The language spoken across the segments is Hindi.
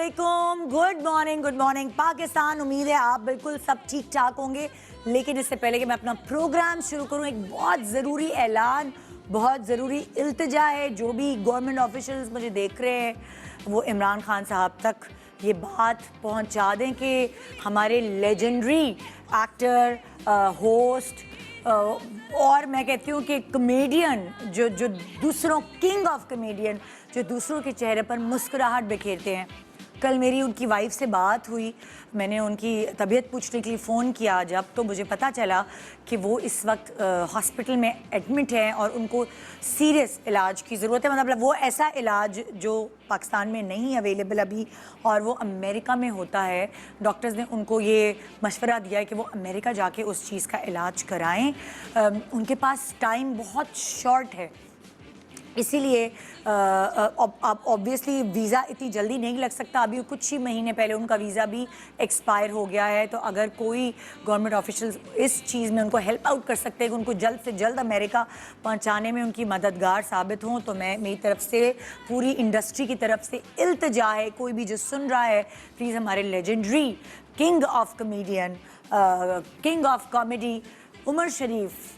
अस्सलामुअलैकुम, गुड मॉर्निंग पाकिस्तान। उम्मीद है आप बिल्कुल सब ठीक ठाक होंगे। लेकिन इससे पहले कि मैं अपना प्रोग्राम शुरू करूं, एक बहुत ज़रूरी ऐलान, बहुत ज़रूरी इल्तिजा है। जो भी गवर्नमेंट ऑफिशियल्स मुझे देख रहे हैं वो इमरान खान साहब तक ये बात पहुंचा दें कि हमारे लेजेंडरी एक्टर, होस्ट और मैं कहती हूँ कि कॉमेडियन, जो दूसरों, किंग ऑफ कॉमेडियन, जो दूसरों के चेहरे पर मुस्कुराहट बिखेरते हैं। कल मेरी उनकी वाइफ से बात हुई, मैंने उनकी तबीयत पूछने के लिए फ़ोन किया जब, तो मुझे पता चला कि वो इस वक्त हॉस्पिटल में एडमिट हैं और उनको सीरियस इलाज की ज़रूरत है। मतलब वो ऐसा इलाज जो पाकिस्तान में नहीं अवेलेबल अभी, और वो अमेरिका में होता है। डॉक्टर्स ने उनको ये मशवरा दिया है कि वो अमेरिका जाके उस चीज़ का इलाज कराएँ। उनके पास टाइम बहुत शॉर्ट है, इसीलिए अब ऑब्वियसली वीज़ा इतनी जल्दी नहीं लग सकता। अभी कुछ ही महीने पहले उनका वीज़ा भी एक्सपायर हो गया है। तो अगर कोई गवर्नमेंट ऑफिशियल्स इस चीज़ में उनको हेल्प आउट कर सकते हैं कि उनको जल्द से जल्द अमेरिका पहुंचाने में उनकी मददगार साबित हों, तो मैं मेरी तरफ से, पूरी इंडस्ट्री की तरफ से इल्तिजा है, कोई भी जो सुन रहा है प्लीज़ हमारे legendary king of comedian, king of comedy Umar Sharif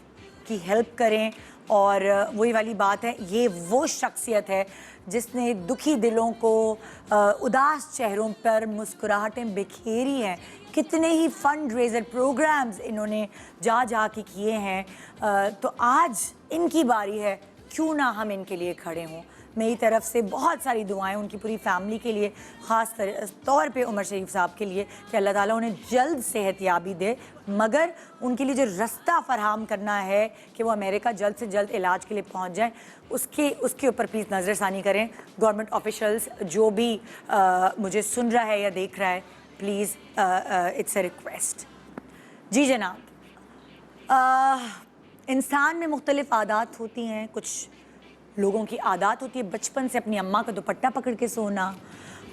की हेल्प करें। और वही वाली बात है, ये वो शख्सियत है जिसने दुखी दिलों को, उदास चेहरों पर मुस्कुराहटें बिखेरी हैं। कितने ही फंड रेजर प्रोग्राम्स इन्होंने जा के किए हैं। तो आज इनकी बारी है, क्यों ना हम इनके लिए खड़े हों। मेरी तरफ से बहुत सारी दुआएं उनकी पूरी फैमिली के लिए, ख़ास तौर पे उमर शरीफ साहब के लिए, कि अल्लाह ताला उन्हें जल्द सेहतयाबी दे। मगर उनके लिए जो रास्ता फराहम करना है कि वो अमेरिका जल्द से जल्द इलाज के लिए पहुंच जाएं, उसके ऊपर प्लीज़ नज़रसानी करें। गवर्नमेंट ऑफिशल्स जो भी मुझे सुन रहा है या देख रहा है, प्लीज़ इट्स अ रिक्वेस्ट। जी जनाब, इंसान में मुख्तलिफ़ आदात होती हैं। कुछ लोगों की आदत होती है बचपन से अपनी अम्मा का दुपट्टा पकड़ के सोना,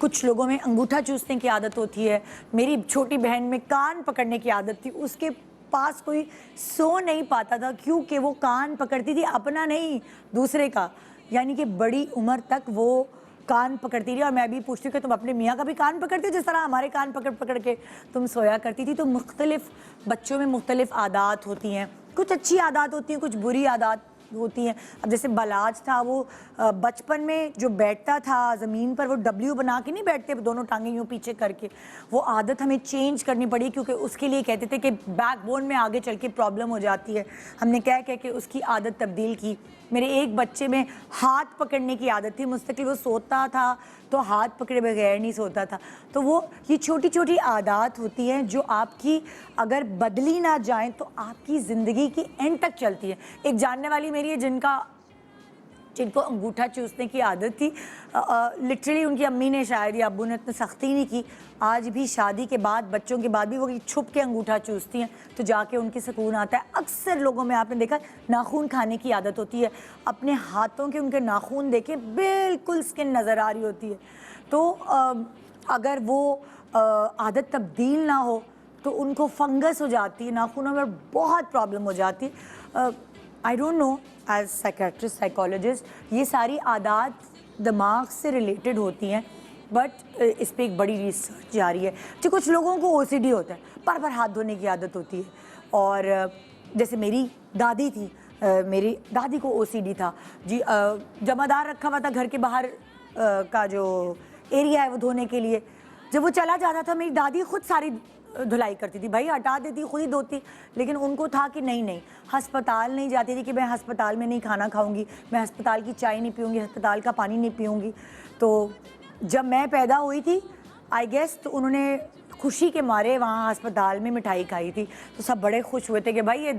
कुछ लोगों में अंगूठा चूसने की आदत होती है। मेरी छोटी बहन में कान पकड़ने की आदत थी, उसके पास कोई सो नहीं पाता था क्योंकि वो कान पकड़ती थी, अपना नहीं दूसरे का। यानी कि बड़ी उम्र तक वो कान पकड़ती रही। और मैं भी पूछती हूँ कि तुम अपने मियाँ का भी कान पकड़ती हो जिस तरह हमारे कान पकड़ पकड़ के तुम सोया करती थी। तो मुख्तलिफ बच्चों में मुख्तलिफ आदत होती हैं, कुछ अच्छी आदत होती हैं, कुछ बुरी आदत होती हैं। अब जैसे बलाज था, वो बचपन में जो बैठता था ज़मीन पर, वो डब्ल्यू बना के नहीं बैठते, दोनों टांगें यूँ पीछे करके, वो आदत हमें चेंज करनी पड़ी क्योंकि उसके लिए कहते थे कि बैकबोन में आगे चल के प्रॉब्लम हो जाती है। हमने कह के उसकी आदत तब्दील की। मेरे एक बच्चे में हाथ पकड़ने की आदत थी, मुस्तकिल वो सोता था तो हाथ पकड़े बगैर नहीं सोता था। तो वो ये छोटी छोटी आदत होती हैं जो आपकी अगर बदली ना जाएं तो आपकी ज़िंदगी की एंड तक चलती है। एक जानने वाली मेरी है जिनको अंगूठा चूसने की आदत थी। लिटरली उनकी अम्मी ने शायद या अब्बू ने इतनी सख्ती नहीं की, आज भी शादी के बाद, बच्चों के बाद भी वो छुप के अंगूठा चूसती हैं, तो जाके उनकी सुकून आता है। अक्सर लोगों में आपने देखा नाखून खाने की आदत होती है, अपने हाथों के उनके नाखून देखे बिल्कुल स्किन नज़र आ रही होती है। तो अगर वो आदत तब्दील ना हो तो उनको फंगस हो जाती है, नाखूनों में बहुत प्रॉब्लम हो जाती है। I don't know, as psychiatrist, psychologist, ये सारी आदत दिमाग से रिलेटेड होती हैं, बट इस पर एक बड़ी रिसर्च जारी है। जो कुछ लोगों को ओसीडी होता है, बार हाथ धोने की आदत होती है। और जैसे मेरी दादी थी, मेरी दादी को ओसीडी था जी। जमादार रखा हुआ था घर के बाहर का जो एरिया है वो धोने के लिए। जब वो चला जाता था, मेरी दादी खुद सारी धुलाई करती थी, भाई हटा देती, खुद ही धोती। लेकिन उनको था कि नहीं, हस्पताल नहीं जाती थी कि मैं हस्पताल में नहीं खाना खाऊंगी, मैं हस्पताल की चाय नहीं पीऊंगी, हस्पताल का पानी नहीं पीऊंगी। तो जब मैं पैदा हुई थी, आई गेस, तो उन्होंने खुशी के मारे वहाँ अस्पताल में मिठाई खाई थी। तो सब बड़े खुश हुए थे कि भाई ये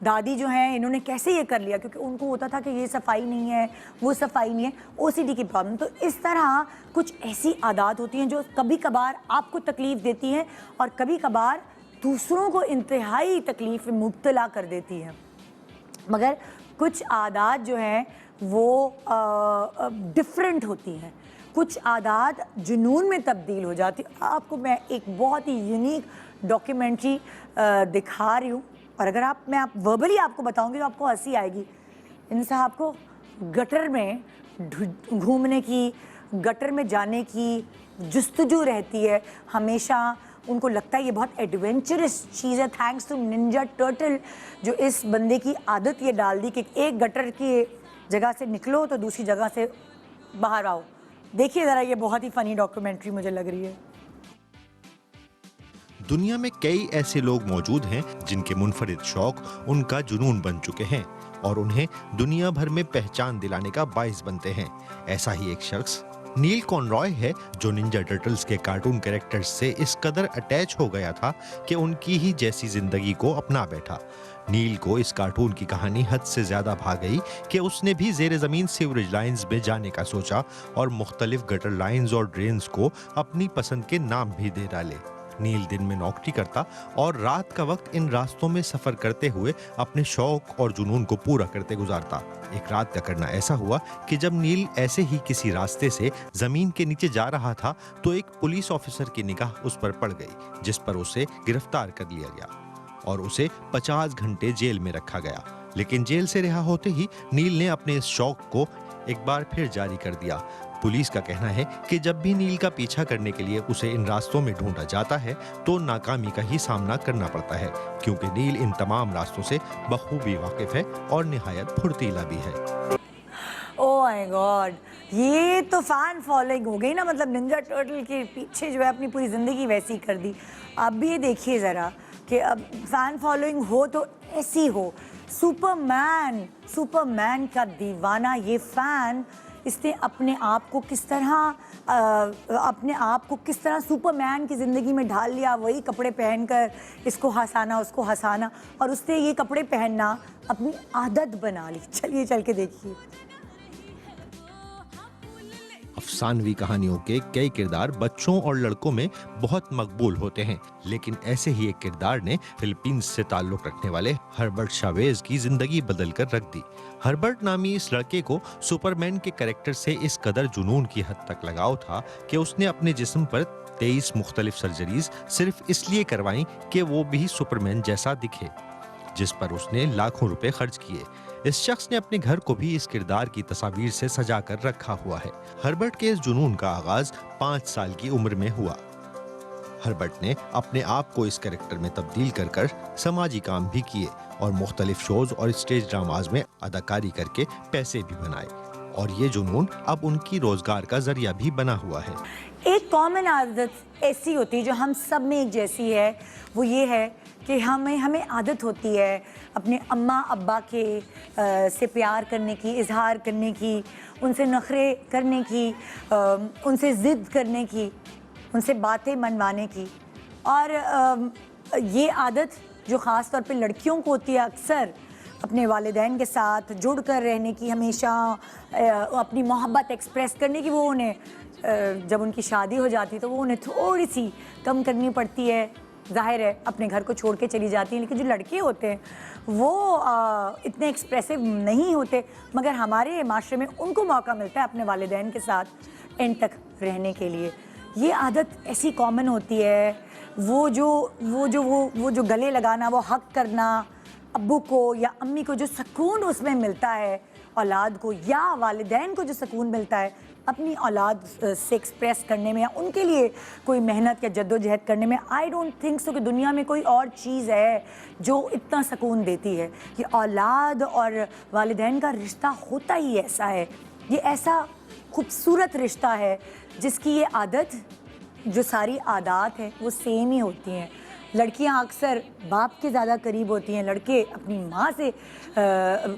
दादी जो हैं, इन्होंने कैसे ये कर लिया, क्योंकि उनको होता था कि ये सफाई नहीं है, वो सफाई नहीं है, ओसीडी की प्रॉब्लम। तो इस तरह कुछ ऐसी आदत होती हैं जो कभी कभार आपको तकलीफ़ देती हैं और कभी कभार दूसरों को इंतहाई तकलीफ़ में मुब्तला कर देती हैं। मगर कुछ आदत जो हैं वो डिफरेंट होती हैं, कुछ आदत जुनून में तब्दील हो जाती है। आपको मैं एक बहुत ही यूनिक डॉक्यूमेंट्री दिखा रही हूँ, और अगर मैं वर्बली आपको बताऊंगी तो आपको हंसी आएगी। इन साहब को गटर में घूमने की, गटर में जाने की जुस्तजू रहती है, हमेशा उनको लगता है ये बहुत एडवेंचरस चीज़ है। थैंक्स टू निंजा टर्टल जो इस बंदे की आदत ये डाल दी कि एक गटर की जगह से निकलो तो दूसरी जगह से बाहर आओ। देखिए ज़रा, ये बहुत ही फ़नी डॉक्यूमेंट्री मुझे लग रही है। दुनिया में कई ऐसे लोग मौजूद हैं जिनके मुनफरिद शौक उनका जुनून बन चुके हैं और उन्हें दुनिया भर में पहचान दिलाने का बाइस बनते हैं। ऐसा ही एक शख्स नील कॉनरॉय है जो निंजा टर्टल्स के कार्टून कैरेक्टर्स से इस कदर अटैच हो गया था कि उनकी ही जैसी जिंदगी को अपना बैठा। नील को इस कार्टून की कहानी हद से ज्यादा भा गई कि उसने भी जेर जमीन सीवरेज लाइंस में जाने का सोचा और मुख्तलिफ गटर लाइंस और ड्रेन्स को अपनी पसंद के नाम भी दे डाले। नील दिन में नौकरी करता और रात का वक्त इन रास्तों में सफर करते हुए अपने शौक और जुनून को पूरा करते गुजारता। एक रात का करना ऐसा हुआ कि जब नील ऐसे ही किसी रास्ते से जमीन के नीचे जा रहा था तो एक पुलिस ऑफिसर की निगाह उस पर पड़ गई, जिस पर उसे गिरफ्तार कर लिया गया और उसे 50 घंटे जेल में रखा गया। लेकिन जेल से रिहा होते ही नील ने अपने इस शौक को एक बार फिर जारी कर दिया। पुलिस का कहना है कि जब भी नील का पीछा करने के लिए उसे इन रास्तों में ढूंढा जाता है तो नाकामी का ही सामना करना पड़ता है, क्योंकि नील इन तमाम रास्तों से बखूबी वाकिफ है और निहायत फुर्तीला भी है। ओह माय गॉड, ये तो फैन फॉलोइंग हो गई ना, मतलब निंजा टर्टल के पीछे जो है अपनी पूरी ज़िंदगी वैसी कर दी। अब भी ये देखिए ज़रा कि अब फैन फॉलोइंग हो तो ऐसी हो। सुपरमैन का दीवाना ये फैन, इसने अपने आप को किस तरह सुपरमैन की ज़िंदगी में ढाल लिया। वही कपड़े पहनकर इसको हंसाना उसको हंसाना, और उसने ये कपड़े पहनना अपनी आदत बना ली। चलिए चल के देखिए। अफसानवी कहानियों के कई किरदार बच्चों और लड़कों में बहुत मकबूल होते हैं, लेकिन ऐसे ही एक किरदार ने फिलीपींस से ताल्लुक रखने वाले हर्बर्ट चावेज की जिंदगी बदल कर रख दी। हर्बर्ट नामी इस लड़के को सुपरमैन के कैरेक्टर से इस कदर जुनून की हद तक लगाव था कि उसने अपने जिस्म पर 23 मुख्तलिफ सर्जरीज सिर्फ इसलिए करवाई कि वो भी सुपरमैन जैसा दिखे, जिस पर उसने लाखों रुपए खर्च किए। इस शख्स ने अपने घर को भी इस किरदार की तस्वीर से सजा कर रखा हुआ है। हर्बर्ट के इस जुनून का आगाज 5 साल की उम्र में हुआ। हर्बर्ट ने अपने आप को इस कैरेक्टर में तब्दील कर समाजी काम भी किए और मुख्तलिफ शोज और स्टेज ड्रामाज में अदाकारी करके पैसे भी बनाए, और ये जुनून अब उनकी रोजगार का जरिया भी बना हुआ है। एक कॉमन आदत ऐसी होती है जो हम सब में एक जैसी है, वो ये है कि हमें आदत होती है अपने अम्मा अब्बा के से प्यार करने की, इजहार करने की, उनसे नखरे करने की, उनसे ज़िद करने की, उनसे बातें मनवाने की। और ये आदत जो ख़ास तौर पे लड़कियों को होती है, अक्सर अपने वालिदैन के साथ जुड़ कर रहने की, हमेशा अपनी मोहब्बत एक्सप्रेस करने की, वो उन्हें जब उनकी शादी हो जाती है तो वो उन्हें थोड़ी सी कम करनी पड़ती है। जाहिर है अपने घर को छोड़ के चली जाती हैं, लेकिन जो लड़के होते हैं वो इतने एक्सप्रेसिव नहीं होते, मगर हमारे माशरे में उनको मौका मिलता है अपने वालिदैन के साथ एंड तक रहने के लिए। ये आदत ऐसी कॉमन होती है, वो जो गले लगाना, वो हक करना अब्बू को या अम्मी को, जो सुकून उसमें मिलता है औलाद को, या वालिदैन को जो सुकून मिलता है अपनी औलाद से एक्सप्रेस करने में या उनके लिए कोई मेहनत या जद्दोजहद करने में, आई डोंट थिंक सो कि दुनिया में कोई और चीज़ है जो इतना सुकून देती है। ये औलाद और वालिदैन का रिश्ता होता ही ऐसा है, ये ऐसा खूबसूरत रिश्ता है जिसकी ये आदत, जो सारी आदात हैं वो सेम ही होती हैं। लड़कियां अक्सर बाप के ज़्यादा करीब होती हैं, लड़के अपनी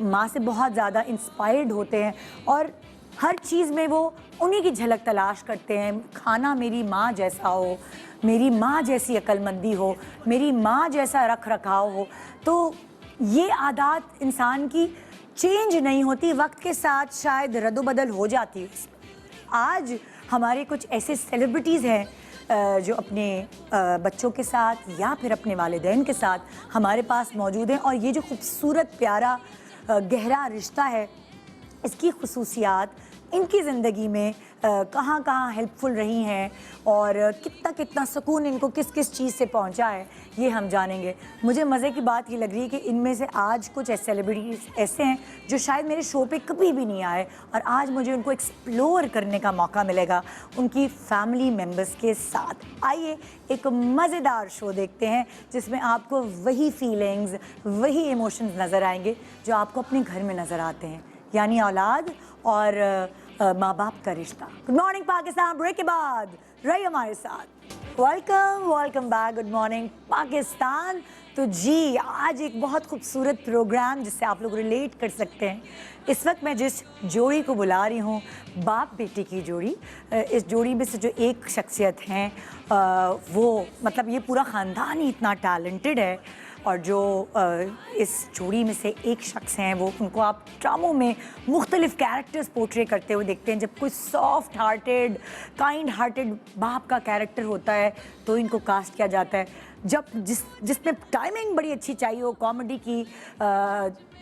माँ से बहुत ज़्यादा इंस्पायर्ड होते हैं और हर चीज़ में वो उन्हीं की झलक तलाश करते हैं। खाना मेरी माँ जैसा हो, मेरी माँ जैसी अक्लमंदी हो, मेरी माँ जैसा रख रखाव हो। तो ये आदत इंसान की चेंज नहीं होती, वक्त के साथ शायद रद्दोबदल हो जाती है। आज हमारे कुछ ऐसे सेलिब्रिटीज़ हैं जो अपने बच्चों के साथ या फिर अपने वालिदैन के साथ हमारे पास मौजूद हैं, और ये जो खूबसूरत प्यारा गहरा रिश्ता है, इसकी खुसूसियात इनकी ज़िंदगी में कहाँ कहाँ हेल्पफुल रही हैं और कितना कितना सुकून इनको किस किस चीज़ से पहुँचा है, ये हम जानेंगे। मुझे मज़े की बात ये लग रही है कि इनमें से आज कुछ सेलिब्रिटीज़ ऐसे हैं जो शायद मेरे शो पे कभी भी नहीं आए और आज मुझे उनको एक्सप्लोर करने का मौका मिलेगा उनकी फैमिली मेम्बर्स के साथ। आइए एक मज़ेदार शो देखते हैं जिसमें आपको वही फीलिंग्स, वही इमोशंस नज़र आएंगे जो आपको अपने घर में नज़र आते हैं, यानी औलाद और माँ बाप का रिश्ता। गुड मॉर्निंग पाकिस्तान, ब्रेक के बाद रहिए हमारे साथ। Welcome back. Good morning Pakistan. तो जी, आज एक बहुत खूबसूरत प्रोग्राम जिससे आप लोग रिलेट कर सकते हैं। इस वक्त मैं जिस जोड़ी को बुला रही हूँ, बाप बेटी की जोड़ी, इस जोड़ी में से जो एक शख्सियत हैं वो मतलब ये पूरा ख़ानदान ही इतना टैलेंटेड है और जो इस जोड़ी में से एक शख्स हैं वो उनको आप ड्रामों में मुख्तलिफ कैरेक्टर्स पोर्ट्रे करते हुए देखते हैं। जब कोई सॉफ्ट हार्टेड, काइंड हार्टेड बाप का कैरेक्टर होता है तो इनको कास्ट किया जाता है। जब जिसमें टाइमिंग बड़ी अच्छी चाहिए हो कॉमेडी की,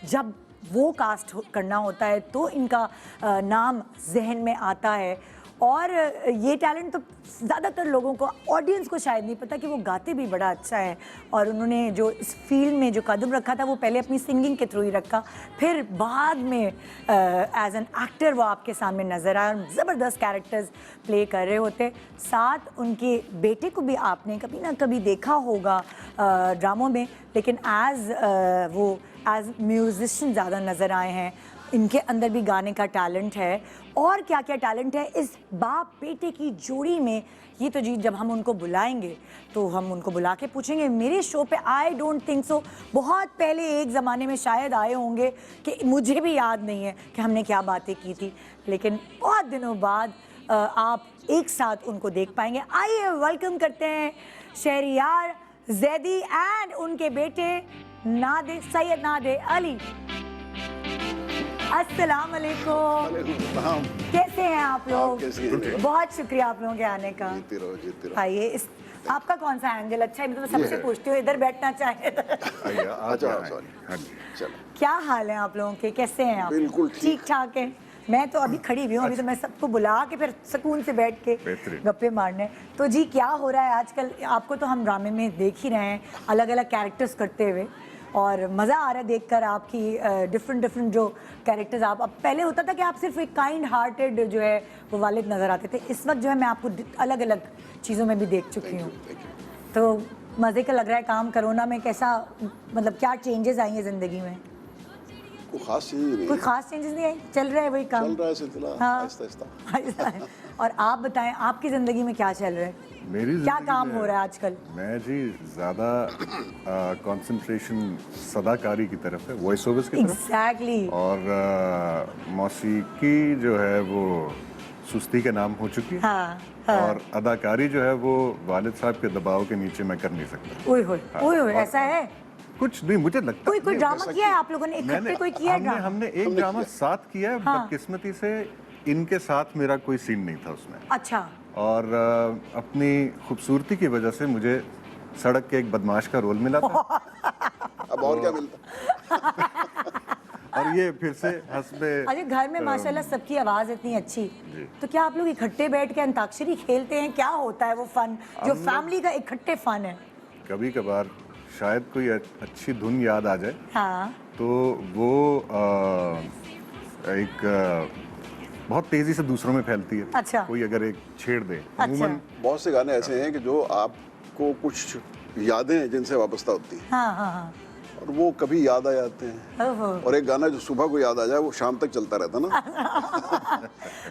जब वो कास्ट करना होता है तो इनका नाम जहन में आता है। और ये टैलेंट तो ज़्यादातर लोगों को, ऑडियंस को शायद नहीं पता कि वो गाते भी बड़ा अच्छा है और उन्होंने जो इस फील्ड में जो कदम रखा था वो पहले अपनी सिंगिंग के थ्रू ही रखा, फिर बाद में एज एन एक्टर वो आपके सामने नज़र आया और ज़बरदस्त कैरेक्टर्स प्ले कर रहे होते। साथ उनके बेटे को भी आपने कभी ना कभी देखा होगा ड्रामों में, लेकिन वो एज म्यूजिशियन ज़्यादा नज़र आए हैं। इनके अंदर भी गाने का टैलेंट है और क्या क्या टैलेंट है इस बाप बेटे की जोड़ी में, ये तो जी जब हम उनको बुलाएंगे तो हम उनको बुला के पूछेंगे। मेरे शो पे आई डोंट थिंक सो, बहुत पहले एक ज़माने में शायद आए होंगे कि मुझे भी याद नहीं है कि हमने क्या बातें की थी, लेकिन बहुत दिनों बाद आप एक साथ उनको देख पाएंगे। आइए वेलकम करते हैं शहरियार जैदी एंड उनके बेटे सैयद नादे अली। अस्सलाम वालेकुम। कैसे हैं आप लोग? बहुत शुक्रिया आप लोगों के आने का। आइए, आपका कौन सा एंगल अच्छा है? मैं तो सबसे पूछती हूँ, इधर बैठना चाहे क्या हाल है आप लोगों के? कैसे हैं आप? बिल्कुल ठीक ठाक है। मैं तो अभी खड़ी हुई हूँ, अभी तो मैं सबको बुला के फिर सुकून से बैठ के गप्पे मारने। तो जी क्या हो रहा है आजकल? आपको तो हम ड्रामे में देख ही रहे हैं अलग अलग कैरेक्टर्स करते हुए और मज़ा आ रहा है देखकर आपकी डिफरेंट जो कैरेक्टर्स। आप अब पहले होता था कि आप सिर्फ एक काइंड हार्टेड जो है वो वालिद नज़र आते थे, इस वक्त जो है मैं आपको अलग अलग चीज़ों में भी देख चुकी हूँ। तो मज़े का लग रहा है काम। कोरोना में कैसा, मतलब क्या चेंजेस आई हैं ज़िंदगी में? कोई खास चीज़ नहीं, कोई खास चेंजेस नहीं आई, चल रहा है वही काम, चल रहा है सिलसिला। हाँ, आहिस्ता-आहिस्ता। और आप बताएं आपकी ज़िंदगी में क्या चल रहा है? मेरी क्या काम हो रहा है आजकल? मैं जी ज़्यादा कंसंट्रेशन सदाकारी की तरफ है, वॉइस ओवर्स की तरफ। एग्जैक्टली। और मौसीकी जो है वो सुस्ती के नाम हो चुकी है। हाँ। और अदाकारी जो है वो वालिद साहब के दबाव के नीचे मैं कर नहीं सकता। ओए ऐसा है? कुछ नहीं, मुझे लगता कोई ड्रामा किया है आप लोगों ने इकट्ठे? कोई किया है ड्रामा? हमने एक ड्रामा साथ किया है, बदकिस्मती से इनके साथ मेरा कोई सीन नहीं था उसमें। अच्छा। और अपनी खूबसूरती की वजह से मुझे सड़क के एक बदमाश का रोल मिला था। अब और क्या मिलता? और ये फिर से हंसबे। अरे घर में माशाल्लाह सबकी आवाज़ इतनी अच्छी, तो क्या आप लोग इकट्ठे बैठ के अंताक्षरी खेलते हैं? क्या होता है वो फन जो फैमिली का इकट्ठे फन है? कभी कभार शायद कोई अच्छी धुन याद आ जाए, हाँ, तो वो एक बहुत तेजी से दूसरों में फैलती है। अच्छा। कोई अगर एक छेड़ दे। अच्छा। बहुत से गाने ऐसे हैं कि जो आपको कुछ यादें हैं जिनसे वाबस्ता होती हैं, हाँ। और वो कभी याद आ जाते हैं। ओहो। और एक गाना जो सुबह को याद आ जाए वो शाम तक चलता रहता ना।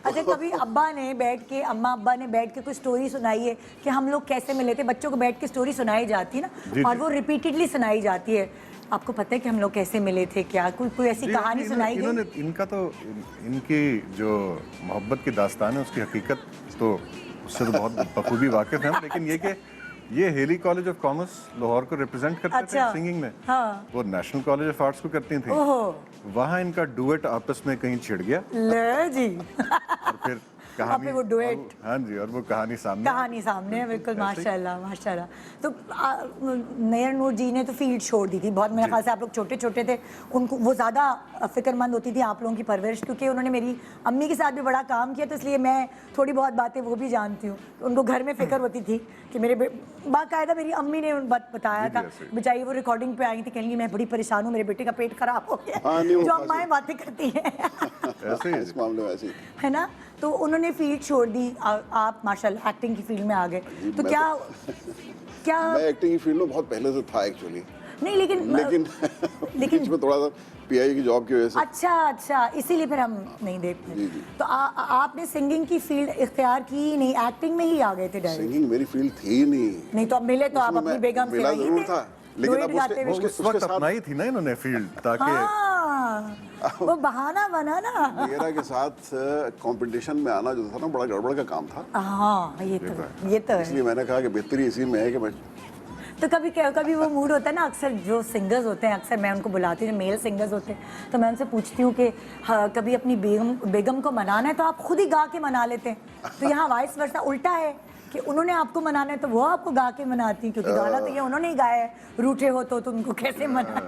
अच्छा, कभी अम्मा अब्बा ने बैठ के कोई स्टोरी सुनाई है कि हम लोग कैसे मिले थे? बच्चों को बैठ के स्टोरी सुनाई जाती है ना, और वो रिपीटेडली सुनाई जाती है। आपको पता है कि हम लोग कैसे मिले थे? क्या कोई ऐसी कहानी सुनाई गई? इनका तो इनकी जो मोहब्बत की दास्तान है उसकी हकीकत तो उससे तो बहुत बखूबी वाकिफ हैं, लेकिन ये कि ये Hailey college of commerce Lahore को रिप्रेजेंट करते थे सिंगिंग में। हाँ। वो नेशनल कॉलेज ऑफ आर्ट्स को करती थी। वहाँ इनका डुएट आपस में कहीं छिड़ गया ले जी। और फिर फिर वो डुएट, हाँ जी, और वो कहानी सामने है बिल्कुल। माशाल्लाह माशाल्लाह। तो नैयर नूर जी ने तो फील्ड छोड़ दी थी बहुत, मेरे ख्याल से आप लोग छोटे छोटे थे, उनको वो ज़्यादा फिक्रमंद होती थी आप लोगों की परवरिश, क्योंकि उन्होंने मेरी अम्मी के साथ भी बड़ा काम किया, तो इसलिए मैं थोड़ी बहुत बातें वो भी जानती हूँ। उनको घर में फिक्र होती थी कि मेरे बाकायदा मेरी अम्मी ने बताया था, बेचारी वो रिकॉर्डिंग पे आई थी, कहेंगी मैं बड़ी परेशान हूँ, मेरे बेटे का पेट खराब हो गया, जो अम्माएं बातें करती हैं ऐसे ही इस मामले में ऐसे ही है ना। तो उन्होंने फील्ड छोड़ दी, आप माशाल्लाह एक्टिंग की फील्ड में आ गए। तो मैं क्या मैं एक्टिंग की फील्ड में बहुत पहले से था एक्चुअली, नहीं, लेकिन बीच में थोड़ा सा पीआई की जॉब की वजह से। अच्छा, इसीलिए फिर हम नहीं देखते। जी, जी। तो आपने सिंगिंग की फील्ड इख्तियार की नहीं, एक्टिंग में ही आ गए थे डायरेक्ट? सिंगिंग मेरी फील्ड थी नहीं तो अब मिले तो आप अपनी बेगम से मिला वही जरूर थे, था, लेकिन डुएट अब गाते हुए। उस वक्त अपनाई थी ना इन्होंने फील्ड, ताकि वो बहाना बना ना। मेरा के साथ कंपटीशन में आना जो था ना, बड़ा गड़बड़ का काम था। हाँ, ये तो है। इसलिए मैंने कहा कि बेहतरी इसी में है कि मैं तो कभी वो मूड होता है ना, अक्सर जो सिंगर्स होते हैं, अक्सर मैं उनको बुलाती हूँ, जो मेल सिंगर्स होते हैं, तो मैं उनसे पूछती हूँ कि हाँ, कभी अपनी बेगम को मनाना है तो आप खुद ही गा के मना लेते हैं। तो यहाँ वाइस वर्सा उल्टा है कि उन्होंने आपको मनाना है तो वो आपको गा के मनाती हैं, क्योंकि गाना तो ये उन्होंने ही गाया है। रूठे हो तो उनको कैसे मना?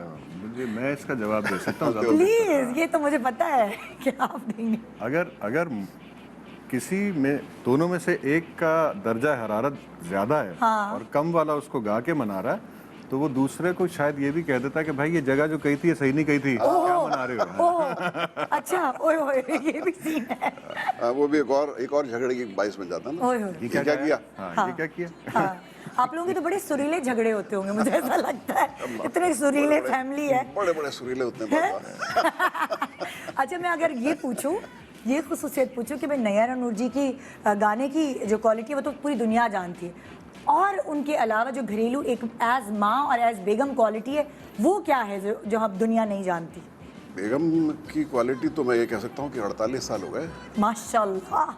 मुझे, मैं इसका जवाब दे सकता हूँ प्लीज, ये तो मुझे पता है कि आप देंगे। अगर किसी में दोनों में से एक का दर्जा हरारत ज्यादा है, हाँ। और कम वाला उसको गा के मना रहा है, तो वो दूसरे को शायद ये भी कह देता है कि भाई ये जगह जो कही थी ये सही नहीं कही थी, क्या मना रहे हो। अच्छा, ओए ये भी सीन है। वो भी एक और झगड़े की बाइस बन जाता ना। ये क्या किया? हाँ, ये क्या किया। हाँ, आप लोगों के तो बड़े सुरीले झगड़े होते होंगे, मुझे ऐसा लगता है, इतने सुरीले फैमिली है। बड़े सुरीले होते हैं। अच्छा, मैं अगर ये पूछूं, ये खुसूसियत पूछूं कि भाई नैयर नूर जी की गाने की जो क्वालिटी है वो तो पूरी दुनिया जानती है, और उनके अलावा जो घरेलू एक एज माँ और एज बेगम क्वालिटी है, वो क्या है जो हम दुनिया नहीं जानती? बेगम की क्वालिटी तो मैं ये कह सकता हूँ कि 48 साल हो गए, माशाल्लाह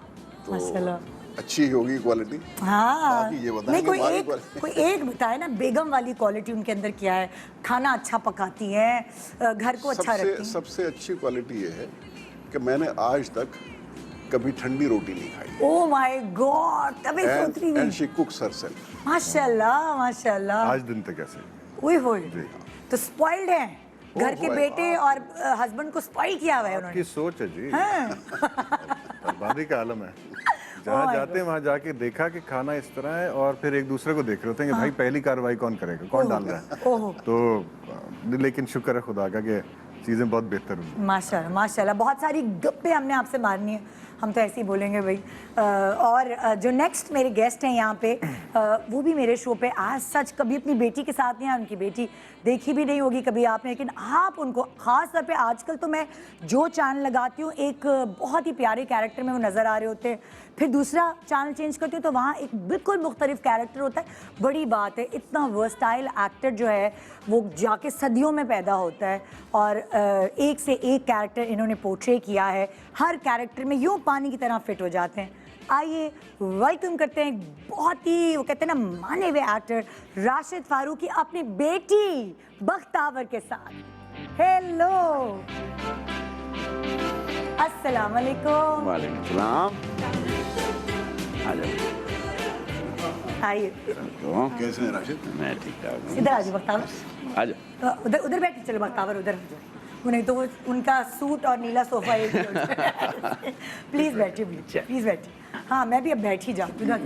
माशाल्लाह। अच्छी होगी क्वालिटी। हाँ, बाकी ये बताएं नहीं, कि हमारी क्वालिटी। कोई एक बताए ना, बेगम वाली क्वालिटी उनके अंदर क्या है? खाना अच्छा पकाती हैं, घर को अच्छा रखती हैं। सबसे अच्छी क्वालिटी ये है कि मैंने आज तक कभी ठंडी रोटी नहीं खाई। ओह माय गॉड, तभी सोच रही एंड थी। She कुक्स herself. माशाल्लाह माशाल्लाह। आज दिन तक ऐसे। ओए होए, तो स्पॉइल्ड हैं, घर के बेटे और हस्बैंड को स्पॉइल किया हुआ है उन्होंने। आपकी सोच है जी, हाँ। बर्बादी का आलम है। जहाँ जाते हैं वहाँ जाके देखा कि खाना इस तरह है, और फिर एक दूसरे को देख रहे होते हैं कि भाई पहली कार्रवाई कौन करेगा, कौन डाल रहा है। ओहो। तो लेकिन शुक्र है खुदा का कि चीज़ें बहुत बेहतर हुई। माशाल्लाह माशाल्लाह। बहुत सारी गप्पे हमने आपसे मारनी है, हम तो ऐसे ही बोलेंगे भाई। और जो नेक्स्ट मेरे गेस्ट हैं यहाँ पे, वो भी मेरे शो पे आज सच कभी अपनी बेटी के साथ नहीं है, उनकी बेटी देखी भी नहीं होगी कभी आपने, लेकिन आप उनको ख़ास तौर पे आजकल तो मैं जो चैनल लगाती हूँ, एक बहुत ही प्यारे कैरेक्टर में वो नज़र आ रहे होते हैं, फिर दूसरा चैनल चेंज करती हूँ तो वहाँ एक बिल्कुल मुख्तलिफ कैरेक्टर होता है। बड़ी बात है, इतना वर्सटाइल एक्टर जो है वो जाके सदियों में पैदा होता है, और एक से एक कैरेक्टर इन्होंने पोर्ट्रे किया है, हर कैरेक्टर में यूँ पानी की तरह फिट हो जाते हैं। आइए वेलकम करते हैं बहुत ही, वो कहते हैं ना, माने हुए एक्टर राशिद फारूकी अपनी बेटी बख्तावर के साथ। हेलो, अस्सलाम वालेकुम। वालेकुम सलाम। आइए, कैसे हैं राशिद? मैं ठीक ठाक हूँ। इधर आ जाओ बख्तावर। आ जाओ। उधर उधर बैठे, चलो बख्तावर उधर आ जाओ, वो नहीं तो वो उनका सूट और नीला सोफा एक ही हो जाए। प्लीज़ बैठिए, प्लीज़ बैठिए। हाँ, मैं भी अब बैठ ही जाती हूँ।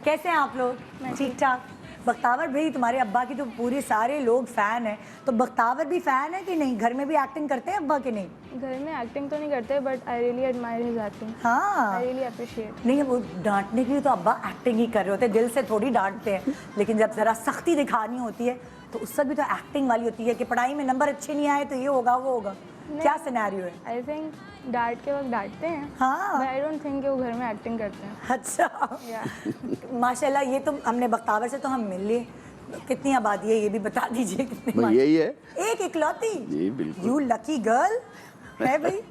कैसे हैं आप लोग? ठीक ठाक। बख्तावर भाई, तुम्हारे अब्बा की तो पूरे सारे लोग फ़ैन हैं, तो बख्तावर भी फ़ैन है कि नहीं? घर में भी एक्टिंग करते हैं अब्बा के नहीं? घर में एक्टिंग तो नहीं करते, but I really admire his acting. हाँ, आई रियली अप्रिशिएट। नहीं, वो डांटने के लिए तो अब्बा एक्टिंग ही कर रहे होते हैं, दिल से थोड़ी डांटते हैं, लेकिन जब ज़रा सख्ती दिखानी होती है तो उससे भी तो एक्टिंग वाली होती है कि पढ़ाई में नंबर अच्छे नहीं आए तो ये होगा वो होगा। क्या सिनेरियो है? आई थिंक डांट के वक्त डांटते हैं, हाँ। बट आई डोंट थिंक वो घर में एक्टिंग करते हैं। अच्छा, या माशाल्लाह। ये तो हमने बख्तावर से तो हम मिल लिए। कितनी आबादी है ये भी बता दीजिए, कितनी? भाई यही है। एक इकलौती? जी बिल्कुल। यू लकी गर्ल है भाई।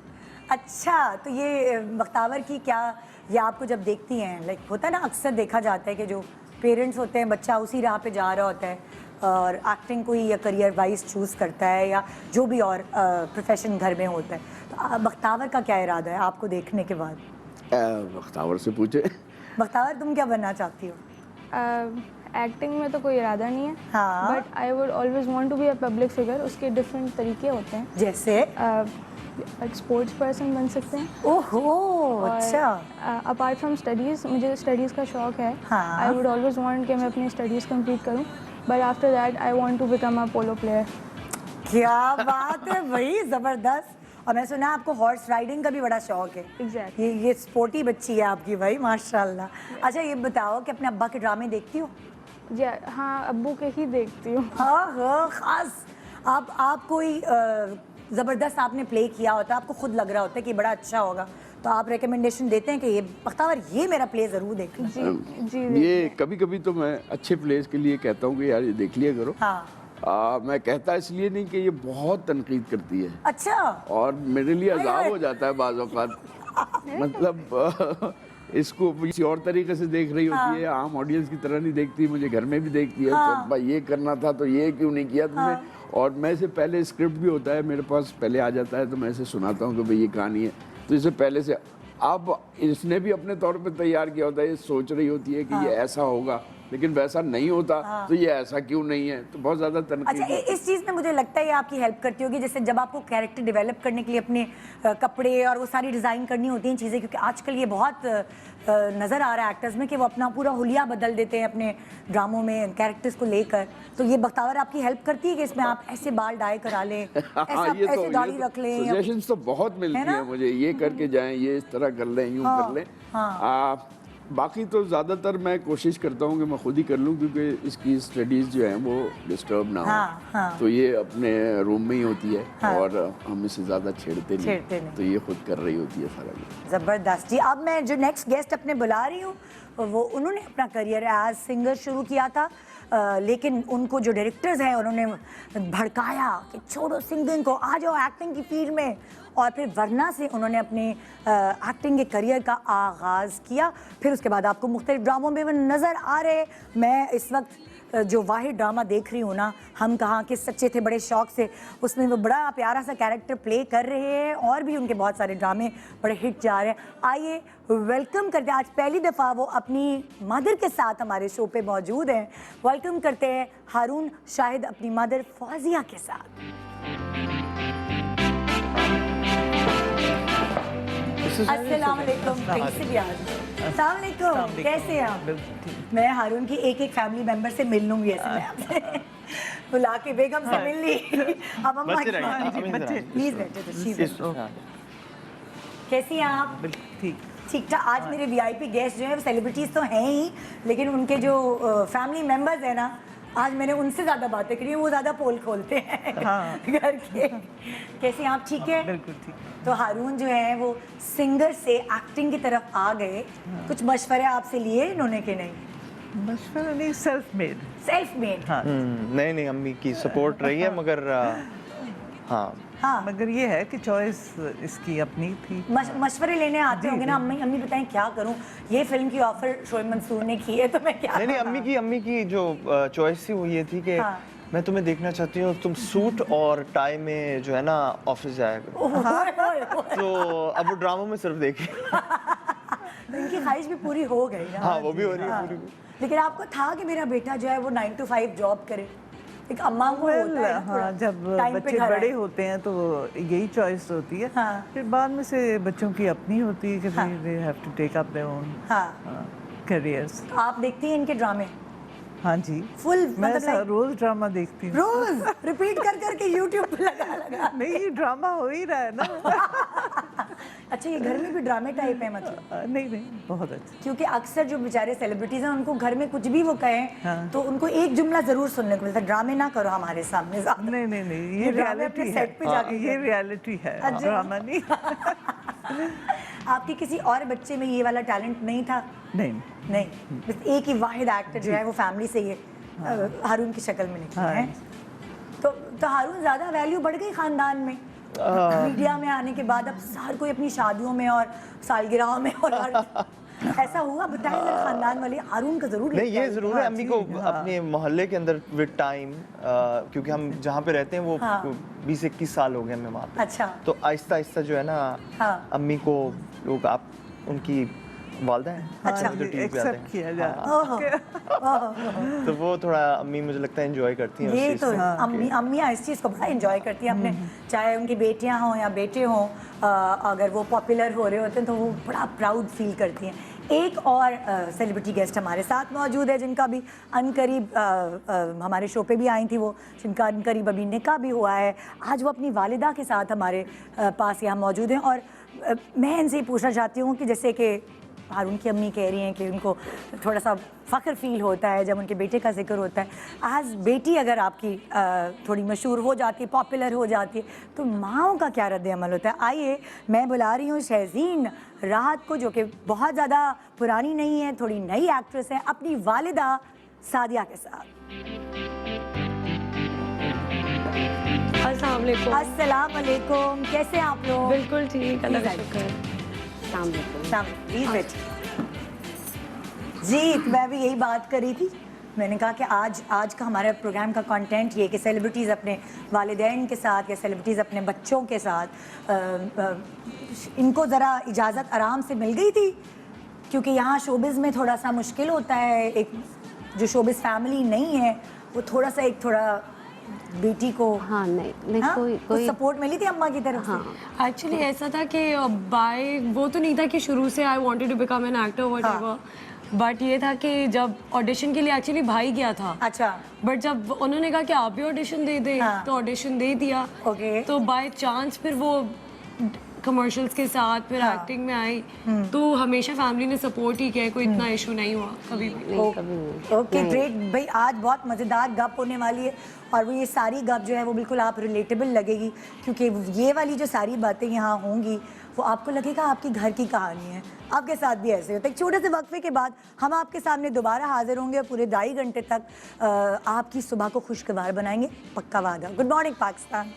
अच्छा, तो ये बख्तावर की क्या, ये आपको जब देखती हैं, लाइक होता है ना, अक्सर देखा जाता है कि जो पेरेंट्स होते हैं, बच्चा उसी राह पे जा रहा होता है और एक्टिंग कोई या करियर वाइज चूज़ करता है या जो भी और प्रोफेशन घर में होता है, तो बख्तावर का क्या इरादा है आपको देखने के बाद? बख्तावर से पूछे। बख्तावर, तुम क्या बनना चाहती हो? एक्टिंग में तो कोई इरादा नहीं है, हाँ। But I would always want to be a public figure. उसके डिफरेंट तरीके होते हैं, जैसे स्पोर्ट्स पर्सन बन सकते हैं। ओहो, अच्छा। अपार्ट फ्रॉम स्टडीज़, मुझे स्टडीज़ का शौक है। हाँ। आई वुड ऑलवेज वांट कि मैं अपनी स्टडीज़ कंप्लीट करूं, but after that I want to become a polo player. क्या बात है भाई, जबरदस्त। और मैं सुना आपको हॉर्स राइडिंग का भी बड़ा शौक है। Exactly. ये स्पोर्टी बच्ची है आपकी भाई, माशाल्लाह। अच्छा ये बताओ कि अपने अब्बा के ड्रामे देखती हो? जी हाँ, अब्बू के ही देखती हूँ। हाँ, खास आप कोई ज़बरदस्त आपने प्ले किया होता है, आपको खुद लग रहा होता है कि बड़ा अच्छा होगा, तो आप रिकमेंडेशन देते हैं कि ये बख्तावर ये मेरा प्ले ज़रूर देखना। जी जी। ये कभी कभी तो मैं अच्छे प्लेस के लिए कहता हूँ कि यार ये देख लिया करो। हाँ। मैं कहता इसलिए नहीं कि ये बहुत तनकीद करती है अच्छा। और मेरे लिए अजाब हो जाता है बाज़ औक़ात। मतलब इसको किसी और तरीके से देख रही होती है, आम ऑडियंस की तरह नहीं देखती, मुझे घर में भी देखती है। तो भाई ये करना था तो ये क्यों नहीं किया तुमने। और मैं से पहले स्क्रिप्ट भी होता है मेरे पास, पहले आ जाता है तो मैं इसे सुनाता हूँ कि भाई ये कहानी है, तो इसे पहले से अब इसने भी अपने तौर पे तैयार किया होता है, ये सोच रही होती है कि ये ऐसा होगा, लेकिन वैसा नहीं होता तो ये ऐसा क्यों नहीं है, तो बहुत ज़्यादा तनकीद। अच्छा, इस चीज़ में मुझे लगता है ये आपकी हेल्प करती होगी, जैसे जब आपको कैरेक्टर डेवलप करने के लिए अपने कपड़े और वो सारी डिज़ाइन करनी होती हैं चीज़ें, क्योंकि आजकल ये बहुत नज़र आ रहा है एक्टर्स में कि वो अपना पूरा हुलिया बदल देते हैं अपने ड्रामों में कैरेक्टर्स को लेकर, तो ये बख्तावर आपकी हेल्प करती है कि इसमें आप ऐसे बाल डाई करा लें, ऐसे दाढ़ी रख लें? सजेशंस तो बहुत मिलती हैं मुझे, ये करके जाएं, ये इस तरह कर लें, यूं कर लें। बाकी तो ज़्यादातर मैं कोशिश करता हूँ कि मैं खुद ही कर लूँ, क्योंकि इसकी स्टडीज़ जो हैं वो डिस्टर्ब ना हो। तो ये अपने रूम में ही होती है और हम इसे ज़्यादा छेड़ते नहीं, तो ये खुद कर रही होती है सारा। ज़बरदस्त जी। अब मैं जो नेक्स्ट गेस्ट अपने बुला रही हूँ वो उन्होंने अपना करियर एज सिंगर शुरू किया था, लेकिन उनको जो डायरेक्टर्स हैं उन्होंने भड़काया कि छोड़ो सिंगिंग को, आ जाओ एक्टिंग की फील्ड में, और फिर वरना से उन्होंने अपने एक्टिंग के करियर का आगाज़ किया। फिर उसके बाद आपको मुख्तलिफ ड्रामों में वो नज़र आ रहे। मैं इस वक्त जो वाहिद ड्रामा देख रही हूँ ना, हम कहाँ के सच्चे थे बड़े शौक से, उसमें वो बड़ा प्यारा सा कैरेक्टर प्ले कर रहे हैं और भी उनके बहुत सारे ड्रामे बड़े हिट जा रहे हैं। आइए वेलकम करते हैं, आज पहली दफ़ा वो अपनी मदर के साथ हमारे शो पे मौजूद हैं। वेलकम करते हैं हारून शाहिद अपनी मदर फौजिया के साथ। अस्सलाम वालेकुम। अस्सलाम वालेकुम, कैसे हैं आप? मैं हारून की एक एक फैमिली मेंबर से मिल लूंगी, ऐसे मैं आपसे बुला के बेगम से मिल ली। अब अम्मा प्लीज बैठे। कैसी हैं आप? ठीक ठाक। आज मेरे वीआईपी गेस्ट जो है वो सेलिब्रिटीज तो हैं ही, लेकिन उनके जो फैमिली मेंबर्स हैं ना, आज मैंने उनसे ज़्यादा बातें करी हैं, वो ज़्यादा पोल खोलते हैं घर के। कैसे आप? ठीक है, बिल्कुल ठीक। तो हारून जो है वो सिंगर से एक्टिंग की तरफ आ गए, कुछ मशवरे आपसे लिए इन्होंने कि नहीं? मशवरा नहीं, सेल्फ मेड। हाँ। नहीं अम्मी की सपोर्ट रही है, मगर हाँ, मगर ये है कि चॉइस इसकी अपनी थी। मशवरे लेने आते होंगे ना, अम्मी बताएं क्या करूं, ये फिल्म की ऑफर शोएब मंसूर ने की है तो मैं क्या? नहीं अम्मी की जो चॉइस थी वो ये थी कि मैं तुम्हें देखना चाहती हूँ तुम सूट और टाई में जो है ना ऑफिस जाया करो। तो अब वो ड्रामों में सिर्फ देखी। इनकी ख्वाहिश भी पूरी हो गई ना। हाँ, वो भी हो रही है पूरी। लेकिन आपको था कि मेरा बेटा जो है वो 9 to 5 जॉब करे? एक अम्मा को होता है हाँ, जब बच्चे बड़े होते हैं तो यही चॉइस होती है। फिर बाद में से बच्चों की अपनी होती है कि they have to take up their own careers. आप देखती हैं इनके ड्रामे? हाँ जी, फुल। मैं रोज ड्रामा देखती हूँ। रोज रिपीट कर करके यूट्यूब पे लगा नहीं, ड्रामा हो ही रहा है ना। अच्छा, ये घर में भी ड्रामे टाइप है मतलब? नहीं, बहुत अच्छा। क्योंकि अक्सर जो बेचारे सेलिब्रिटीज हैं उनको घर में कुछ भी वो कहें तो उनको एक जुमला जरूर सुनने को मिलता है, ड्रामे ना करो हमारे सामने। नहीं, ये रियलिटी है। ये रियलिटी है, ड्रामा नहीं। आपके किसी और बच्चे में ये वाला टैलेंट नहीं था? नहीं, बस एक ही वाहिद एक्टर जो है वो फैमिली से ये हारून की शक्ल में निकला है। तो हारून ज़्यादा वैल्यू बढ़ गई ख़ानदान में मीडिया में आने के बाद? अब हर कोई अपनी शादियों में और सालगिरह में और ऐसा हुआ? बताएं जरा ख़ानदान वाले। हारून का ज़रूर नहीं, ये ज़रूर है अम्मी को अपने मोहल्ले के अंदर विद टाइम, क्योंकि हम जहाँ पे रहते हैं वो 20-21 साल हो गए हमें वहाँ पे। अच्छा। तो आहिस्ता आहिस्ता जो है ना अम्मी को लोग आप उनकी वालदा है। अच्छा। जो टीवी पे आते एक्सेप्ट हैं। किया जाए। तो वो थोड़ा अम्मी मुझे लगता है एंजॉय करती हैं उस ये चीज़ तो को। अम्मियाँ इस चीज़ को बड़ा एंजॉय करती हैं अपने, चाहे उनकी बेटियां हों या बेटे हों, अगर वो पॉपुलर हो रहे होते हैं तो वो बड़ा प्राउड फील करती हैं। एक और सेलिब्रिटी गेस्ट हमारे साथ मौजूद है जिनका भी अनकरीब हमारे शो पे भी आई थी, वो जिनका अनकरीब अभी निकाह भी हुआ है। आज वो अपनी वालिदा के साथ हमारे पास यहाँ मौजूद हैं और मैं इनसे पूछना चाहती हूँ कि जैसे कि हारून की अम्मी कह रही हैं कि उनको थोड़ा सा फ़ख्र फील होता है जब उनके बेटे का जिक्र होता है। आज बेटी अगर आपकी थोड़ी मशहूर हो जाती है, पॉपुलर हो जाती है, तो माँओं का क्या रद्द अमल होता है? आइए मैं बुला रही हूँ शहज़ीन राहत को, जो कि बहुत ज़्यादा पुरानी नहीं है, थोड़ी नई एक्ट्रेस है, अपनी वालिदा सादिया के साथ। अस्सलाम वालेकुम, कैसे हैं आप लोग? बिल्कुल ठीक, अल्लाह का शुक्र है। प्लीज बैठिए। जी, मैं भी यही बात कर रही थी। मैंने कहा कि आज का हमारे प्रोग्राम का कंटेंट ये कि सेलिब्रिटीज़ अपने वालिदैन के साथ या सेलिब्रिटीज़ अपने बच्चों के साथ इनको ज़रा इजाज़त आराम से मिल गई थी, क्योंकि यहाँ शोबिज़ में थोड़ा सा मुश्किल होता है। एक जो शोबिज़ फैमिली नहीं है वो थोड़ा बेटी को नहीं हाँ? कोई सपोर्ट मिली थी अम्मा की तरफ से? एक्चुअली ऐसा था कि बाय वो तो नहीं था कि शुरू से I wanted to become an actor whatever, but ये था कि जब ऑडिशन के लिए एक्चुअली भाई गया था। अच्छा। बट जब उन्होंने कहा कि आप भी ऑडिशन दे दे, तो ऑडिशन दे दिया। ओके। तो बाय चांस फिर वो कमर्शियल्स के साथ फिर एक्टिंग में आई, तो हमेशा फैमिली ने सपोर्ट ही किया, कोई इतना इशू नहीं हुआ कभी भी। ओके ग्रेट भाई, आज बहुत मज़ेदार गप होने वाली है और वो ये सारी गप जो है वो बिल्कुल आप रिलेटेबल लगेगी, क्योंकि ये वाली जो सारी बातें यहाँ होंगी वो आपको लगेगा आपकी घर की कहानी है। आपके साथ भी ऐसे होता है। एक छोटे से वक्फे के बाद हम आपके सामने दोबारा हाजिर होंगे और पूरे 2.5 घंटे तक आपकी सुबह को खुशगवार बनाएंगे, पक्का वादा। Good morning Pakistan.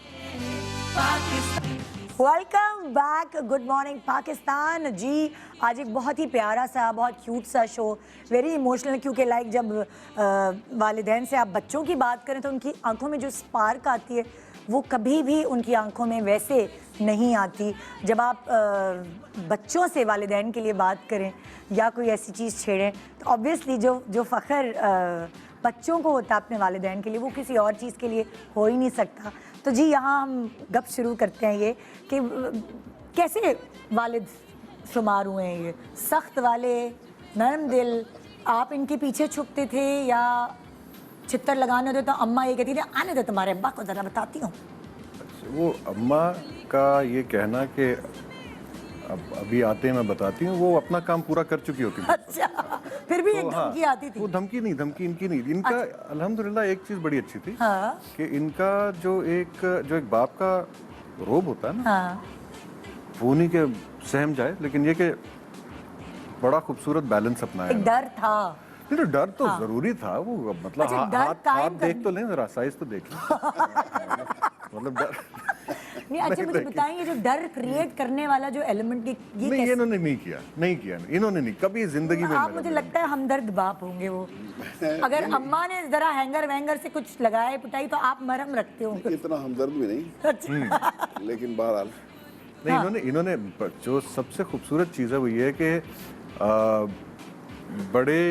Welcome back, good morning Pakistan. जी, आज एक बहुत ही प्यारा सा, बहुत क्यूट सा शो, वेरी इमोशनल, क्योंकि लाइक जब वालिदैन से आप बच्चों की बात करें तो उनकी आंखों में जो स्पार्क आती है वो कभी भी उनकी आंखों में वैसे नहीं आती। जब आप बच्चों से वालिदैन के लिए बात करें या कोई ऐसी चीज़ छेड़ें तो ऑब्वियसली जो फ़ख्र बच्चों को होता है अपने वालिदैन के लिए, वो किसी और चीज़ के लिए हो ही नहीं सकता। तो जी, यहाँ हम गप शुरू करते हैं ये कि कैसे वालिद शुमार हुए हैं ये सख्त वाले, नरम दिल। आप इनके पीछे छुपते थे या चित्तर लगाने होते तो अम्मा ये कहती थी आने दे तुम्हारे अब्बा को, ज़रा बताती हूँ? वो अम्मा का ये कहना कि अब अभी आते हैं मैं बताती हूँ, वो अपना काम पूरा कर चुकी होती थी। अच्छा, फिर भी एक धमकी आती थी? वो धमकी इनकी नहीं। इनका अल्हम्दुलिल्लाह एक चीज़ बड़ी अच्छी थी कि इनका जो एक बाप का रोब होता है ना, वो नहीं के सहम जाए, लेकिन ये कि बड़ा खूबसूरत बैलेंस अपनाया। एक डर था। नहीं, डर तो जरूरी था। वो मतलब हाथ देख तो लें, जरा साइज तो देख लें। मतलब डर नहीं। अच्छा, मुझे बताएंगे जो डर क्रिएट करने वाला जो एलिमेंट ये नहीं, इन्होंने नहीं किया इन्होंने नहीं कभी जिंदगी में। आप मुझे लगता है हमदर्द बाप होंगे वो। अगर अम्मा ने जरा हैंगर वैंगर से कुछ लगाए पिटाई तो आप मरहम रखते हो। इतना हमदर्द भी नहीं, लेकिन बहरहाल नहीं। इन्होंने जो सबसे खूबसूरत चीज़ है वो ये है कि बड़े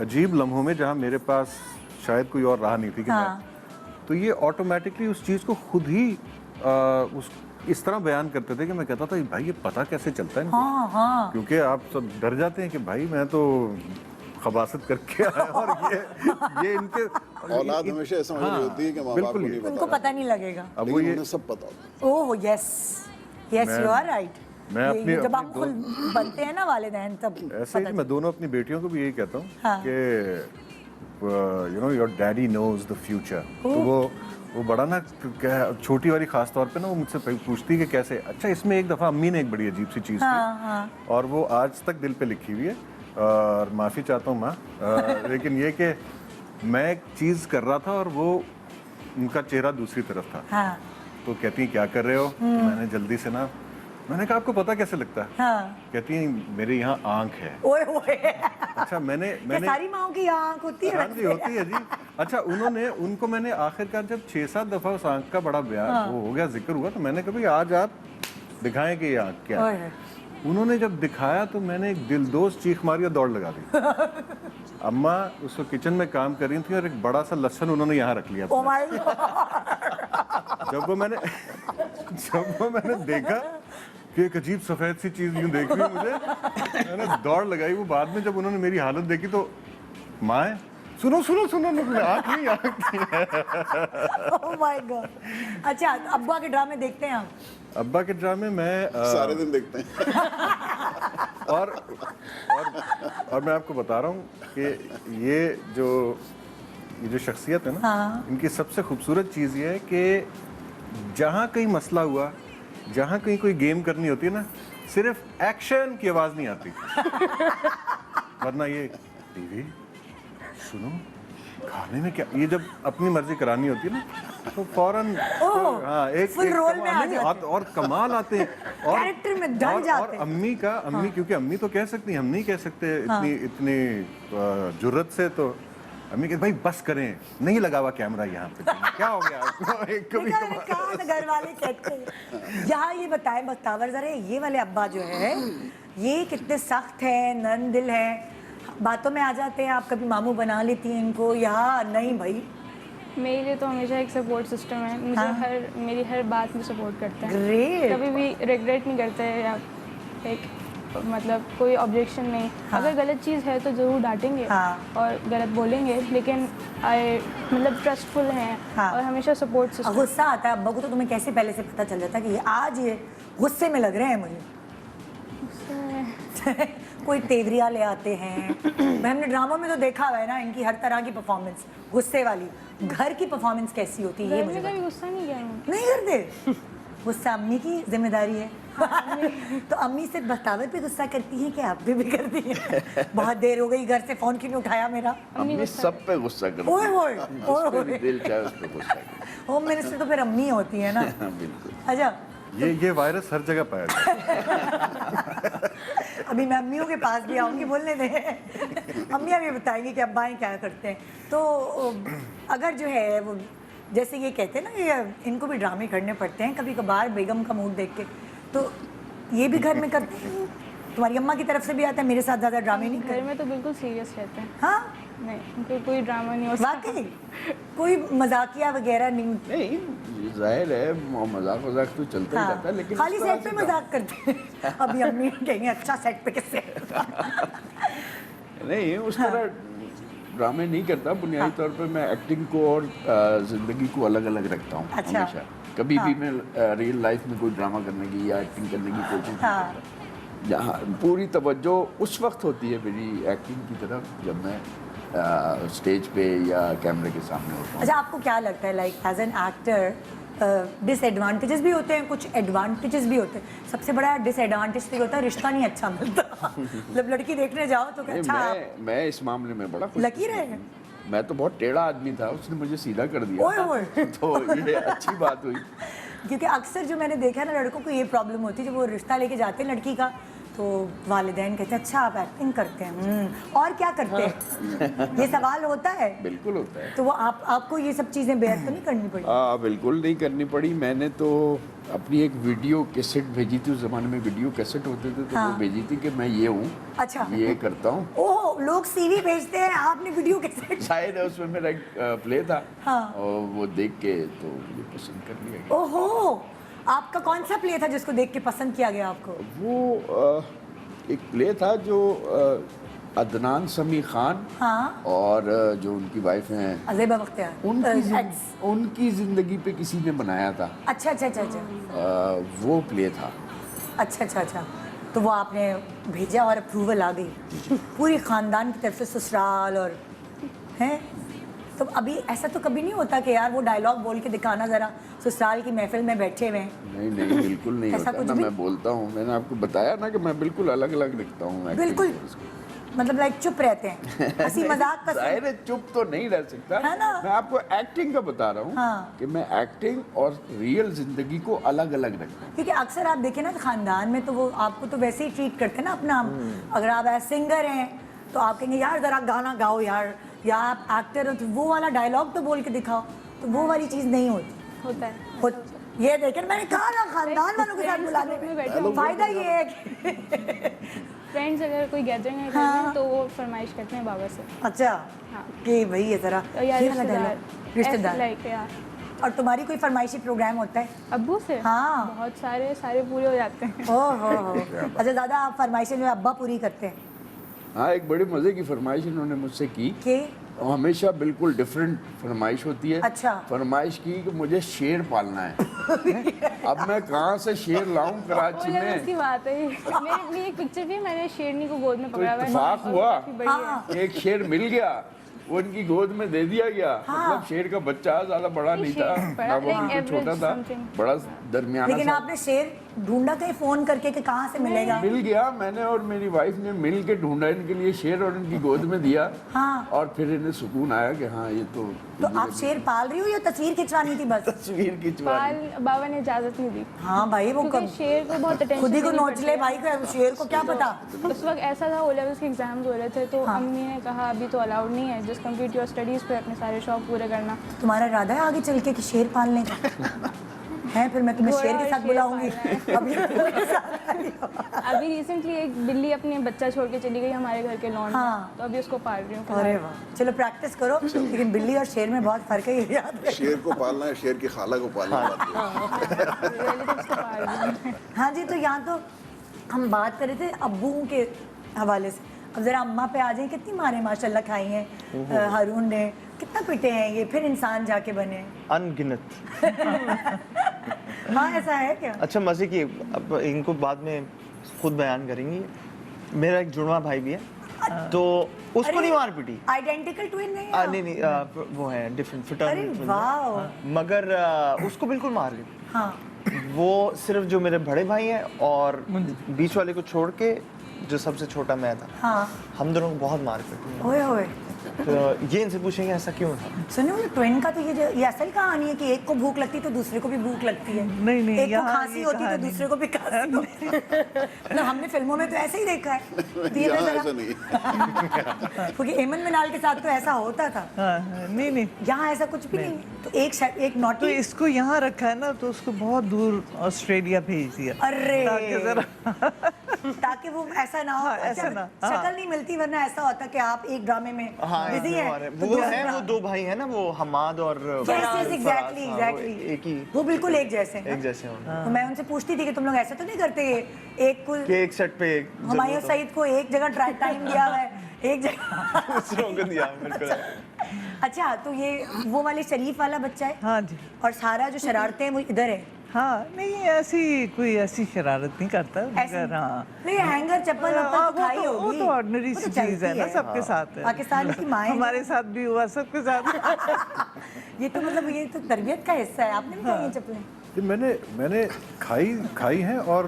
अजीब लम्हों में जहाँ मेरे पास शायद कोई और राह नहीं थी कि तो ये ऑटोमेटिकली उस चीज़ को खुद ही इस तरह बयान करते थे कि मैं कहता था भाई ये पता कैसे चलता है इनको? क्योंकि आप सब डर जाते हैं कि भाई मैं तो खबासत करके आया और ये इनके औलाद हमेशा ऐसा होती है कि माँ बाप को नहीं उनको पता नहीं लगेगा। अब वो ये सब पता होता है। Oh yes you are right. मैं अपनी जब आप खुद बनते हैं ना वालिदैन तब ऐसे ही मैं दोनों अपनी बेटियों को भी यही कहता हूँ कि you know your daddy knows the future. तो वो बड़ा ना छोटी वाली खास तौर पे ना वो मुझसे पूछती है कि कैसे। अच्छा, इसमें एक दफ़ा अम्मी ने एक बड़ी अजीब सी चीज़ की और वो आज तक दिल पे लिखी हुई है और माफ़ी चाहता हूँ माँ, लेकिन ये कि मैं एक चीज़ कर रहा था और वो उनका चेहरा दूसरी तरफ था। तो कहती क्या कर रहे हो? मैंने जल्दी से ना, मैंने कहा आपको पता कैसे लगता है? कहती है मेरे यहाँ आँख है। ओए ओए। अच्छा, मैंने सारी माँओं की आँख होती है? हाँ जी, होती है जी। अच्छा, उनको मैंने आखिरकार जब 6-7 दफ़ा उस आँख का बड़ा बयान वो हो गया, जिक्र हुआ, तो मैंने कहा भाई आज आप दिखाएं कि ये आँख क्या है। उन्होंने जब दिखाया तो मैंने एक दिलदोज चीख मारी और दौड़ लगा दी। अम्मा उस वक्त किचन में काम कर रही थी और एक बड़ा सा लहसुन उन्होंने यहाँ रख लिया। Oh my God! जब वो मैंने देखा कि एक अजीब सफेद सी चीज यूं देख रही है मुझे, मैंने दौड़ लगाई। वो बाद में जब उन्होंने मेरी हालत देखी तो माँ सुनो सुनो सुनो, आँख नहीं। Oh my God! अच्छा, अब्बा के ड्रामे देखते हैं आप? अब्बा के ड्रामे मैं सारे दिन देखते हैं। और मैं आपको बता रहा हूँ कि ये जो शख्सियत है ना, इनकी सबसे खूबसूरत चीज़ ये है कि जहाँ कहीं मसला हुआ, जहाँ कहीं कोई गेम करनी होती है ना, सिर्फ एक्शन की आवाज़ नहीं आती। वरना ये टीवी सुनो, खाने में क्या, ये जब अपनी मर्जी करानी होती है ना तो फौरन हाँ एक रोल में आ जाते हैं। और कमाल आते हैं और कैरेक्टर में ढल जाते हैं। और अम्मी क्योंकि अम्मी तो कह सकती हैं, हम नहीं कह सकते इतनी जुर्रत से, तो अम्मी कहते भाई बस करें, नहीं लगा हुआ कैमरा यहाँ पे, क्या हो गया कभी घर वाले कहते हैं। यहाँ ये बताएं बख्तावर जरा, ये वाले अब्बा जो है ये कितने सख्त हैं, नरम दिल है, बातों में आ जाते हैं, आप कभी मामू बना लेती हैं इनको या नहीं? भाई मेरे लिए तो हमेशा एक सपोर्ट सिस्टम है, मुझे मेरी हर बात में सपोर्ट करते हैं। ग्रेट। कभी भी रिग्रेट नहीं करते या एक मतलब कोई ऑब्जेक्शन नहीं। अगर गलत चीज़ है तो ज़रूर डांटेंगे और गलत बोलेंगे, लेकिन मतलब ट्रस्टफुल हैं और हमेशा सपोर्ट सिस्टम। गुस्सा आता है अब्बा को तो तुम्हें कैसे पहले से पता चल जाता कि आज ये गुस्से में लग रहे हैं मुझे? कोई तेवरिया ले आते हैं, हमने ड्रामा में तो देखा हुआ है ना इनकी हर तरह की परफॉर्मेंस गुस्से वाली। घर की परफॉर्मेंस कैसी होती है ये मुझे कभी गुस्सा नहीं किया नहीं करते? गुस्सा अम्मी की जिम्मेदारी है। तो अम्मी सिर्फ बख्तावर पे गुस्सा करती हैं कि आप भी करती हैं? बहुत देर हो गई, घर से फोन क्यों नहीं उठाया मेरा? अम्मी सब पे गुस्सा करती ओए है। ओए ओए दिल चाहे उस पे गुस्सा करे। होम मिनिस्टर तो फिर अम्मी होती है ना। बिल्कुल। अच्छा, ये वायरस हर जगह पाया जाता है। अभी मैं अम्मियों के पास भी आऊँगी, बोलने दें। अम्मियाँ भी बताएंगी कि अब्बाएँ क्या करते हैं। तो अगर जो है वो जैसे ये कहते हैं ना कि इनको भी ड्रामे करने पड़ते हैं कभी कभार बेगम का मूड देख के, तो ये भी घर में करते हैं? तुम्हारी अम्मा की तरफ से भी आता है? मेरे साथ ज़्यादा ड्रामे नहीं घर करते। में तो बिल्कुल सीरियस रहते हैं। हाँ, नहीं, उनको कोई ड्रामा नहीं होता। वाकई कोई मजाकिया वगैरह नहीं? नहीं, जाहिर है मजाक वजाक तो चलता ही रहता है, लेकिन खाली सेट पे मजाक करते हैं। अभी अम्मी कहेंगे अच्छा सेट पे किससे? नहीं, उस तरह ड्रामे नहीं करता। बुनियादी तौर पे मैं एक्टिंग को और जिंदगी को अलग अलग रखता हूँ। अच्छा। हमेशा कभी भी मैं रियल लाइफ में कोई ड्रामा करने की या एक्टिंग करने की कोशिश नहीं करता। जहाँ पूरी तवज्जो उस वक्त होती है मेरी एक्टिंग की तरफ जब मैं स्टेज पे या कैमरे के सामने होता हूँ। अच्छा, आपको क्या लगता है like as an actor disadvantages भी होते हैं, कुछ एडवांटेजेस भी होते हैं? सबसे बड़ा डिसएडवांटेज तो ये होता है रिश्ता नहीं अच्छा मिलता। मतलब लड़की देखने जाओ तो अच्छा। मैं इस मामले में बड़ा खुश लकी रहे। मैं तो बहुत टेढ़ा आदमी था, उसने मुझे सीधा कर दिया। ओए ओए। तो ये अच्छी बात हुई। क्योंकि अक्सर जो मैंने देखा ना लड़कों को ये प्रॉब्लम होती है जब वो रिश्ता लेके जाते हैं लड़की का, तो वालिदैन कहते हैं अच्छा आप एक्टिंग करते हैं और क्या करते हैं? ये सवाल होता है। बिल्कुल होता है। तो वो आपको ये सब चीज़ें बेयर तो नहीं करनी पड़ी? बिल्कुल नहीं करनी पड़ी। मैंने तो अपनी एक वीडियो कैसेट भेजी थी, उस जमाने में वीडियो कैसेट होते थे, तो वो भेजी थी कि मैं ये हूँ, अच्छा ये करता हूँ। ओह, लोग सीवी भेजते हैं, आपने वीडियो कैसेट? शायद है उसमें मेरा एक प्ले था और वो देख के तो मुझे पसंद कर लिया गया। ओहो, आपका कौन सा प्ले था जिसको देख के पसंद किया गया आपको? वो एक प्ले था जो अदनान समी खान और जो उनकी वाइफ हैं अज़ेबा बख्तियार, उनकी जिंदगी पे किसी ने बनाया था। अच्छा अच्छा अच्छा अच्छा। वो प्ले था। अच्छा अच्छा अच्छा। तो वो आपने भेजा और अप्रूवल आ गई पूरी ख़ानदान की तरफ से, ससुराल और हैं? तो अभी ऐसा तो कभी नहीं होता कि यार वो डायलॉग बोल के दिखाना ज़रा, ससुराल की महफिल में बैठे हुए हैं? नहीं नहीं, बिल्कुल नहीं होता ना। मैं बोलता हूँ, मैंने आपको बताया ना कि मैं बिल्कुल अलग अलग लिखता हूँ। बिल्कुल, मतलब लाइक चुप रहते हैं, हंसी मजाक का। जाहिर है चुप तो नहीं रह सकता है ना? मैं आपको एक्टिंग का बता रहा हूँ कि मैं एक्टिंग और रियल जिंदगी को अलग अलग रखता हूँ। क्योंकि अक्सर आप देखें ना खानदान में तो वो आपको तो वैसे ही ट्रीट करते हैं ना अपना। अगर आप एज सिंगर हैं तो आप कहेंगे यार ज़रा गाना गाओ यार, या आप एक्टर हो तो वो वाला डायलॉग तो बोल के दिखाओ, तो वो वाली चीज़ नहीं होती। होता है ये देखें, मैंने कहा ना खानदान वालों के साथ बुलाने में फायदा ये है कि फ्रेंड्स अगर कोई गैदरिंग है घर में तो वो फरमाइश करते हैं बाबा से। अच्छा हाँ। कि भाई ये जरा या ये वाला डालो, रिश्तेदार। लाइक यार। और तुम्हारी कोई फरमाइशी प्रोग्राम होता है? अब्बू से हाँ। बहुत सारे पूरे हो जाते हैं। ओहो अच्छा, ज़्यादा आप फरमाइशें जो है अब्बा पूरी करते हैं? हाँ, एक बड़े मज़े की फरमाइश इन्होंने मुझसे की कि और हमेशा बिल्कुल डिफरेंट फरमाइश होती है। अच्छा। फरमाइश की कि मुझे शेर पालना है। अब मैं कहाँ से शेर लाऊं कराची में? उसकी बात है। मेरे लिए एक पिक्चर भी मैंने शेरनी को गोद में तो पकड़ा हुआ है। इत्तेफाक हुआ, काफी बढ़िया है। एक शेर मिल गया, वो इनकी गोद में दे दिया गया। मतलब शेर का बच्चा ज्यादा बड़ा नहीं था, ना वो बिल्कुल छोटा था, बड़ा दरमियाना लेकिन सा। आपने शेर ढूंढा कहीं फोन करके कि कहाँ से मिलेगा? मिल गया, मैंने और मेरी वाइफ ने मिल के ढूंढा इनके लिए शेर और इनकी गोद में दिया। हाँ। और फिर इन्हें सुकून आया कि हाँ ये तो आप शेर पाल रही हो या तस्वीर खिंचवानी थी बस? तस्वीर खिंचवानी। बाबा ने इजाजत नहीं दी। हाँ भाई, वो क्योंकि शेर को बहुत अटेंशन खुद ही को नोच ले भाई को, शेर को क्या पता। उस वक्त ऐसा था, ओ लेवल्स के एग्जाम्स हो रहे थे तो अम्मी ने कहा अभी तो अलाउड नहीं है, जस्ट कंप्लीट योर स्टडीज पे अपने सारे शौक पूरे करना। तुम्हारा इरादा है आगे चल के कि शेर पालने का है? फिर मैं तुम्हें शेर के साथ बुलाऊंगी। अभी रिसेंटली एक बिल्ली अपने बच्चा छोड़ के चली गई हमारे घर के लॉन में, तो अभी उसको पाल रही हूँ। अरे वाह, चलो प्रैक्टिस करो। लेकिन बिल्ली और शेर में बहुत फर्क है, ये याद रखो। शेर को पालना है, शेर की खाला को पालना है। हाँ जी, तो यहाँ तो हम बात कर रहे थे अब्बू के हवाले से। अब जरा अम्मा पे आ जाए, कितनी मारे माशाल्लाह खाई हैं हारून ने, कितना पिटे हैं ये, फिर इंसान जाके बने अनगिनत। हाँ ऐसा है क्या? अच्छा मजे की, अब इनको बाद में खुद बयान करेंगी। मेरा एक जुड़वा भाई भी है, तो उसको नहीं मार पीटी। आइडेंटिकल ट्विन नहीं? नहीं, वो है डिफरेंट अरे फ्रेटर्नल, वाह। मगर उसको बिल्कुल मार दी। हाँ। वो सिर्फ जो मेरे बड़े भाई हैं और बीच वाले को छोड़ के जो सबसे छोटा मैं था, हाँ। हम दोनों को बहुत मार पीटी। ओए ओए। तो ये इनसे पूछेंगे ऐसा क्यों था? सुनो, ट्विन का तो ये असल कहानी है कि एक को भूख लगती तो दूसरे को भी भूख लगती है। नहीं, एक को खांसी होती तो दूसरे को भी खांसी होती है। मतलब हमने फिल्मों में तो ऐसे ही देखा है। ऐसा नहीं। क्योंकि एमन मिनाल के साथ तो ऐसा होता था। नहीं, यहाँ ऐसा कुछ भी नहीं। तो एक नॉटी, तो इसको यहाँ रखा है ना, तो उसको बहुत दूर ऑस्ट्रेलिया भेज दिया। अरे ताकि वो ऐसा ना हो। ऐसा ना, शक्ल नहीं मिलती, वरना ऐसा होता कि आप एक ड्रामे में बिजी हैं। वो दो भाई हैं ना, वो हमाद और एग्जैक्टली एक ही, वो बिल्कुल एक जैसे हैं। एक जैसे हैं। तो मैं उनसे पूछती थी कि तुम लोग ऐसा तो नहीं करते एक को, एक सेट पे एक हुमायूं सईद को एक जगह टाइम दिया हुआ है, एक जगह दूसरों को दिया मेरे को। अच्छा, तो ये वो वाले शरीफ वाला बच्चा है? हाँ जी। और सारा जो शरारतें हैं वो इधर है? हाँ, नहीं कोई ऐसी शरारत नहीं करता, मगर हाँ नहीं, हैंगर चप्पल तो खाई होगी। वो तो ऑर्डिनरी सी चीज है ना, सबके साथ है। पाकिस्तान की माँ हमारे साथ भी हुआ, सबके साथ। ये तो मतलब ये तो तरबियत का हिस्सा है। आपने भी खाई हैं चप्पलें? मैंने खाई हैं, और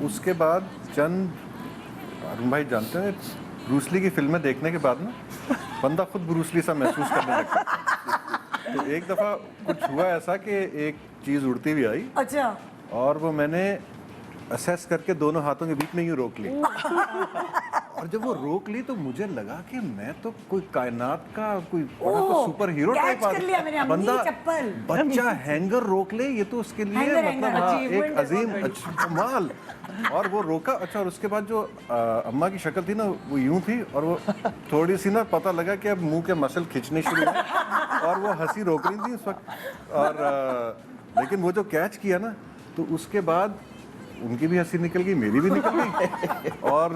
उसके बाद चंद, अरुण भाई जानते हैं, ब्रूसली की फिल्में देखने के बाद ना बंदा खुद ब्रूसली सा महसूस करने लगता है। तो एक दफ़ा कुछ हुआ ऐसा कि एक चीज़ उड़ती हुई आई। अच्छा। और वो मैंने असेस करके दोनों हाथों के बीच में यूँ रोक ली। और जब वो रोक ली तो मुझे लगा कि मैं तो कोई कायनात का कोई बड़ा तो सुपर हीरो टाइप आदमी। बंदा बच्चा हैंगर रोक ले, ये तो उसके लिए मतलब हाँ, एक अजीम कमाल। और वो रोका। अच्छा, और उसके बाद जो अम्मा की शक्ल थी ना, वो यूं थी, और वो थोड़ी सी ना पता लगा कि अब मुंह के मसल खिंचने शुरू हुए, और वो हंसी रोक रही थी उस वक्त। और लेकिन वो जो कैच किया ना, तो उसके बाद उनकी भी हंसी निकल गई, मेरी भी निकल गई, और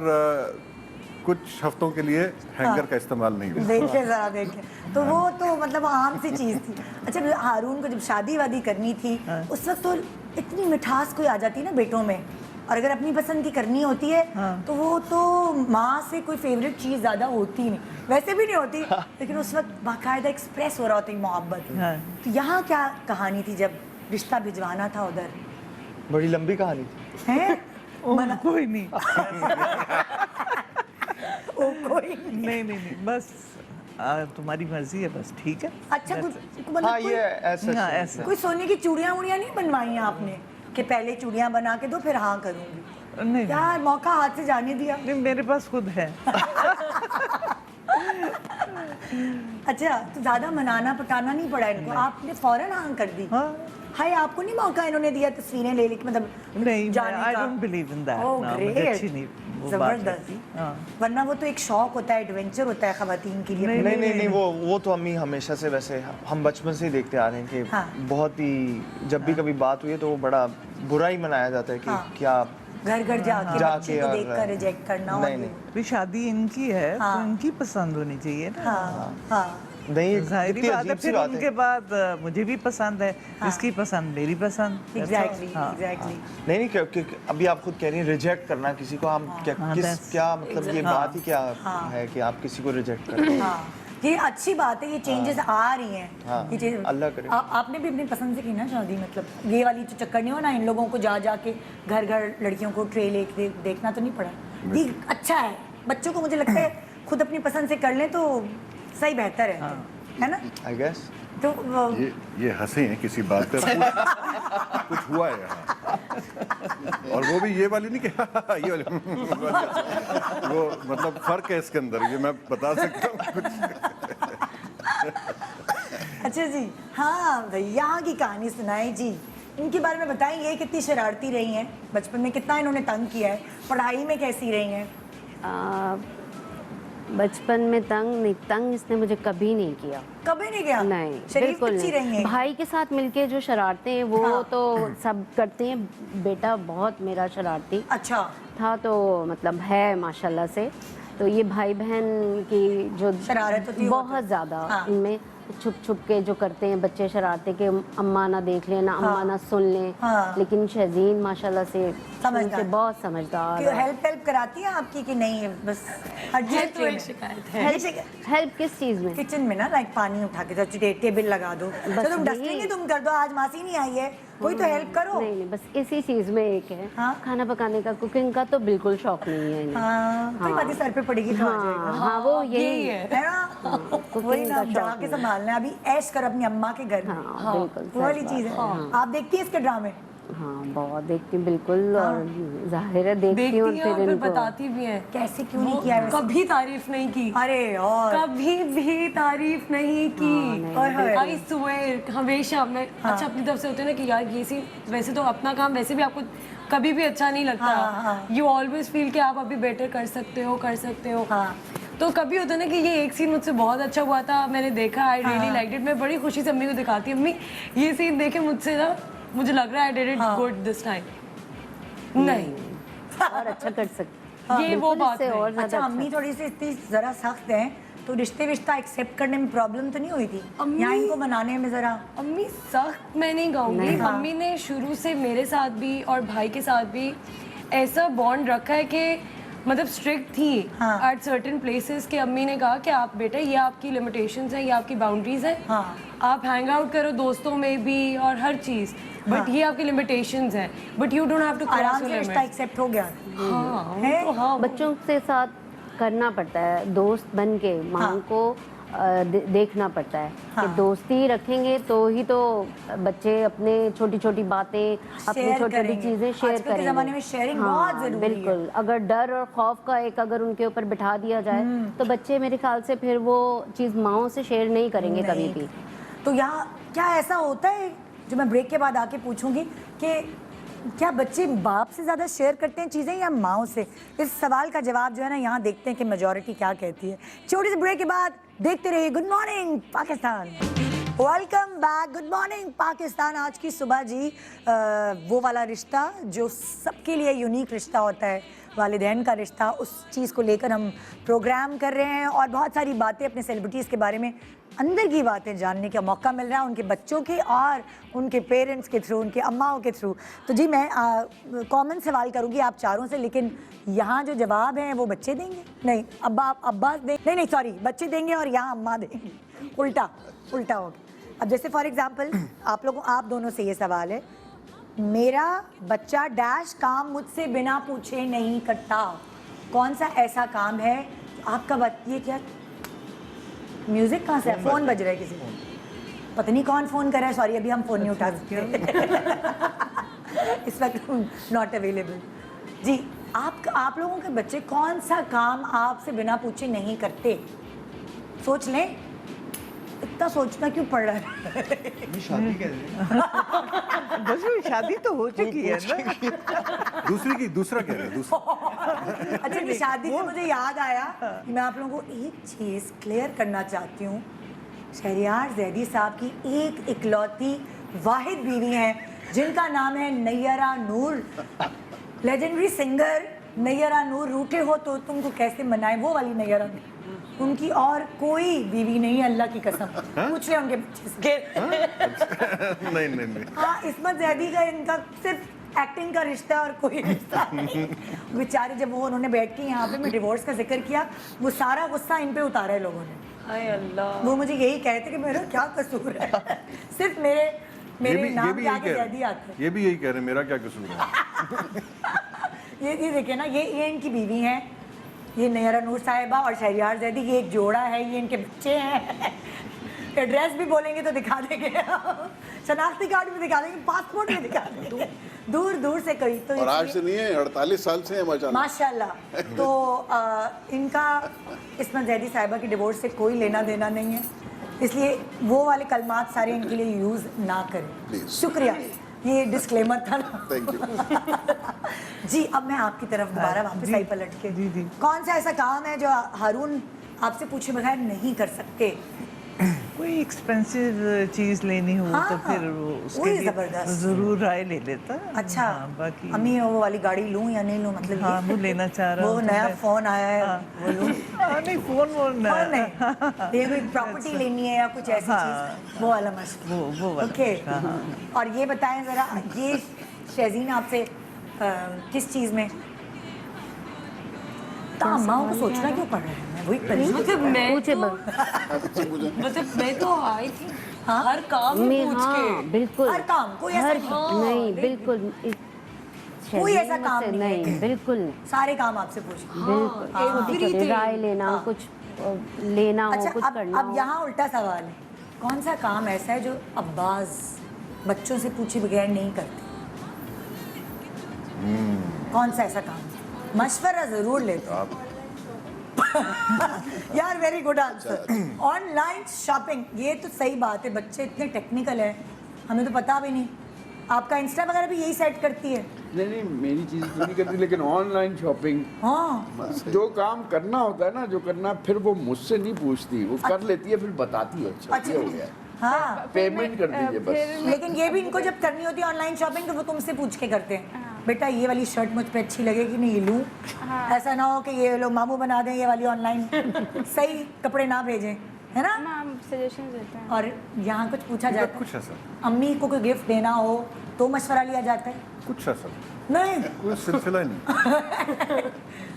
कुछ हफ्तों के लिए हैंगर का इस्तेमाल नहीं हुआ। देखिए जरा, देखिए तो वो तो मतलब आम सी चीज़ थी। अच्छा, हारून को जब शादी वादी करनी थी उस वक्त तो इतनी मिठास कोई आ जाती ना बेटों में, और अगर अपनी पसंद की करनी होती है तो वो तो माँ से कोई फेवरेट चीज़ ज़्यादा होती नहीं, वैसे भी नहीं होती, लेकिन उस वक्त बाकायदा एक्सप्रेस हो रहा होती मोहब्बत। तो यहाँ क्या कहानी थी जब रिश्ता भिजवाना था उधर? बड़ी लंबी कहानी थी। है? कोई नहीं। कोई नहीं, बस तुम्हारी मर्जी है, बस ठीक है। अच्छा, मतलब हाँ, ये ऐसा कोई सोने की चूड़ियाँ वूड़ियाँ नहीं बनवाई हैं आपने कि पहले चूड़ियाँ बना के दो फिर हाँ करूँगी? नहीं यार, मौका हाथ से जाने दिया। नहीं, मेरे पास खुद है। अच्छा, तो ज़्यादा मनाना पटाना नहीं पड़ा इनको, आपने फौरन हाँ कर दी? हाँ, हाय आपको नहीं मौका इन्होंने दिया तस्वीरें ले लेके मतलब नहीं, जाने आई का? Don't believe in that. Oh, मुझे great. अच्छी नहीं वो बात लगती। जबरदस्त। हाँ। वरना वो तो एक शौक होता है, एडवेंचर होता है खवातीन के लिए। नहीं वो तो अम्मी हमेशा से, वैसे हम बचपन से ही देखते आ रहे हैं कि हाँ। बहुत ही जब भी कभी बात हुई है तो वो बड़ा बुरा ही मनाया जाता है कि हाँ। क्या घर घर जाके बच्चे को और- देखकर रिजेक्ट करना। और नहीं भी शादी इनकी है हाँ। तो इनकी पसंद होनी चाहिए ना। हाँ हाँ नहीं, जाहिर कितनी बात है, अजीब सी फिर बात है। उनके बाद मुझे भी पसंद है, इसकी पसंद मेरी पसंद। एग्जैक्टली हाँ। एग्जैक्टली। नहीं क्योंकि अभी आप खुद कह रही हैं रिजेक्ट करना किसी को, हम क्या हाँ, that's- क्या मतलब ये बात ही क्या है कि आप किसी को रिजेक्ट कर रहे हैं? हाँ ये अच्छी बात है, ये चेंजेस आ रही हैं। हाँ, ये चीज़- अल्लाह करे। आपने भी अपनी पसंद से की ना शादी, मतलब ये वाली जो चक्कर नहीं हो ना इन लोगों को जा के घर घर लड़कियों को ट्रे लेके देखना तो नहीं पड़ा। ये अच्छा है, बच्चों को मुझे लगता है खुद अपनी पसंद से कर लें तो सही बेहतर है ना? आई गेस तो ये हंसे हैं किसी बात पे, कुछ हुआ है यहाँ। और वो भी ये वाली नहीं कि ये वाली वो मतलब फर्क है इसके अंदर, ये मैं बता सकता हूँ कुछ। अच्छा जी, हाँ भैया की कहानी सुनाई जी, इनके बारे में बताएंगे कितनी शरारती रही हैं बचपन में, कितना इन्होंने तंग किया है, पढ़ाई में कैसी रही हैं? बचपन में तंग इसने मुझे कभी नहीं किया। कभी नहीं किया? नहीं, शरीफ बिल्कुल बच्ची नहीं। रही हैं। भाई के साथ मिलके जो शरारतें हैं वो हाँ। तो सब करते हैं, बेटा बहुत मेरा शरारती अच्छा था, तो मतलब है माशाल्लाह से। तो ये भाई बहन की जो शरारत होती है वो बहुत तो- ज़्यादा हाँ। इनमें छुप छुप के जो करते हैं बच्चे शरारतें के अम्मा ना देख लें ना अम्मा ना सुन लें। हाँ। लेकिन शहजीन माशाल्लाह से समझदार। उनसे बहुत समझदार कि है। हेल्प कराती है आपकी कि नहीं? बस है तो एक शिकायत है। हेल्प किस चीज़ में? किचन में ना, लाइक पानी उठा के तो टेबल लगा दो, बस तो तुम यही। डस्टिंग ही तुम कर दो, आज मासी नहीं आई है, कोई तो हेल्प करो। नहीं बस इसी चीज़ में एक है। हाँ। खाना पकाने का, कुकिंग का तो बिल्कुल शौक नहीं है इन्हें। हाँ कोई बात नहीं, सर पे पड़ेगी तो आ जाएगा। हाँ वो यही है। है ना? वही ना, का शौक जाके संभालना है, अभी ऐश कर अपनी अम्मा के घर में। हाँ, बिल्कुल, वो वाली सही चीज बात है। आप देखती हैं इसके ड्रामे? हाँ बहुत देखती हूँ बिल्कुल, और जाहिर है देखती हूँ और देखती है और फिर फिर इनको बताती भी है। कैसे क्यों नहीं वो किया वैसे? कभी तारीफ नहीं की, अरे और कभी भी तारीफ नहीं की। ओए होए। आई स्वेयर हमेशा मैं अच्छा अपनी तरफ से होते हैं ना कि यार ये सी, वैसे तो अपना काम वैसे भी आपको कभी भी अच्छा नहीं लगता, यू ऑलवेज फील कि आप अभी बेटर कर सकते हो। हाँ। तो कभी होता है ना कि ये एक सीन मुझसे बहुत अच्छा हुआ था, मैंने देखा, आई रियली लाइक इट, मैं बड़ी खुशी से अम्मी को दिखाती, अम्मी ये सीन देखे मुझसे ना मुझे लग रहा है I did it good this time. नहीं और अच्छा कर सकते। ये वो बात से है। और ज़्यादा अच्छा, अम्मी थोड़ी सी इतनी जरा सख्त हैं, तो रिश्ता एक्सेप्ट करने में प्रॉब्लम तो नहीं हुई थी? या इनको बनाने में जरा? अम्मी सख्त मैं नहीं कहूँगी, अम्मी ने शुरू से मेरे साथ भी और भाई के साथ भी ऐसा बॉन्ड रखा है कि मतलब स्ट्रिक्ट थी एट सर्टेन प्लेसेस के अम्मी ने कहा कि आप बेटा ये आपकी लिमिटेशंस हैं, ये आपकी बाउंड्रीज हैं, आप हैंग आउट करो दोस्तों में भी और हर चीज़, बट ये आपकी लिमिटेशंस हैं, but you don't have to cross आराम योर से रिश्ता लिमिट्स। एक्सेप्ट हो गया? हाँ तो हाँ बच्चों के साथ करना पड़ता है, दोस्त बन के माँ को देखना पड़ता है कि दोस्ती रखेंगे तो ही तो बच्चे अपने छोटी छोटी बातें, अपनी छोटी छोटी चीजें शेयर आजकल के करेंगे। ज़माने में शेयरिंग बहुत ज़रूरी है। बिल्कुल, अगर डर और खौफ का एक अगर उनके ऊपर बिठा दिया जाए तो बच्चे मेरे ख्याल से फिर वो चीज़ माँओं से शेयर नहीं करेंगे कभी भी। तो यहाँ क्या ऐसा होता है जो मैं ब्रेक के बाद आके पूछूंगी कि क्या बच्चे बाप से ज़्यादा शेयर करते हैं चीज़ें या माँओं से? इस सवाल का जवाब जो है ना यहाँ देखते हैं कि मेजॉरिटी क्या कहती है। छोटी सी ब्रेक के बाद देखते रहिए good morning Pakistan. Welcome back, good morning Pakistan. आज की सुबह जी वो वाला रिश्ता जो सबके लिए यूनिक रिश्ता होता है, वालिदैन का रिश्ता, उस चीज़ को लेकर हम प्रोग्राम कर रहे हैं और बहुत सारी बातें अपने सेलिब्रिटीज़ के बारे में, अंदर की बातें जानने का मौका मिल रहा है उनके बच्चों के और उनके पेरेंट्स के थ्रू, उनके अम्माओं के थ्रू। तो जी मैं कॉमन सवाल करूँगी आप चारों से, लेकिन यहाँ जो जवाब हैं वो बच्चे देंगे? नहीं, अब्बास देंगे? नहीं सॉरी, बच्चे देंगे और यहाँ अम्मा देंगी, उल्टा हो गया। अब जैसे फॉर एग्जाम्पल आप दोनों से ये सवाल है, मेरा बच्चा डैश काम मुझसे बिना पूछे नहीं करता, कौन सा ऐसा काम है आपका ये क्या म्यूजिक कहाँ से? फोन बज रहा है किसी को, पता नहीं कौन फोन कर रहा है, सॉरी अभी हम फोन नहीं उठा सकते इस वक्त नॉट अवेलेबल। जी आप लोगों के बच्चे कौन सा काम आपसे बिना पूछे नहीं करते? सोच लें, इतना सोचना क्यों पड़ रहा है? शादी कैसे? बस वो शादी तो हो चुकी है ना। दूसरा कह रहे हैं, दूसरा। अच्छा, नहीं, शादी से मुझे याद आया कि मैं आप लोगों को एक चीज़ क्लियर करना चाहती हूँ। शहरयार ज़ैदी साहब की एक इकलौती वाहिद बीवी हैं जिनका नाम है नैयरा नूर। लेजेंडरी सिंगर नैयरा नूर, रूठे हो तो तुमको कैसे मनाए, वो वाली नैयरा नूर। उनकी और कोई बीवी नहीं है, अल्लाह की कसम। पूछ ले उनके बच्चे से। नहीं। हाँ, इस्मत ज़ैदी का इनका सिर्फ एक्टिंग का रिश्ता और कोई रिश्ता नहीं। बेचारे जब वो उन्होंने बैठ के यहाँ पे मैं डिवोर्स का जिक्र किया, वो सारा गुस्सा इन पे उतारा है लोगों ने। हाय अल्लाह। वो मुझे यही कहते कि मेरा क्या कसूर है, सिर्फ मेरे नाम के आगे ज़ैदी आता है। ये भी यही कह रहे हैं, मेरा क्या कसूर है। ये देखिए ना, ये इनकी बीवी हैं, ये नैयरा नूर साहिबा और शहरयार ज़ैदी, ये एक जोड़ा है, ये इनके बच्चे हैं। एड्रेस भी बोलेंगे तो दिखा देंगे, शनाख्ती कार्ड भी दिखा देंगे, पासपोर्ट भी दिखा देंगे, दूर दूर से कई। तो और आज से नहीं है, 48 साल से है माशाल्लाह। तो इनका इस्मत ज़ैदी साहिबा की डिवोर्स से कोई लेना देना नहीं है, इसलिए वो वाले कलमात सारे इनके लिए यूज़ ना करें। शुक्रिया, ये डिस्क्लेमर था ना। Thank you. जी, अब मैं आपकी तरफ दोबारा वापस आई पलट के। जी। कौन सा ऐसा काम है जो हारून आपसे पूछे बगैर नहीं कर सकते? कोई एक्सपेंसिव चीज लेनी हो तो फिर वो उसके वही लिए जबरदस्त। जरूर राय ले लेता। अच्छा, बाकी अम्मी वो वाली गाड़ी लूं या नहीं लूं, मतलब हाँ, वो लेना चाह रहा वो हूँ तो नया मैं- फोन आया है, वो लूं? नहीं, फोन नहीं, ये कोई प्रॉपर्टी लेनी है या कुछ ऐसी चीज, वो वाला मसला। वो वाला ओके। मसला, हाँ। और ये बताएं जरा, ये शहजीन आपसे किस चीज में अम्माओं को सोचना क्यों पड़ रहा है? मैं वही परेशान। मतलब मैं पूछे तो मैं तो आई थी हर काम में पूछ हाँ, के। बिल्कुल हर काम, कोई ऐसा नहीं, बिल्कुल कोई ऐसा काम नहीं, बिल्कुल नहीं, सारे काम आपसे पूछना। बिल्कुल छोटी-छोटी राय लेना, कुछ लेना हो, अच्छा, कुछ करना अब हो। यहाँ उल्टा सवाल है, कौन सा काम ऐसा है जो अब्बास बच्चों से पूछे बगैर नहीं करते? कौन सा ऐसा काम? मशवरा जरूर लेते हो। यार, very good answer. Online shopping, ये तो सही बात है, बच्चे इतने टेक्निकल है, हमें तो पता भी नहीं। आपका इंस्टा वगैरह भी यही सेट करती है? नहीं, मेरी चीज़ तो नहीं करती, लेकिन ऑनलाइन शॉपिंग हाँ, जो काम करना होता है ना, जो करना, फिर वो मुझसे नहीं पूछती, वो कर लेती है, फिर बताती है। अच्छा, ये हो गया है, हाँ। पेमेंट कर दीजिए बस। लेकिन ये भी इनको जब करनी होती है ऑनलाइन शॉपिंग, तो वो तुमसे पूछ के करते हैं, बेटा ये वाली शर्ट मुझ पे अच्छी लगेगी नहीं, ये लूँ? ऐसा ना हो कि ये लोग मामू बना दें ये वाली ऑनलाइन, सही कपड़े ना भेजें, है ना? हम सजेशन देते हैं। और यहाँ कुछ पूछा जाता है, कुछ ऐसा अम्मी को कोई गिफ्ट देना हो तो मशवरा लिया जाता है? कुछ ऐसा नहीं, कोई सिलसिला ही नहीं।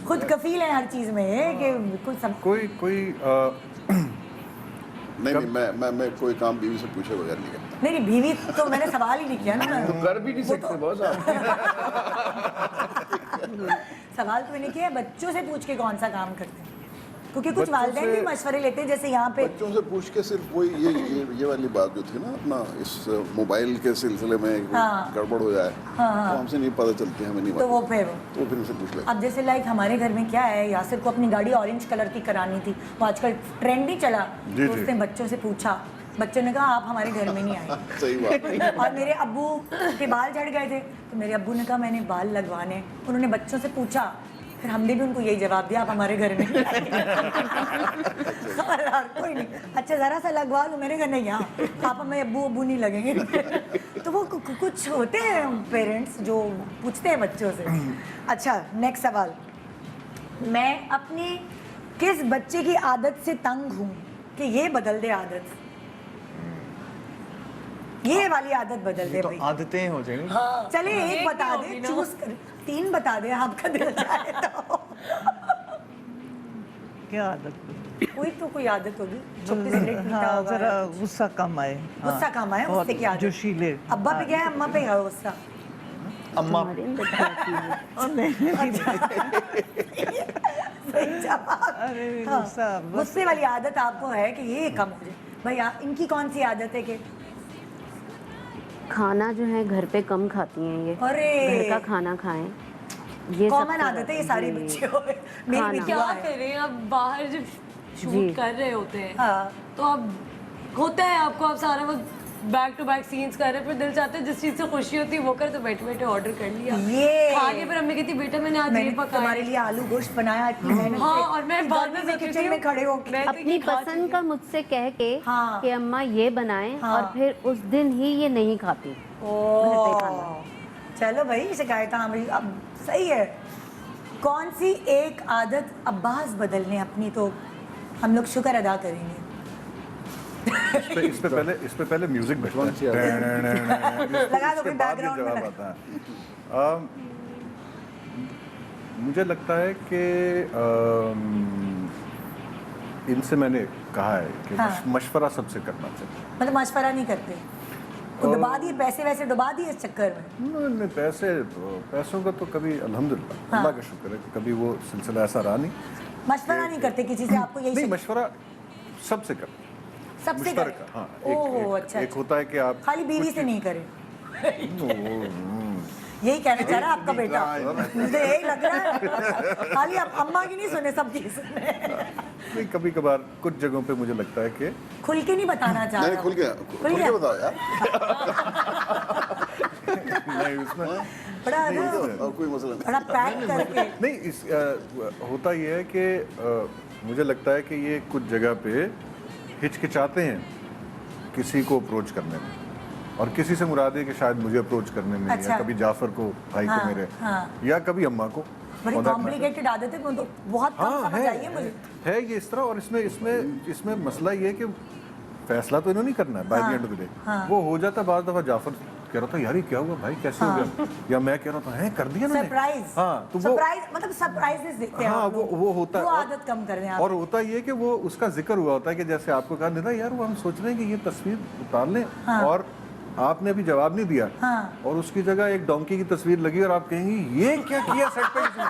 खुद कफील है हर चीज में कि बिल्कुल सब। कोई नहीं, मैं कोई काम बीवी से पूछे बगैर नहीं करता। नहीं, बीवी तो मैंने सवाल ही नहीं किया ना, तो कर भी नहीं सकते बॉस आप। सवाल तो मैंने किया बच्चों से पूछ के कौन सा काम करते हैं, क्योंकि कुछ वालिदैन भी मशवरे लेते हैं, जैसे यहाँ पे बच्चों से पूछ के सिर्फ वही ये वाली बात जो थी ना, अपना इस मोबाइल के सिलसिले में कोई गड़बड़ हो जाए तो हमसे नहीं पता चलती, हमें नहीं तो वो फिर उनसे पूछ लेते। अब जैसे लाइक हमारे घर में क्या है, यासिर को अपनी गाड़ी ऑरेंज कलर की करानी थी, वो आजकल ट्रेंड ही चला, तो उसने बच्चों से पूछा, बच्चों ने कहा आप हमारे घर में नहीं आए। सही बात। और मेरे अब्बू के बाल झड़ गए थे, तो मेरे अब्बू ने कहा मैंने बाल लगवाने, उन्होंने बच्चों से पूछा, फिर हमने भी उनको यही जवाब दिया आप हमारे घर में नहीं आए। कोई नहीं, अच्छा ज़रा सा लगवा लो, मेरे घर नहीं, यहाँ आप हमें अब्बू नहीं लगेंगे। तो वो कुछ होते हैं पेरेंट्स जो पूछते हैं बच्चों से। अच्छा, नेक्स्ट सवाल, मैं अपने किस बच्चे की आदत से तंग हूँ कि ये बदल दे आदत, ये वाली आदत बदल दे तो भाई। आदतें हो जाएंगी। हाँ, चले एक बता दे, चूज कर, 3 बता दे आपका दिल चाहे तो। क्या आदत? कोई आदत होगी, छोटी सिगरेट पीता हाँ, होगा, जरा गुस्सा कम आए। गुस्सा कम आए, और उससे क्या आदत? जोशीले। अब्बा पे क्या है, अम्मा पे है गुस्सा? अम्मा और नहीं, सही जवाब। अरे हाँ, गुस्सा बस। गुस्से वाली आदत आपको है कि ये कम हो जाए। भैया इनकी कौन सी आदत है कि खाना जो है घर पे कम खाती हैं ये, अरे घर का खाना खाएं, ये कॉमन सबसे आदत है ये सारी जी। बच्चे हो, मेरी भी खाना। दुआ क्या है। करें, अब बाहर जब जी। शूट कर रहे होते हैं हाँ, तो अब होता है आपको, आप सारा वक्त बैक टू बैक सीन्स कर रहे हैं, फिर दिल चाहता है जिस चीज से खुशी होती है वो कर, तो बैठे बैठे ऑर्डर कर लिया, ये खा के फिर अम्मी कहती बेटा मैंने आज ये पकाया तुम्हारे लिए आलू गोश्त बनाया इतनी मेहनत हाँ, से। और मैं बाद में सोचती किचन हूँ, में खड़े हो मैं तो अपनी ये खा पसंद चुकी का मुझसे कह के हाँ। कि अम्मा ये बनाएं हाँ। और फिर उस दिन ही ये नहीं खाती। ओ, चलो भाई शिकायत हमारी अब सही है। कौन सी एक आदत अब्बास बदलने अपनी, तो हम लोग शुक्र अदा करेंगे। इस पे पहले म्यूजिक बैठता लगा दो कोई उसके बाद ये बैकग्राउंड में जवाब लगा। आता है। मुझे लगता है कि इनसे मैंने कहा है कि हाँ। मशवरा सबसे करना चाहिए। मतलब मशवरा नहीं करते, तो डुबा दिए पैसे वैसे डुबा दिए इस चक्कर में। नहीं, पैसों का तो कभी अल्हम्दुलिल्लाह अल्लाह का शुक्र है कभी वो सिलसिला ऐसा रहा नहीं। मशवरा नहीं करते किसी से, आपको यही नहीं, शिक- मशवरा सबसे करते सबसे मुश्तरका, करें। हाँ, ओह, अच्छा, एक होता है कि आप खाली बीवी से नहीं करें, हम्म, यही कहना चाह रहा है आपका बेटा। मुझे यही लग रहा है खाली आप अम्मा की नहीं सुने, सबकी सुने। नहीं, कभी कभार कुछ जगहों पे मुझे लगता है कि खुल के नहीं बताना चाह नहीं रहा। खुल के बताओ यार। नहीं उसमें बड़ा ना, और कोई मसला नहीं। बड़ा पैक करके। नहीं होता ये है कि मुझे लगता है कि ये कुछ जगह पे हिचकिचाते हैं किसी को अप्रोच करने में, और किसी से मुराद है कि शायद मुझे अप्रोच करने में, अच्छा। या कभी जाफर को भाई हाँ, को मेरे, हाँ। या कभी अम्मा को। बड़ी For that matter। कॉम्प्लिकेटेड आदत है, वो तो बहुत कम हाँ समझ आई है मुझे। है ये इस तरह। और इसमें मसला ये है कि फैसला तो इन्होंने करना है by the end of the day. वो हो जाता है बाज़ दफ़ा जाफर कह रहा था यार ये क्या हुआ भाई कैसे हो गया, या मैं कह रहा था है कर दिया ना सरप्राइज। हाँ तो वो सरप्राइज मतलब सरप्राइजेस देखते हैं हाँ आप लोग। वो होता है वो और- आदत कम कर दें आप। और होता ये कि वो उसका जिक्र हुआ होता है कि जैसे आपको कहा निदा यार वो हम सोच रहे हैं कि ये तस्वीर उतार लें, और आपने अभी जवाब नहीं दिया, और उसकी जगह एक डोंकी की तस्वीर लगी और आप कहेंगी ये क्या किया सेट पे इसने?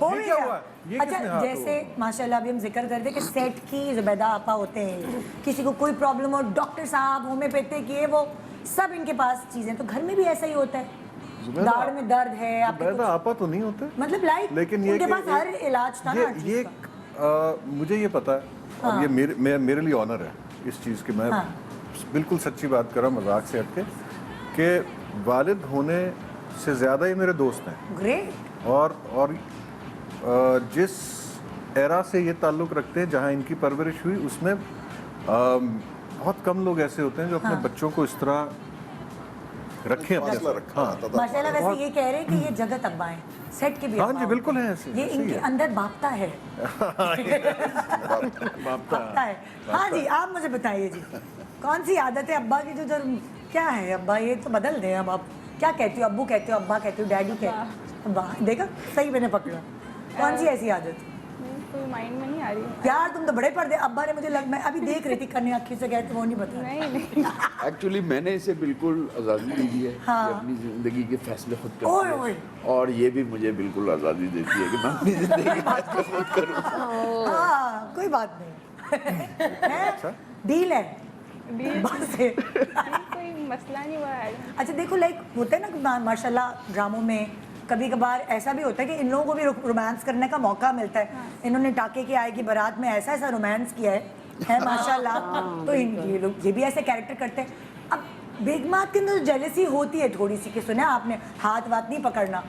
हो ये भी क्या गया। हुआ? ये अच्छा किसने हाथ जैसे माशाल्लाह अभी हम जिक्र करते कि सेट की जुबैदा आपा होते हैं, किसी को कोई प्रॉब्लम हो, डॉक्टर साहब होम्योपैथिक ये वो सब इनके पास चीजें, तो घर में भी ऐसा ही होता है। जुबैदा- दाढ़ में दर्द है आपके जुबैदा कुछ- आपा तो नहीं होते, मतलब लाइक लेकिन ये उनके कि पास हर इलाज था ना हर ये चीज़ का। मुझे ये पता है, और ये मेरे लिए ऑनर है इस चीज़ की। मैं बिल्कुल सच्ची बात कर रहा हूँ, मजाक से हट के वालिद होने से ज़्यादा ये मेरे दोस्त हैं। ग्रेट। और जिस एरा से ये ताल्लुक़ रखते हैं जहाँ इनकी परवरिश हुई, उसमें बहुत कम लोग ऐसे होते हैं जो अपने बच्चों को इस तरह रखें अपने फासला साथ। रखा हाँ, होता था। माशाल्लाह वैसे ये कह रहे हैं कि ये जगत अब्बा है, सेट के भी हाँ अब्बा जी, होते बिल्कुल हैं। है ऐसे, ये ऐसे इनके ही है। अंदर भापता है। भापता है। हाँ जी, आप मुझे बताइए जी, कौन सी आदत है अब्बा की जो क्या है अब्बा, ये तो बदल दें। अब आप क्या कहती हो, अब्बू कहते हो, अब्बा कहते हो, डैडी कहते हो, अब्बा, देखा सही मैंने पकड़ा। कौन सी ऐसी आदत? कोई माइंड में नहीं आ रही। यार तुम तो बड़े पर्दे, अब्बा ने मुझे मैं अभी देख रही थी कन्या अखी से, कहते वो नहीं बता। नहीं एक्चुअली मैंने इसे बिल्कुल आज़ादी दी है कि अपनी ज़िंदगी के फैसले खुद करूँ, और ये भी मुझे बिल्कुल आज़ादी देती है कि मैं अपनी ज़िंदगी के फैसले खुद करूँ। हाँ कोई बात नहीं, डील है बस है। कोई मसला नहीं हुआ है। अच्छा देखो लाइक होता है ना माशाल्लाह ड्रामों में कभी कभार ऐसा भी होता है कि इन लोगों को भी रोमांस करने का मौका मिलता है। इन्होंने टाके की आए की बारात में ऐसा ऐसा रोमांस किया है माशाल्लाह। तो ये लोग ये भी ऐसे कैरेक्टर करते हैं। अब बेगमात के अंदर जेलसी होती है थोड़ी सी कि सुना आपने हाथ वाथ नहीं पकड़ना,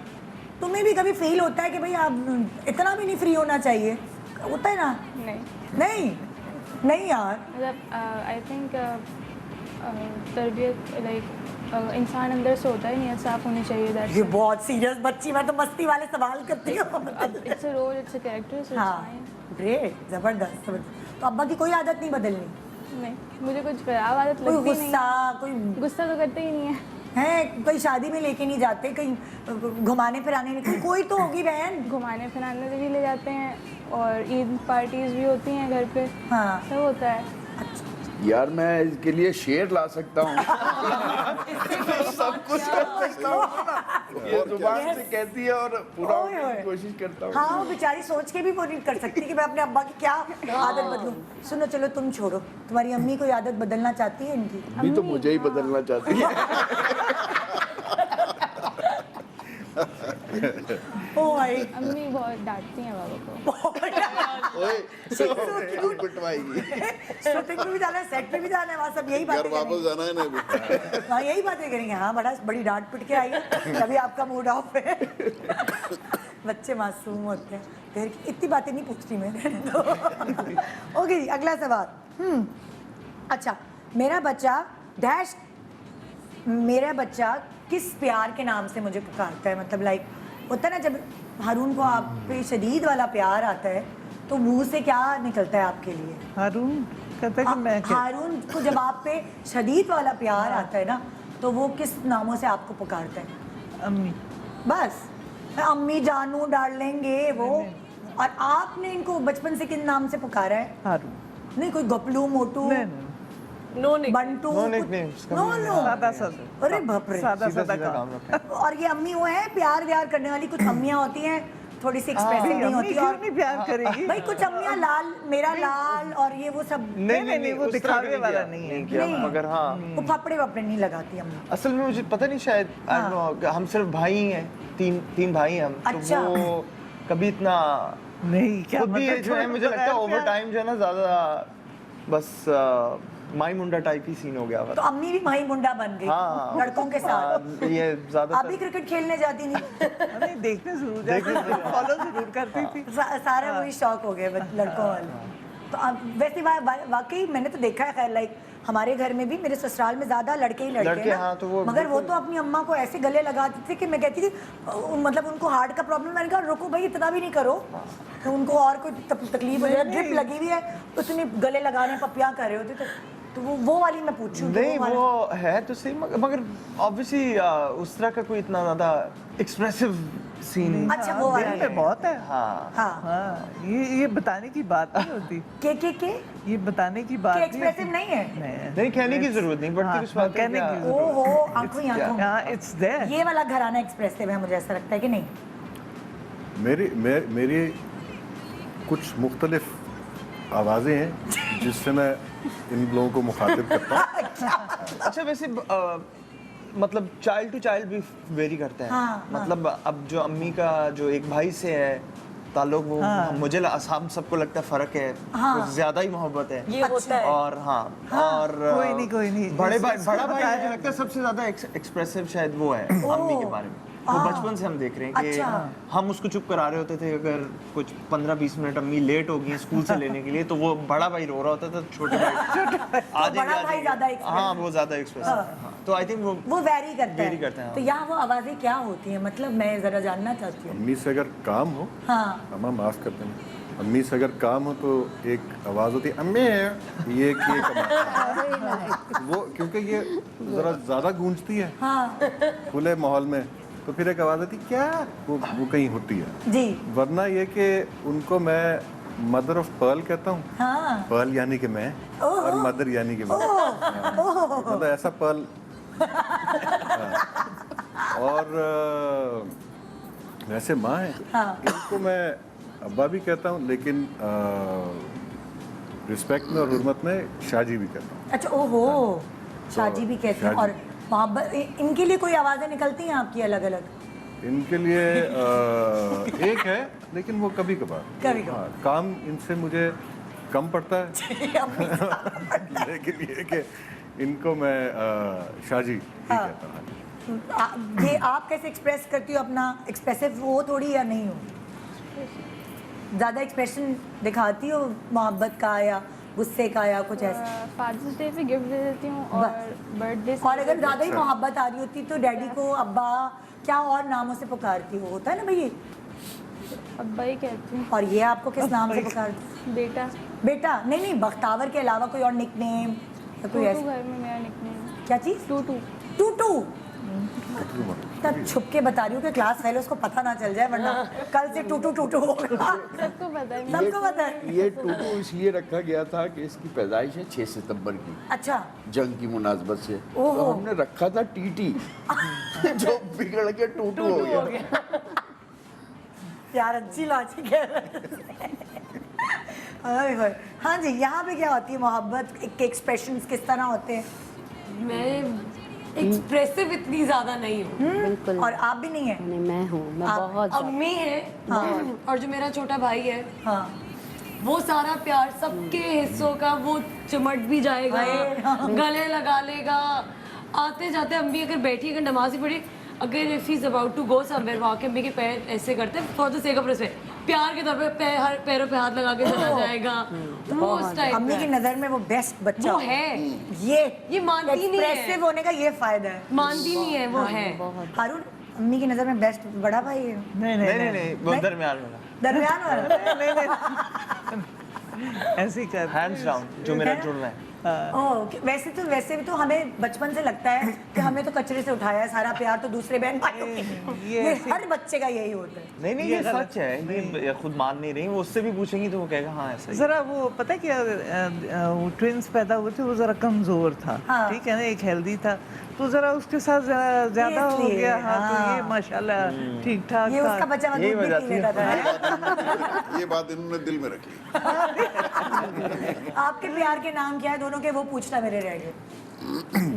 तुम्हें भी कभी फील होता है कि भाई आप इतना भी नहीं फ्री होना चाहिए, होता है ना? नहीं नहीं यार, मतलब आई थिंक तरबियत लाइक इंसान अंदर से होता है, नीयत साफ होनी चाहिए। दैट्स ये बहुत सीरियस बच्ची, मैं तो मस्ती वाले सवाल करती हूँ। It's a role, it's a character, so हाँ ग्रेट, जबरदस्त। तो अब्बा की कोई आदत नहीं बदलनी? नहीं, मुझे कुछ खराब आदत कोई लगती नहीं। गुस्सा, कोई गुस्सा तो करते ही नहीं है, कहीं शादी में लेके नहीं जाते, कहीं घुमाने फिराने नहीं, कोई तो होगी बहन। घुमाने फिराने भी ले जाते हैं, और ईद पार्टीज भी होती हैं घर पे। हाँ सब होता है। यार मैं इसके लिए शेर ला सकता हूँ। सब कुछ कर सकता हूँ, ये जुबान से कहती है और पूरा होने की कोशिश करता हूँ। हाँ वो बेचारी सोच के भी वो नहीं कर सकती कि मैं अपने अब्बा की क्या आदत बदलूं। सुनो चलो तुम छोड़ो, तुम्हारी अम्मी कोई आदत बदलना चाहती है इनकी? अम्मी तो मुझे ही बदलना चाहती है। ओ भाई अम्मी बहुत डांटती हैं बाबा को। पिटवाएगी। शूटिंग में भी जाना है, सेट पे भी जाना है, वहाँ सब यही घर बातें वापस करेंगे। जाना है ना अभी। हाँ यही बातें करेंगे। हाँ बड़ी डांट पिट के आई है, कभी आपका मूड ऑफ है। बच्चे मासूम होते हैं, घर की इतनी बातें नहीं पूछती मैं। ओके जी, अगला सवाल। अच्छा, मेरा बच्चा किस प्यार के नाम से मुझे पुकारता है? मतलब लाइक होता है ना, जब हारून को आप पे शदीद वाला प्यार आता है तो मुंह से क्या निकलता है आपके लिए? हारून कहता है कि मैं क्या? हारून को जब आप पे शदीद वाला प्यार आता है ना, तो वो किस नामों से आपको पुकारता है? अम्मी। बस अम्मी, जानू, डालेंगे वो। और आपने इनको बचपन से किन नाम से पुकारा है? हारून। नहीं कोई गपलू, मोटू, नहीं, no nick Bantu? No nicknames, no no. सादा सादा। अरे बाप रे। सादा सीधा सादा सीधा काम। काम रखा है। और ये अम्मी वो है प्यार व्यार करने वाली? कुछ अम्मियाँ होती हैं थोड़ी सी एक्सप्रेसिव नहीं अम्मी होती, क्यों और नहीं प्यार करेगी? भाई कुछ अम्मियाँ लाल, मेरा लाल और ये वो सब, नहीं, वो उस तरह दिखावे का नहीं वाला किया, नहीं है। नहीं किया, नहीं। मगर हाँ वो फापड़े वापड़े नहीं लगाती अम्मी। असल में मुझे पता नहीं, शायद I don't know, हम सिर्फ भाई ही हैं, तीन भाई हैं हम। अच्छा। तो वो कभी इतना नहीं, क्या खुद भी मतलब जो है, मुझे लगता है ओवर टाइम जो है ना, ज्यादा बस माई मुंडा टाइप ही सीन हो गया तो अम्मी भी भाई मुंडा बन गई हाँ। लड़कों के साथ। ये ज्यादा आप भी क्रिकेट खेलने जाती नहीं? नहीं, देखने जरूर जाती, फॉलो जरूर करती थी। सारा वही शौक हो गया लड़कों वाले। तो वैसे वाकई मैंने तो देखा है, खैर लाइक हमारे घर में भी, मेरे ससुराल में ज्यादा लड़के ही लड़के हैं ना। हाँ, तो वो मगर वो तो अपनी अम्मा को ऐसे गले लगाते थे कि मैं कहती थी, मतलब उनको हार्ट का प्रॉब्लम, मैंने कहा रुको भाई इतना भी नहीं करो, तो उनको और कोई तकलीफ हो जाए, ड्रिप लगी हुई है तो इतनी गले लगाने पपियाँ कर रहे होते, तो वो वाली मैं पूछूं? नहीं, वो है तो सही, मगर ऑब्वियसली उस तरह का कोई इतना ज्यादा एक्सप्रेसिव सीन। अच्छा वो वाला दिल में बहुत है। हाँ हाँ, ये बताने की बात नहीं होती। के ये बताने की बात नहीं एक्सप्रेसिव होती। नहीं है? नहीं, कहने की जरूरत नहीं पड़ती उस बात कहने की जरूरत। ओहो, आंखों ही आंखों में। हाँ, इट्स देयर। ये वाला घराना एक्सप्रेसिव है, मुझे ऐसा लगता है कि नहीं? मेरी कुछ मुख्तलिफ आवाज़ें हैं जिससे मैं इन लोगों को मुखातिब करता हूँ। अच्छा, वैसे मतलब चाइल्ड टू चाइल्ड भी वेरी करता है। हाँ, मतलब अब जो अम्मी का जो एक भाई से है ताल्लुक, वो मुझे हम सबको लगता है फर्क है, कुछ ज्यादा ही मोहब्बत है ये होता है। और और कोई नहीं। बड़ा भाई मुझे लगता है सबसे ज्यादा एक्सप्रेसिव शायद वो है अम्मी के बारे में। वो बचपन से हम देख रहे हैं कि हम उसको चुप करा रहे होते थे, अगर कुछ 15-20 मिनट अम्मी लेट होगी स्कूल से लेने के लिए, तो वो बड़ा भाई रो रहा होता था, छोटे भाई बड़ा भाई ज्यादा expressive। हाँ, वो ज्यादा एक्सप्रेसिव है। तो आई थिंक वो वेरी करते हैं। तो यहाँ वो आवाजें क्या होती हैं, मतलब मैं जरा जानना चाहती हूँ। अम्मी से अगर काम हो, हाँ, अम्मा माफ करते हैं, अम्मी से अगर काम हो तो एक आवाज़ होती है अम्मी, ये वो, क्योंकि ये ज़रा ज़्यादा गूंजती है खुले माहौल में, तो फिर एक आवाज़ आती क्या, वो कहीं होती है जी। वरना ये कि उनको मैं मदर ऑफ पर्ल कहता हूँ। हाँ। पर्ल यानी कि मैं, और मदर यानी कि मैं। मतलब ऐसा पर्ल। और वैसे माँ है, इनको मैं अब्बा भी कहता हूँ, लेकिन रिस्पेक्ट में और हुर्मत में शाजी भी कहता हूँ। अच्छा, ओहो, शाजी भी कहते हैं। और मोहब्बत, इनके लिए कोई आवाजें निकलती हैं आपकी अलग अलग? इनके लिए एक है, लेकिन वो कभी कभार। हाँ, काम इनसे मुझे कम पड़ता है। लेकिन ये कि इनको मैं शाजी ही कहता हूँ। ये आप कैसे एक्सप्रेस करती हो अपना? एक्सप्रेसिव हो थोड़ी या नहीं हो? ज़्यादा एक्सप्रेशन दिखाती हो मोहब्बत का या गुस्से का या कुछ ऐसा? फादर्स डे पे गिफ्ट दे देती हूँ और बर्थडे। और अगर ज़्यादा ही मोहब्बत आ रही होती तो डैडी को अब्बा क्या और नामों से पुकारती हो? होता है ना भाई, अब्बा ही कहती हूँ। और ये आपको किस नाम से पुकारती? बेटा। बेटा? नहीं, बख्तावर के अलावा कोई और निकनेम या कोई ऐसा? घर में मेरा निकनेम क्या चीज़? टूटू। तब छुप के बता रही हूँ कि क्लास फेल, उसको पता ना चल जाए, वरना कल से टूटू होगा। सबको पता है। सबको पता है। ये टूटू इसलिए रखा गया था कि इसकी पैदाइश है 6 सितंबर की। अच्छा। जंग की मुनासबत से तो हमने रखा था टीटी जो बिगड़ के टूटू हो गया। यार अच्छी लॉजिक है। हाँ जी, यहाँ पे क्या होती है मोहब्बत के एक्सप्रेशंस किस तरह होते हैं? मैं एक्सप्रेसिव इतनी ज्यादा नहीं हूँ। बिल्कुल और आप भी नहीं है? नहीं, मैं हूँ, मैं बहुत ज्यादा। अम्मी है और जो मेरा छोटा भाई है हाँ वो सारा प्यार सबके हिस्सों का वो चिमट भी जाएगा, गले लगा लेगा। आते जाते अम्मी अगर बैठी अगर नमाज ही पढ़ी, अगर if he is about to go somewhere walk, अम्मी के पैर ऐसे करते for the sake of respect, प्यार के तौर पे हर पैरों पे हाथ लगा के चला जाएगा। वो उस टाइप अम्मी की नजर में वो बेस्ट बच्चा वो है। ये मानती नहीं है, एक्सप्रेसिव होने का ये फायदा है। मानती नहीं है, वो है। हारून अम्मी की नजर में बेस्ट बड़ा भाई है? नहीं वो दरमियान वाला, दरमियान वाला? ऐसे ही कर हैंड्स डाउन जो मेरा जुड़ रहा है। वैसे भी तो हमें बचपन से लगता है कि हमें तो कचरे से उठाया है, सारा प्यार तो दूसरे बहन भाइयों को। ये हर बच्चे का यही होता है। नहीं ये सच है, ये खुद मान नहीं रही। वो उससे भी पूछेंगी तो वो कहेगा हाँ ऐसा ही। जरा वो पता है क्या, वो ट्विंस पैदा हुए थे, वो जरा कमजोर था, ठीक है ना, एक हेल्दी था, तो जरा उसके साथ ज्यादा हो गया। हाँ तो ये माशाल्लाह ठीक ठाक ये उसका बच्चा दूध भी पी लेता था। ये बात इन्होंने दिल में रखी। आपके प्यार के नाम क्या है दोनों के, वो पूछना मेरे रह गए।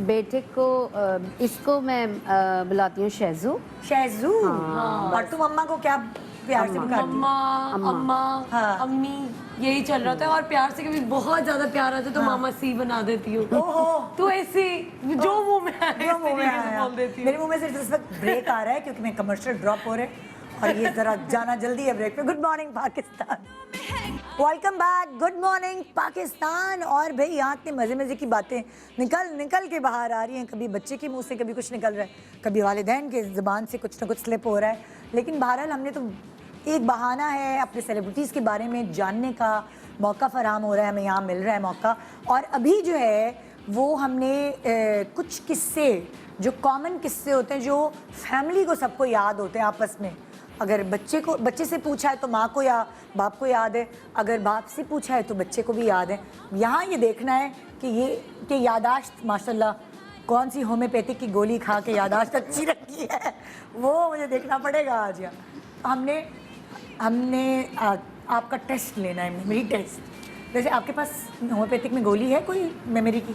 बेटे को इसको मैं बुलाती हूँ शहजू। शहजू। और तुम अम्मा को क्या प्यार से पुकारती हो? अम्मा, अम्मा, अम्मी, यही चल रहा था। और प्यार से कभी बहुत ज्यादा प्यार आता तो मामा सी बना देती हूँ। तो ऐसे जो मुंह में आया बोल देती हूँ। मेरे मुंह में सिर्फ इस वक्त ब्रेक आ रहा है क्योंकि मैं कमर्शियल ड्रॉप हो रहे हैं और ये जरा जाना जल्दी है ब्रेक पे। Good morning Pakistan, welcome back. Good morning Pakistan. और भाई यहाँ इतने मज़े मज़े की बातें निकल के बाहर आ रही हैं। कभी बच्चे के मुंह से कभी कुछ निकल रहा है, कभी वालिदैन के ज़बान से कुछ ना कुछ स्लिप हो रहा है। लेकिन बहरहाल हमने तो एक बहाना है अपने सेलिब्रिटीज़ के बारे में जानने का मौका फराहम हो रहा है, हमें यहाँ मिल रहा है मौका। और अभी जो है वो हमने कुछ किस्से जो कॉमन किस्से होते हैं, जो फैमिली को सबको याद होते हैं आपस में। अगर बच्चे से पूछा है तो माँ को या बाप को याद है, अगर बाप से पूछा है तो बच्चे को भी याद है। यहाँ ये देखना है कि यादाश्त माशाल्लाह कौन सी होम्योपैथिक की गोली खा के यादाश्त अच्छी रखी है, वो मुझे देखना पड़ेगा आज। हमने आपका टेस्ट लेना है, मेमोरी टेस्ट। वैसे आपके पास होम्योपैथिक में गोली है कोई मेमोरी की?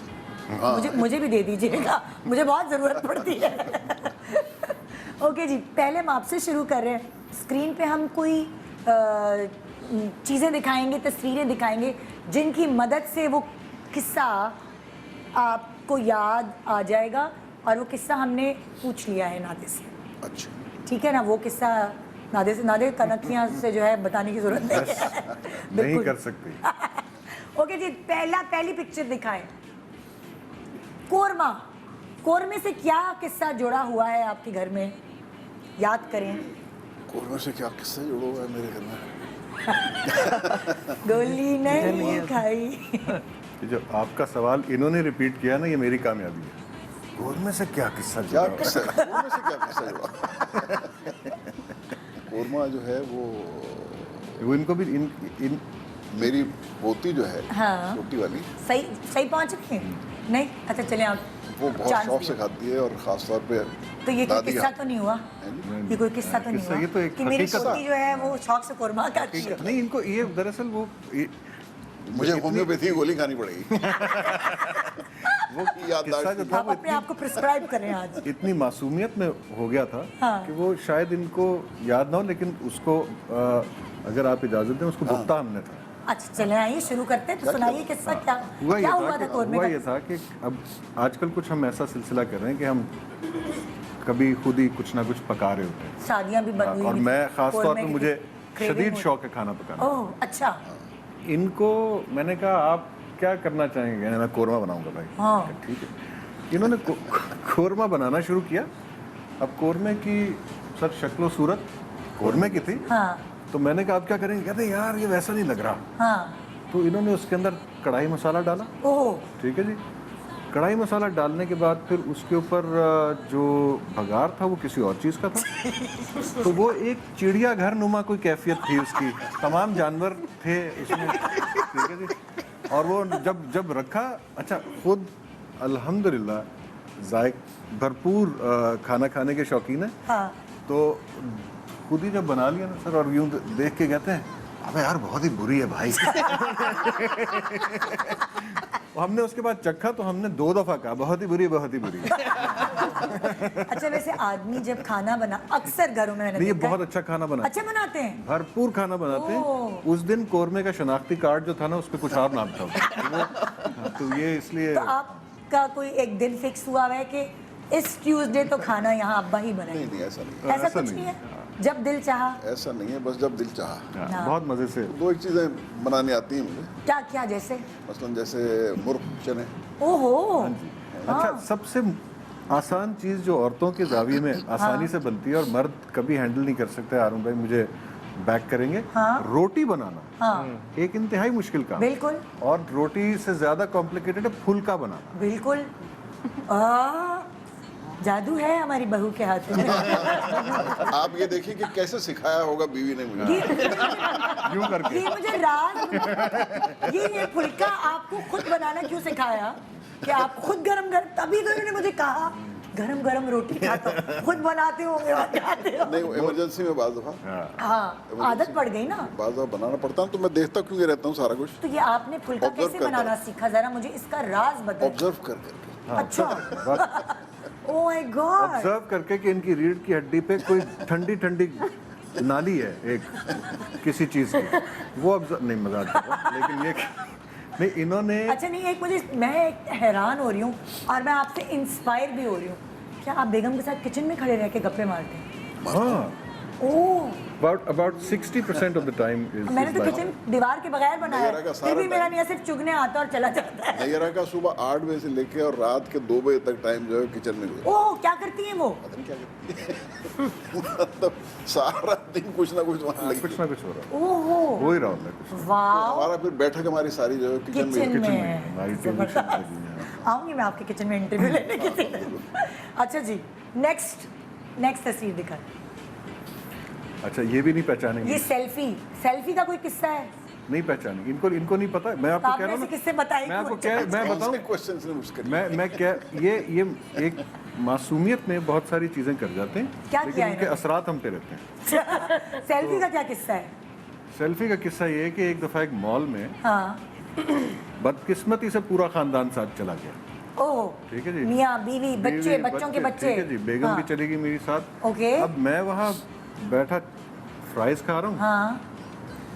मुझे भी दे दीजिएगा, मुझे बहुत ज़रूरत पड़ती है। ओके जी, पहले हम आपसे शुरू कर रहे हैं। स्क्रीन पे हम कोई चीज़ें दिखाएंगे, तस्वीरें दिखाएंगे जिनकी मदद से वो किस्सा आपको याद आ जाएगा। और वो किस्सा हमने पूछ लिया है नादे से। अच्छा ठीक है ना? वो किस्सा नादे कनखियाँ से जो है बताने की जरूरत नहीं है। नहीं कर सकती। ओके जी, पहली पिक्चर दिखाएं। कोरमा से क्या किस्सा जुड़ा हुआ है आपके घर में, याद करें। कोरमा से क्या किस्सा जुड़ा हुआ है मेरे घर में? गोली नहीं खाई। जो आपका सवाल इन्होंने रिपीट किया ना, ये मेरी कामयाबी है। कोरमा से क्या किस्सा जुड़ा? कोरमा से क्या किस्सा जुड़ा? कोरमा जो है वो इनको भी मेरी पोती जो है, हाँ। छोटी वाली, सही पहुंच रही है? नहीं? अच्छा चले आप। वो बहुत शौक से खाती है और खास तौर पे तो ये कोई दादी किस्सा तो नहीं हुआ? ये कोई किस्सा तो नहीं हुआ ये तो एक कि मेरी हकीकत पोती जो है वो शौक से कोरमा खाती है? नहीं, इनको ये दरअसल वो मुझे होम्योपैथी गोली खानी पड़ेगी। वो किस्सा जो था आप अपने आप को प्रिस्क्राइब करें आज। इतनी मासूमियत में हो गया था हाँ। कि वो शायद इनको याद ना हो, लेकिन उसको अगर आप इजाजत दें उसको भुगता हमने था। अच्छा चले आइए शुरू करते हैं। तो सुनाइए किस्सा क्या हुआ कोरमे ये था कि अब आजकल कुछ हम ऐसा सिलसिला कर रहे हैं कि हम कभी खुद ही कुछ ना कुछ पका रहे होते हैं। शादियां भी बंद हुई और मैं खास तौर पे मुझे craving शदीद होती। शौक है खाना पकाना। ओह अच्छा। इनको मैंने कहा आप क्या करना चाहेंगे? मैं कोरमा बनाऊंगा भाई। हाँ। ठीक है। इन्होंने कोरमा बनाना शुरू किया। अब कोरमे की सर शक्ल सूरत कोरमे की थी। हाँ। तो मैंने कहा आप क्या करेंगे? कहते यार ये वैसा नहीं लग रहा। हाँ। तो इन्होंने उसके अंदर कढ़ाई मसाला डाला। ओह ठीक है जी। कढ़ाई मसाला डालने के बाद फिर उसके ऊपर जो बघार था वो किसी और चीज़ का था। तो वो एक चिड़िया घर नुमा कोई कैफियत थी उसकी, तमाम जानवर थे उसमें। ठीक है जी। और वो जब रखा, अच्छा खुद अल्हम्दुलिल्लाह जायक भरपूर खाना खाने के शौकीन है। हाँ। तो खुद ही जब बना लिया ना सर, और यूं देख के कहते हैं अबे यार बहुत ही बुरी है भाई। हमने उसके बाद चखा तो हमने 2 दफा कहा बहुत ही बुरी, बहुत ही बुरी। अच्छा वैसे आदमी जब खाना बना अक्सर घरों में मैंने नहीं, ये देखा है। बहुत अच्छा खाना बनाते अच्छा बनाते हैं। भरपूर खाना बनाते हैं। उस दिन कोरमे का शनाख्ती कार्ड जो था ना, उस पे कुछ और नाम था। तो ये इसलिए तो आपका कोई एक दिन फिक्स हुआ है कि इस ट्यूसडे तो खाना यहाँ अब्बा ही बनाएंगे? नहीं ऐसा नहीं, ऐसा कुछ नहीं है, जब दिल चाहा। ऐसा नहीं है, बस जब दिल चाहा। हाँ, बहुत मजे से। दो एक चीज़ें बनानी आती हैं मुझे, क्या क्या जैसे? मसलन जैसे मुर्ग चने। ओहो। अच्छा, सबसे आसान चीज जो औरतों के जाविये में आसानी से बनती है और मर्द कभी हैंडल नहीं कर सकते, आरुण भाई मुझे बैक करेंगे, रोटी बनाना एक इंतहाई मुश्किल काम। बिल्कुल। और रोटी से ज्यादा कॉम्प्लिकेटेड है फुल्का बनाना। बिल्कुल। जादू है हमारी बहू के हाथ में। आप ये देखिए कि कैसे सिखाया होगा बीवी ने मुझे। यूं करके। ये मुझे राज, ये फुल्का आपको खुद बनाना क्यों सिखाया? कि आप खुद गरम गरम, तभी तो इन्होंने मुझे कहा गरम गरम रोटी खाता हूँ, खुद बनाते होंगे और खाते हो। नहीं, इमरजेंसी में बाज़ दफ़ा, हाँ आदत पड़ गई ना, बाज़ दफ़ा बनाना पड़ता है, तो मैं देखता क्यों रहता हूँ सारा कुछ। तो ये आपने फुल्का Observe कैसे करता बनाना सीखा, जरा मुझे इसका राज बताओ। ऑब्जर्व कर करके। अच्छा। Oh my God. ऑब्जर्व करके कि इनकी रीढ़ की हड्डी पे कोई ठंडी ठंडी नाली है एक किसी चीज की, वो ऑब्जर्व नहीं, मजाक कर रहा हूं, लेकिन ये नहीं इन्होंने। अच्छा नहीं, एक मुझे, मैं एक हैरान हो रही हूँ और मैं आपसे इंस्पायर भी हो रही हूँ। क्या आप बेगम के साथ किचन में खड़े रह के गप्पे मारते हैं? हाँ, ओह, about 60% of the time is मैंने तो like- किचन दीवार के बगैर बनाया नैयरा का है, सारा फिर भी मेरा टाइम। मियां सिर्फ चुगने आता और चला जाता है। नैयरा का सुबह 8 बजे से लेके और रात के 2 बजे तक टाइम जो है किचन में गुजरा। ओह, क्या करती हैं वो? पता नहीं क्या करती है। मतलब सारा दिन कुछ ना कुछ वहाँ लगी। कुछ ना कुछ हो रहा ओहो, हो ही रहा होता है कुछ। वाह। हमारा फिर बैठक हमारी सारी जो है किचन किचन में। में हमारी टेलीविजन लगी है। आऊंगी मैं आपके किचन में इंटरव्यू लेने किसी दिन। अच्छा जी, नेक्स्ट तस्वीर दिखा। अच्छा, ये भी नहीं पहचानेंगे? ये सेल्फी का कोई किस्सा है? नहीं पहचानेंगे, इनको नहीं पता। मैं तो आपको आप कह रहा में हूँ से किससे बताइए? मैं आपको मैं बताऊँ, क्वेश्चन ने मुझसे मैं क्या, ये एक मासूमियत में बहुत सारी चीजें कर जाते हैं, क्या लेकिन किया उनके इन्होंने? असरात हम पे रहते हैं। सेल्फी का क्या किस्सा है? सेल्फी का किस्सा ये है कि एक दफा एक मॉल में हाँ। बदकिस्मती से पूरा खानदान साथ चला गया। ओह, ठीक है जी, मियाँ बीवी बच्चे, बच्चों के बच्चे। ठीक है जी, बेगम हाँ। भी चली गई मेरे साथ। ओके। अब मैं वहाँ बैठा फ्राइज खा रहा हूँ, हाँ।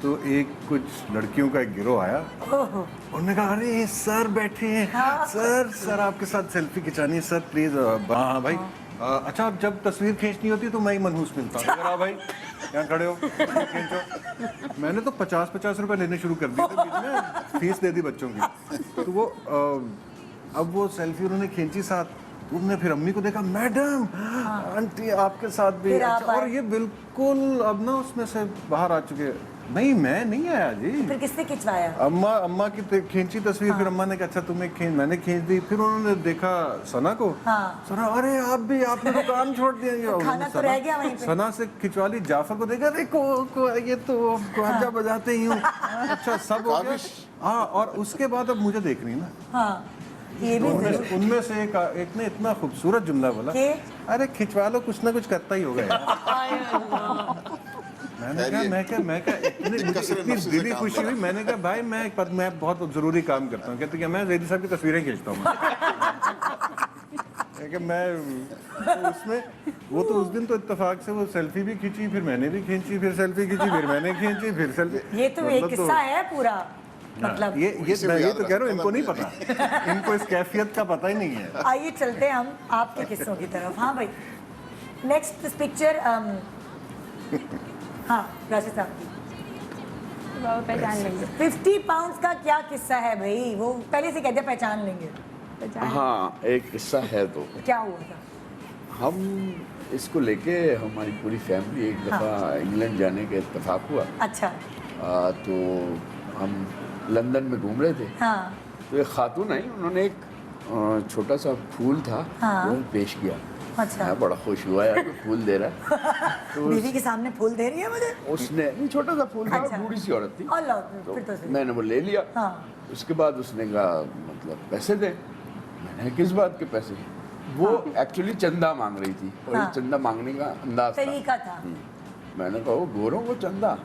तो एक कुछ लड़कियों का एक गिरोह आया। ओह, उन्होंने कहा, अरे सर बैठे हैं। हाँ। सर आपके साथ सेल्फी खिंचानी है सर, प्लीज। हाँ भाई। अच्छा, जब तस्वीर खींचनी होती है तो मैं ही मनहूस मिलता हूँ। अगर भाई यहाँ खड़े हो, खींचो। मैंने तो 50-50 रुपए लेने शुरू कर दिए थे, बीच में फीस दे दी बच्चों की। तो वो अब वो सेल्फी उन्होंने खींची साथ, उन्होंने फिर अम्मी को देखा, मैडम आंटी आपके साथ भी। फिर आप अच्छा, और आए। ये बिल्कुल अब ना उसमें से बाहर आ चुके। नहीं, मैं नहीं आया जी। फिर किसने खिंचवाया? अम्मा की खींची तस्वीर। फिर अम्मा ने कहा, अच्छा तुम्हें मैंने खींच दी। फिर उन्होंने देखा सना को। हाँ। सना, अरे आपने दुकान छोड़ दिया। खाना तो रह गया वहीं पे। सना से खिंचवा ली। जाफर को देखा, अरे ये तो ख्वाजा बजाते ही हूँ। अच्छा, सब हो गया। हाँ, और उसके बाद अब मुझे देख रही ना। हाँ, ये भी उनमें से एक ने इतना खूबसूरत जुमला बोला, अरे खिंचवा लो, कुछ ना कुछ करता ही होगा यार। मैं क्या इतनी दिली खुशी हुई। मैंने कहा, भाई मैं बहुत जरूरी काम करता हूँ। कहते कि मैं जैदी साहब की तस्वीरें खींचता हूँ। मैं तो उसमें वो तो उस दिन तो इत्तेफाक से वो सेल्फी भी खींची, फिर मैंने भी खींची, फिर सेल्फी खींची, फिर मैंने खींची, फिर सेल्फी। ये तो एक किस्सा है पूरा। मतलब ये मैं ये तो कह रहा हूँ, इनको नहीं पता, इनको इस कैफियत का पता ही नहीं है। आइए चलते हैं हम आपके किस्सों की तरफ। हाँ भाई, नेक्स्ट पिक्चर। हाँ, राशिद साहब, वो पहचान लेंगे। 50 पाउंड्स का क्या किस्सा है भाई? वो पहले से कहते पहचान लेंगे। हाँ, एक किस्सा है। तो क्या हुआ था? हम इसको लेके हमारी पूरी फैमिली एक दफ़ा इंग्लैंड जाने का इत्तेफाक हुआ। अच्छा। तो हम लंदन में घूम रहे थे। हाँ। तो एक खातून आई, उन्होंने एक छोटा सा फूल था, हाँ। वो पेश किया। अच्छा। मैं बड़ा खुश हुआ यार, तो फूल दे रहा है। तो बीवी के सामने फूल दे रही है मुझे? उसने नहीं, छोटा सा फूल था। अच्छा। बूढ़ी सी औरत थी। अल्लाह, तो फिर तो सही। मैंने वो ले लिया। हाँ। उसके बाद उसने कहा, मतलब पैसे दे। मैंने किस बात के पैसे? वो एक्चुअली चंदा मांग रही थी, और हाँ। चंदा मांगने का अंदाज था। तरीका था। मैंने कहा, वो गोरों को चंदा,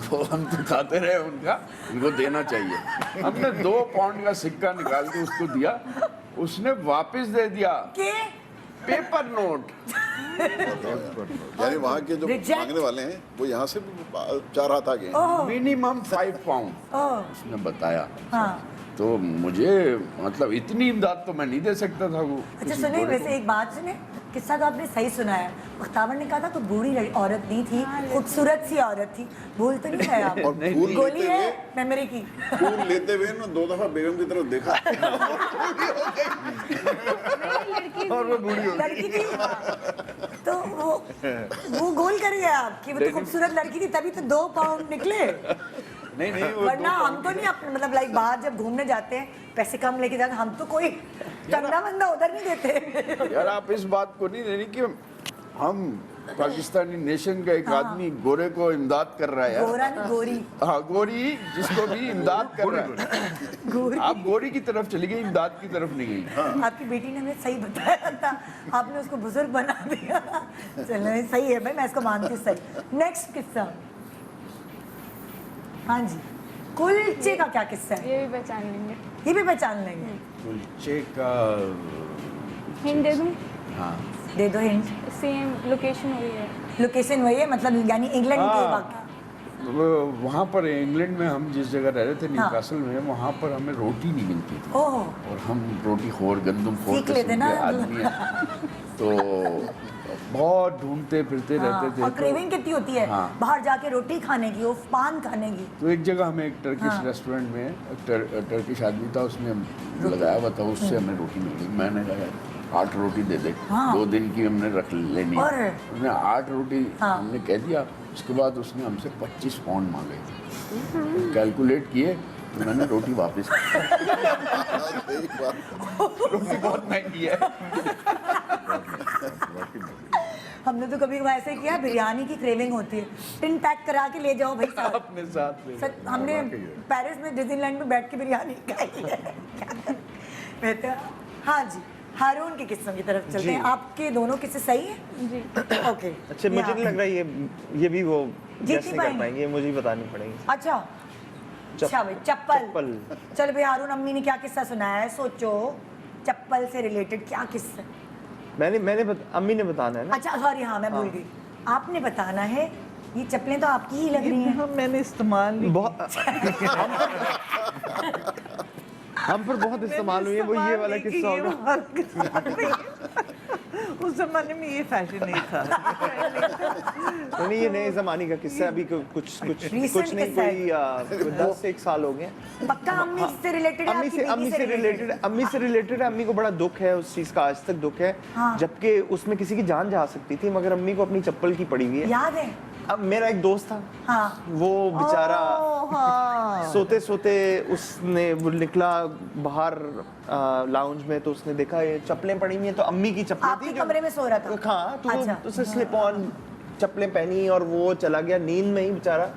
वो हम तो खाते रहे उनका, उनको देना चाहिए। हमने 2 पाउंड का सिक्का निकाल के उसको दिया, उसने वापस दे दिया। के? Paper note. यानी वहाँ के जो Reject. मांगने वाले हैं वो यहाँ से 4 हाथ आगे हैं। मिनिमम 5 पाउंड ओह उसने बताया। हाँ तो मुझे मतलब इतनी इमदाद तो मैं नहीं दे सकता था वो। अच्छा किसी सुनिए, गोरे को। वैसे एक बात सुने, किस्सा तो आपने सही सुना है। मुख्ताबर ने कहा था कोई बूढ़ी औरत नहीं थी, खूबसूरत सी औरत थी। भूल तो नहीं है आप? और फूल गोली लेते है हुए मेमोरी की। फूल लेते हुए ना 2 दफा बेगम की तरफ देखा। और वो बूढ़ी हो गई। लड़की थी तो वो गोल कर गया आपकी, वो तो खूबसूरत लड़की थी, तभी तो 2 पाउंड निकले। नहीं वो वरना हम तो नहीं अपने मतलब लाइक बाहर जब घूमने जाते हैं पैसे कम लेके जाते, हम तो कोई चंदा वंदा उधर नहीं देते। यार आप इस बात को नहीं लेनी कि हम पाकिस्तानी नेशन का एक आदमी गोरे को इमदाद कर रहा है यार। गोरा नहीं गोरी। हाँ गोरी जिसको भी इमदाद कर रहा है। गोरी। आप गोरी की तरफ चली गई, इमदाद की तरफ नहीं गई। आपकी बेटी ने हमें सही बताया था, आपने उसको बुजुर्ग बना दिया। चलो सही है भाई, मैं इसको मानती हूँ सही। नेक्स्ट किस्सा। हाँ जी, कुलचे का क्या किस्सा है? ये भी पहचान लेंगे। ये भी पहचान लेंगे। कुलचे का हिंट दे दूँ? हाँ दे दो हिंट। सेम लोकेशन वही है। लोकेशन वही है, मतलब यानी इंग्लैंड के हाँ। वाक़। वहाँ पर इंग्लैंड में हम जिस जगह रह रहे थे न्यूकासल में, वहाँ पर हमें रोटी नहीं मिलती थी। ओह और हम रोटी खोर गंदम खोर सीख लेते ना। आदमी हैं। तो बहुत ढूंढते फिरते रहते थे। और तो- क्रेविंग कितनी होती है हाँ। बाहर जाके रोटी खाने की, उफ, पान खाने की। तो एक जगह हमें एक टर्किश रेस्टोरेंट में टर्किश आदमी था, उसने लगाया हुआ था, उससे हमें रोटी मिल गई। मैंने कहा यार 8 रोटी दे दे। 2 दिन की हमने रख लेनी है। और? उसने 8 रोटी हमने कह दिया। उसके बाद उसने हमसे 25 पाउंड मांगे। कैलकुलेट किए तो मैंने रोटी वापस सही बात। रोटी बहुत महंगी है। हमने तो कभी ऐसे किया, बिरयानी की क्रेविंग होती है, टिन पैक करा के ले जाओ भाई साथ। अपने साथ ले सच हमने पेरिस में डिज्नीलैंड में बैठ के बिरयानी खाई है। क्या करें? बेहतर। हाँ जी, हारून के किस्सों की तरफ चलते हैं। आपके दोनों किस्से सही हैं? जी। ओके। अच्छा मुझे नहीं लग रहा ये भी वो जीत जैसे नहीं कर पाएंगे। पाएंगे, ये मुझे ही बतानी पड़ेगी। अच्छा अच्छा भाई, चप्पल। चप्पल। चलो भाई, हारून अम्मी ने क्या किस्सा सुनाया है, सोचो। चप्पल से रिलेटेड क्या किस्सा? अम्मी ने बताना है ना। अच्छा सॉरी, हाँ मैं भूल गई, आपने बताना है। ये चप्पलें तो आपकी ही लग रही हैं। हाँ, मैंने इस्तेमाल नहीं बहुत हम पर बहुत इस्तेमाल हुई है। वो ये वाला किस्सा होगा। उस जमाने में ये फैशन नहीं था। नहीं ये नए जमाने का किस्सा है। अभी कुछ नहीं, कोई 10 से 1 साल हो गए। पक्का अम्मी से रिलेटेड है? अम्मी से रिलेटेड है। अम्मी को बड़ा दुख है उस चीज का, आज तक दुख है। हाँ। जबकि उसमें किसी की जान जा सकती थी, मगर अम्मी को अपनी चप्पल की पड़ी हुई है। याद है? अब मेरा एक दोस्त था, हाँ। वो बेचारा हाँ। सोते सोते उसने वो निकला बाहर लाउंज में, तो उसने देखा ये चप्पलें पड़ी हुई हैं। तो अम्मी की चप्पलें आपके थी कमरे में सो रहा था? हाँ, तो अच्छा। उसने स्लिप ऑन चप्पलें पहनी और वो चला गया नींद में ही बेचारा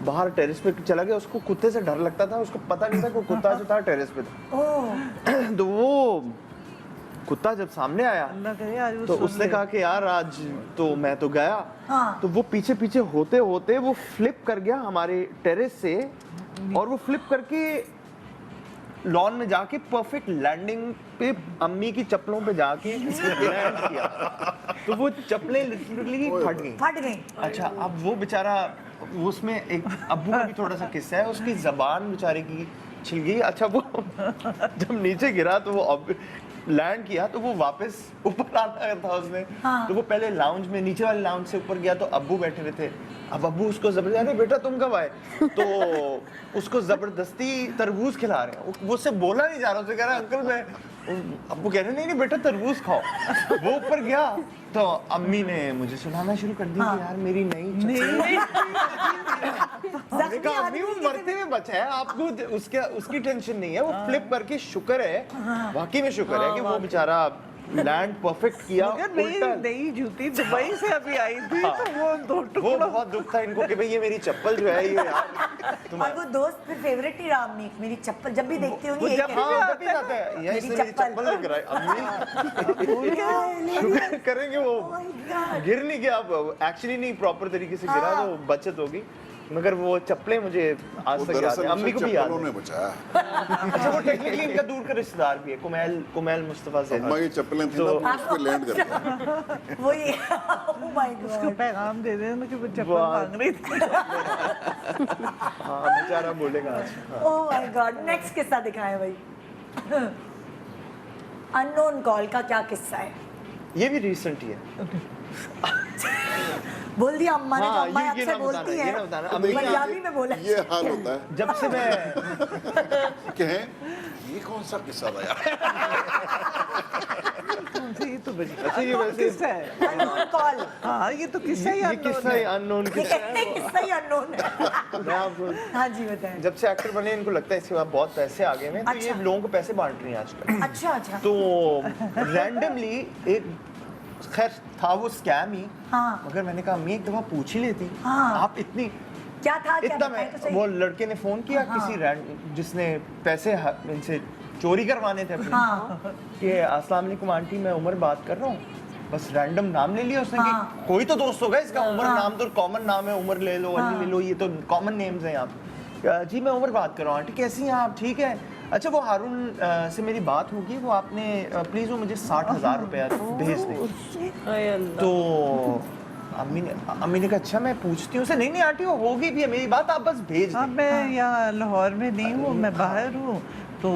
बाहर टेरेस पे चला गया। उसको कुत्ते से डर लगता था, उसको पता नहीं था कि कुत्ता जो था टेरेस पे था। ओह तो वो कुत्ता जब सामने आया अल्लाह करे आज वो तो सुन उसने ले। कहा कि यार आज तो मैं तो गया। हाँ। तो वो पीछे पीछे होते होते वो फ्लिप कर गया हमारे टेरेस से, और वो फ्लिप करके लॉन में जाके परफेक्ट लैंडिंग पे अम्मी की चप्पलों पे जाके लैंड किया। तो वो चप्पलें लिटरली फट गई। अच्छा, अब वो बेचारा, उसमें एक अब्बू का भी थोड़ा सा किस्सा है, उसकी जबान बेचारे की छिल गई। अच्छा, वो जब नीचे गिरा तो वो लैंड किया तो वो वापस ऊपर आना था उसने। हाँ। तो वो पहले लाउंज में, नीचे वाले लाउंज से ऊपर गया तो अब्बू बैठे हुए थे। अब अब्बू उसको जबरदस्ती, अरे बेटा तुम कब आए? तो उसको जबरदस्ती तरबूज खिला रहे हैं। वो उससे बोला नहीं जा रहा, उससे कह रहा है अंकल मैं, अब्बू कह रहे नहीं नहीं बेटा तरबूज खाओ। वो ऊपर गया तो अम्मी ने मुझे सुनाना शुरू कर दिया कि यार मेरी नई हमने कहा अम्मी वो मरते हुए बचा है, आपको उसकी टेंशन नहीं है। वो फ्लिप करके शुक्र है, वाकई में शुक्र है कि वो बेचारा लैंड परफेक्ट किया। मगर मेरी नई जूती दुबई से अभी आई थी। हाँ। तो वो 2 वो टुकड़ा बहुत दुख था इनको कि भाई ये मेरी चप्पल जो है ये यार और वो दोस्त फिर फेवरेट ही रहा अम्मी, मेरी चप्पल जब भी देखती होंगी वो एक जब कहती, हाँ जब भी जाता है ये इसने मेरी चप्पल लेकर आई अम्मी शुक्र करेंगे वो गिर नहीं गया। अब एक्चुअली नहीं प्रॉपर तरीके से गिरा तो बचत होगी। मगर वो चप्पलें मुझे आज वो तक याद दरअसल है, अम्मी को भी याद चप्पलों है। ने बचाया। अच्छा वो टेक्निकली इनका दूर का रिश्तेदार भी है, कुमैल मुस्तफा से। अम्मा की चप्पलें थी ना, वो उस पे लैंड करते। वो ये oh my उसको God. पैगाम दे देना कि वो चप्पल मांग रही थी। हाँ बेचारा बोलेगा आज। Oh my God. नेक्स्ट किस्सा दिखाएं भाई। अननोन कॉल का क्या किस्सा है? ये भी रिसेंट ही है। बोल दिया अम्मा ने, तो हाँ, अम्मा ये अक्सर ना बोलती बताना, है, ये ना बताना। अम्मी पंजाबी में बोला। ये हाल होता है जब से मैं कहें ये कौन सा किस्सा था यार। ये तो बड़ी अच्छा ये वैसे किस्सा है। Unknown call. हाँ ये तो किस्सा ही ये unknown किस्सा है। ही अननोन ये किस्सा कहते हैं किस्सा ही अननोन है। मैं आपको हाँ जी बताएं। जब से एक्टर बने इनको लगता है इसके बाद बहुत पैसे आ गए हैं तो ये अच्छा। लोगों को पैसे बांट रही हैं आजकल। अच्छा अच्छा। तो रैंडमली एक खैर था वो स्कैम ही, हाँ। मगर मैंने कहा अम्मी एक दफा पूछ ही लेती। हाँ। आप इतनी क्या था? क्या इतना बताएं तो मैं सही। वो लड़के ने फोन किया हाँ। किसी जिसने पैसे इनसे चोरी करवाने थे अपने हाँ। कि अस्सलाम वालेकुम आंटी मैं उमर बात कर रहा हूँ, बस रैंडम नाम ले लिया उसने हाँ। कि कोई तो दोस्त होगा इसका उमर हाँ। नाम तो कॉमन नाम है, उमर ले लो अली ले लो, ये तो कॉमन नेम्स हैं यहाँ पे। जी मैं उमर बात कर रहा हूँ आंटी कैसी हैं आप, ठीक है। अच्छा वो हारून से मेरी बात होगी, वो आपने प्लीज़ वो मुझे 60,000 रुपया भेज दें। तो अम्मी ने कहा अच्छा मैं पूछती हूँ उसे। नहीं नहीं आंटी वो होगी भी है मेरी बात, आप बस भेज हाँ दें। मैं यहाँ लाहौर में नहीं हूँ, मैं बाहर हूँ, तो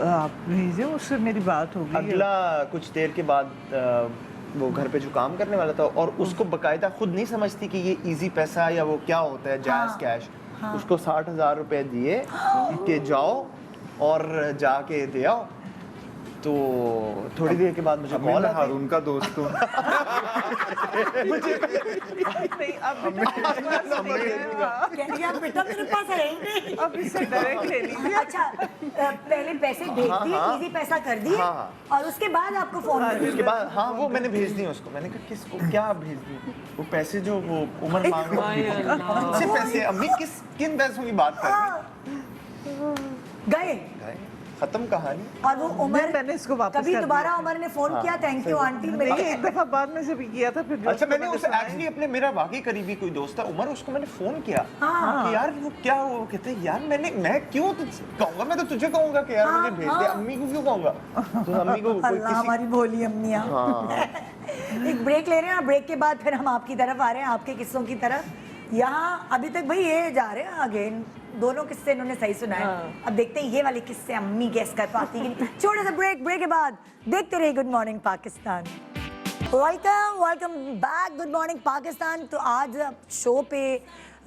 आप भेजें, उससे मेरी बात होगी। अगला कुछ देर के बाद वो घर पे जो काम करने वाला था और उसको बकायदा खुद नहीं समझती कि ये इजी पैसा या वो क्या होता है जायज़ कैश, उसको 60,000 रुपए दिए कि जाओ और जाके दे आओ। तो थोड़ी देर के बाद मुझे अम्मी कॉल मैं आता हारून का दोस्त हूँ। नहीं कह दिया बेटा मेरे पास है ही नहीं। अब इससे डायरेक्ट ले लीजिए। अच्छा पहले पैसे भेज दिए, इजी पैसा कर दिए हाँ। और उसके बाद आपको फोन कर उसके बाद हाँ वो मैंने भेज दी उसको। मैंने कहा किसको क्या भेज दी? वो पैसे जो वो उमर मांग रहा कौन से पैसे अम्मी किन पैसों की बात कर रही? गए गए, खत्म कहानी। और वो उमर मैंने इसको वापस कभी कर दोबारा दिया। उमर ने फोन किया थैंक यू आंटी नहीं मेरे एक दफा बाद में से भी किया था फिर। अच्छा मैंने उसे एक्चुअली अपने मेरा वाकई करीबी कोई दोस्त था उमर, उसको मैंने फोन किया हाँ। कि यार वो क्या वो कहते हैं यार मैं क्यों कहूंगा, मैं तो तुझे कहूंगा कि यार मुझे भेज दे, अम्मी को क्यों कहूंगा? तो अम्मी को कोई अल्लाह हमारी भोली अम्मियाँ। एक ब्रेक ले रहे हैं और ब्रेक के बाद फिर हम आपकी तरफ आ रहे हैं, आपके किस्सों की तरफ। यहाँ अभी तक भाई ये जा रहे हैं आगे, दोनों किस्से इन्होंने सही सुनाए। अब देखते हैं ये वाले किस्से अम्मी गेस कर पाती कि नहीं। छोटे से ब्रेक के बाद देखते रहिए good morning Pakistan. Welcome back good morning Pakistan. तो आज शो पे